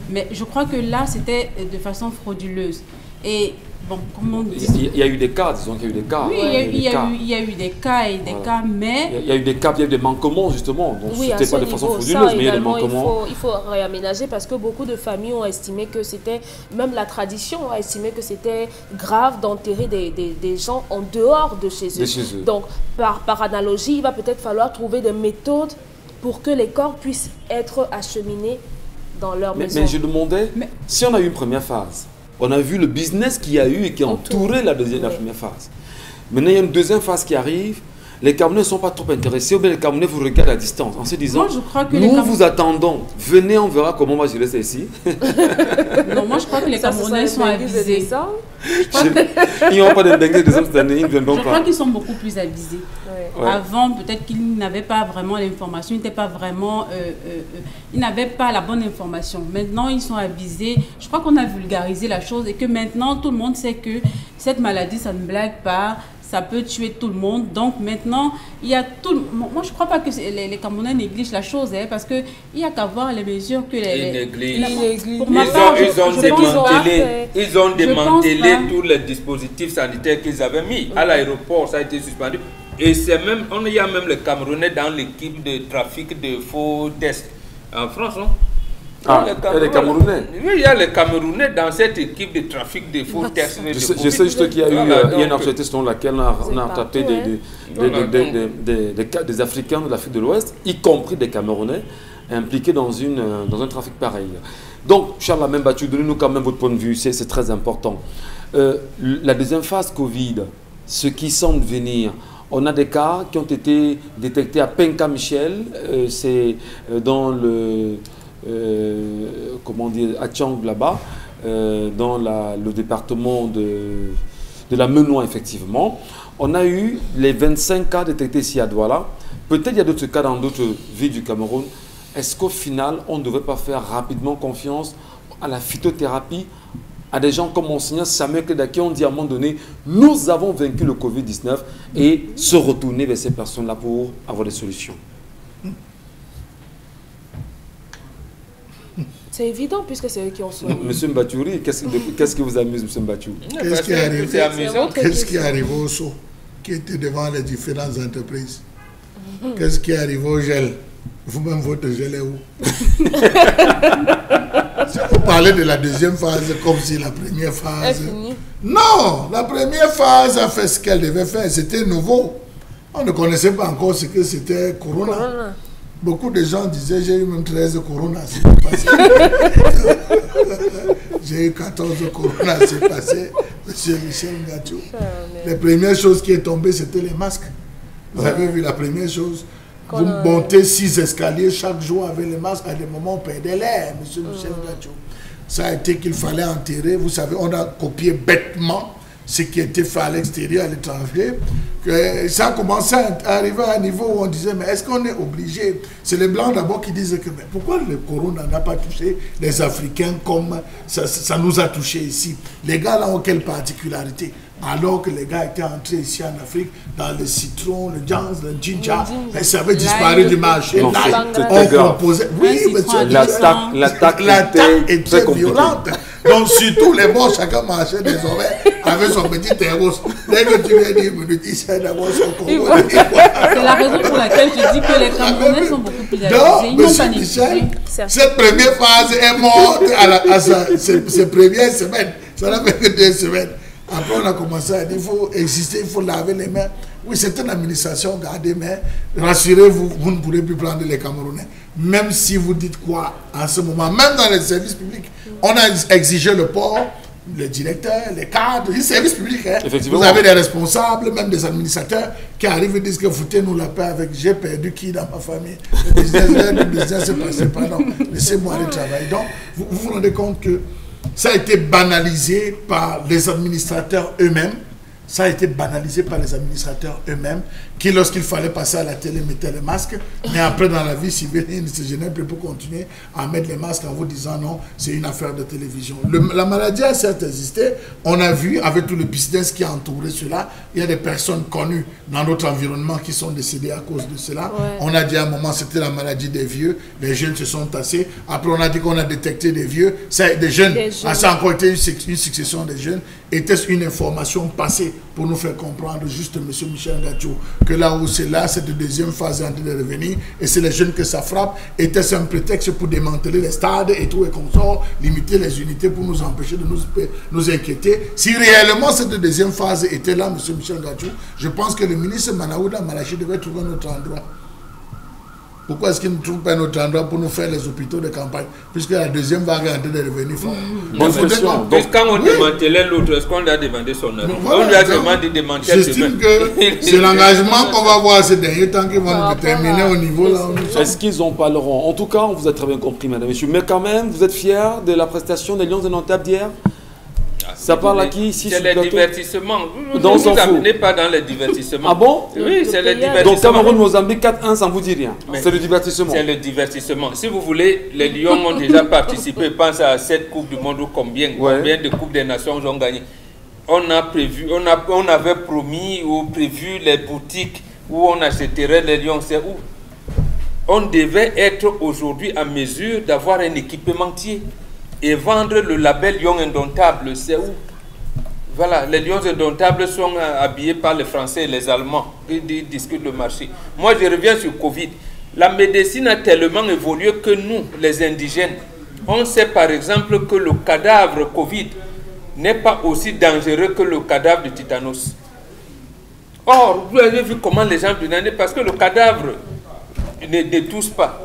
Mais je crois que là, c'était de façon frauduleuse. Et bon, comment on dit? Il y a eu des cas, disons qu'il y a eu des cas. Oui, il y a eu des cas et des cas, mais... Il y a eu des cas, il y a eu des manquements justement. Donc oui, c'était pas de façon frauduleuse, mais il y a des manquements. Il faut réaménager parce que beaucoup de familles ont estimé que c'était, même la tradition a estimé que c'était grave d'enterrer des gens en dehors de chez eux. Donc, par analogie, il va peut-être falloir trouver des méthodes pour que les corps puissent être acheminés dans leur maison. Mais je demandais, si on a eu une première phase, on a vu le business qu'il y a eu et qui a entouré la première phase. Maintenant, il y a une deuxième phase qui arrive. Les Camerounais ne sont pas trop intéressés, ou bien les Camerounais vous regardent à distance en se disant, moi, je crois que nous vous attendons, venez, on verra comment on va gérer ça ici. Non, moi je crois que les Camerounais sont avisés. Ils n'ont pas de dengue de cette année, ils ne viendront pas. Je crois qu'ils sont beaucoup plus avisés. Ouais. Avant, peut-être qu'ils n'avaient pas vraiment l'information, ils n'étaient pas vraiment... ils n'avaient pas la bonne information. Maintenant, ils sont avisés. Je crois qu'on a vulgarisé la chose et que maintenant, tout le monde sait que cette maladie, ça ne blague pas. Ça peut tuer tout le monde. Donc maintenant, il y a tout... Moi, je ne crois pas que les Camerounais négligent la chose, hein, parce qu'il n'y a qu'à voir les mesures que les... Ils ont démantelé tous les dispositifs sanitaires qu'ils avaient mis. À l'aéroport, ça a été suspendu. Et c'est même... Il y a même les Camerounais dans l'équipe de trafic de faux tests en France, non? Ah, les Camerounais. Oui, il y a les Camerounais dans cette équipe de trafic de faux tests. Je sais juste qu'il y a eu une actualité selon laquelle on a attrapé des Africains de l'Afrique de l'Ouest, y compris des Camerounais, impliqués dans un trafic pareil. Donc, Charles Amembatou, donnez-nous quand même votre point de vue, c'est très important. La deuxième phase Covid, ce qui semble venir, on a des cas qui ont été détectés à Penka-Michel, c'est dans le... comment dire, à Tchang là-bas, dans le département de la Menoua, effectivement. On a eu les 25 cas détectés ici à Douala. Peut-être il y a d'autres cas dans d'autres villes du Cameroun. Est-ce qu'au final, on ne devrait pas faire rapidement confiance à la phytothérapie, à des gens comme Monseigneur Samuel Kleda qui ont dit à un moment donné, nous avons vaincu le Covid-19 et se retourner vers ces personnes-là pour avoir des solutions? C'est évident puisque c'est eux qui ont soigné. Monsieur Mbatouri, qu'est-ce qui vous amuse, Monsieur Mbatouri? Qu'est-ce qui est arrivé au saut qui était devant les différentes entreprises? Qu'est-ce qui est arrivé au gel? Vous-même, votre gel est où? Si vous parlez de la deuxième phase comme si la première phase... Non, la première phase a fait ce qu'elle devait faire. C'était nouveau. On ne connaissait pas encore ce que c'était Corona. Beaucoup de gens disaient, j'ai eu même 13 Corona, c'est passé. J'ai eu 14 Corona, c'est passé. Monsieur Michel Ngatou. Les premières choses qui est tombées, c'était les masques. Vous avez vu la première chose? Vous montez 6 escaliers chaque jour avec les masques. À des moments, on perdait l'air, monsieur Michel Ngatou. Ça a été qu'il fallait enterrer. Vous savez, on a copié bêtement ce qui était fait à l'extérieur, à l'étranger. Ça a commencé à arriver à un niveau où on disait, mais est-ce qu'on est obligé? C'est les Blancs d'abord qui disaient que, mais pourquoi le corona n'a pas touché les Africains comme ça nous a touché ici? Les gars là ont quelle particularité? Alors que les gars étaient entrés ici en Afrique, dans le citron, le jans, le ginger, mais ça avait disparu du marché. Non, on composait. Oui, monsieur, l'attaque était violente. Donc, surtout les bons, chacun marchait désormais avec son petit terreau. Dès que tu viens dire, il sait d'abord son combo. C'est la raison pour laquelle je dis que les Camerounais sont beaucoup plus avisés. Ils n'ont pas négligé. Cette première phase est morte à ses premières semaines. Ça n'a fait que 2 semaines. Après, on a commencé à dire qu'il faut exister, il faut laver les mains. Oui, c'est une administration gardée, mais rassurez-vous, vous ne pourrez plus prendre les Camerounais. Même si vous dites quoi en ce moment, même dans les services publics, on a exigé le port, le directeur, les cadres, les services publics. Hein. Vous avez des responsables, même des administrateurs qui arrivent et disent que foutez-nous la paix avec j'ai perdu qui dans ma famille. Le business se passait pas, non. Laissez-moi aller travailler. Donc, vous vous rendez compte que ça a été banalisé par les administrateurs eux-mêmes. Ça a été banalisé par les administrateurs eux-mêmes, qui, lorsqu'il fallait passer à la télé, mettaient les masques. Mais après, dans la vie civile, ils ne se gênaient plus pour continuer à mettre les masques en vous disant non, c'est une affaire de télévision. La maladie a certes existé. On a vu, avec tout le business qui a entouré cela, il y a des personnes connues dans notre environnement qui sont décédées à cause de cela. Ouais. On a dit à un moment, c'était la maladie des vieux. Les jeunes se sont tassés. Après, on a dit qu'on a détecté des vieux. Des jeunes. Ça a encore été une succession des jeunes. Était-ce une information passée pour nous faire comprendre, juste M. Michel Ngatsou, que là où c'est là, cette deuxième phase est en train de revenir, et c'est les jeunes que ça frappe? Était-ce un prétexte pour démanteler les stades et tout et comme ça, limiter les unités pour nous empêcher de nous inquiéter? Si réellement cette deuxième phase était là, M. Michel Ngatsou, je pense que le ministre Manaouda Malachi devait trouver un autre endroit. Pourquoi est-ce qu'ils ne trouvent pas notre endroit pour nous faire les hôpitaux de campagne, puisque la deuxième vague est en train de revenir fort? Quand on démantelait l'autre, est-ce qu'on lui a demandé son avis? On lui a demandé de démanteler. J'estime que c'est l'engagement qu'on va voir ces derniers temps qui vont nous déterminer au niveau là où nous sommes. Est-ce qu'ils en parleront? En tout cas, on vous a très bien compris, madame, monsieur. Mais quand même, vous êtes fiers de la prestation des Lions de Nantes d'hier? Ça parle à qui ici? C'est le divertissement. Vous ne vous amenez pas dans le divertissement. Ah bon? Oui, c'est le divertissement. Donc Cameroun-Mozambique 4-1, ça ne vous dit rien? C'est le divertissement. C'est le divertissement. Si vous voulez, les Lions ont déjà participé. Pense à cette Coupe du Monde ou combien de Coupes des Nations ils ont gagné. On a prévu, on avait promis ou prévu les boutiques où on achèterait les Lions. C'est où? On devait être aujourd'hui à mesure d'avoir un équipementier et vendre le label Lion Indomptable. C'est où? Voilà, les Lions Indomptables sont habillés par les Français et les Allemands. Ils discutent le marché. Moi, je reviens sur Covid. La médecine a tellement évolué que nous, les indigènes, on sait par exemple que le cadavre Covid n'est pas aussi dangereux que le cadavre de tétanos. Or, vous avez vu comment les gens demandaient, parce que le cadavre ne détousse pas,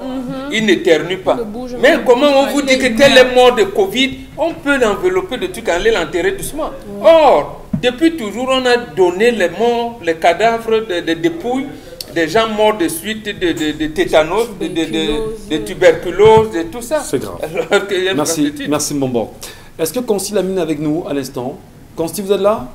il n'éternue pas. Mais comment on vous dit que tel est mort de Covid, on peut l'envelopper de trucs, aller l'enterrer doucement. Or, depuis toujours, on a donné les morts, les cadavres de dépouilles, des gens morts de suite de tétanos, de tuberculose, de tout ça. C'est grave. Merci, merci Mbombo. Est-ce que Consti Lamine est avec nous à l'instant? Consti, vous êtes là?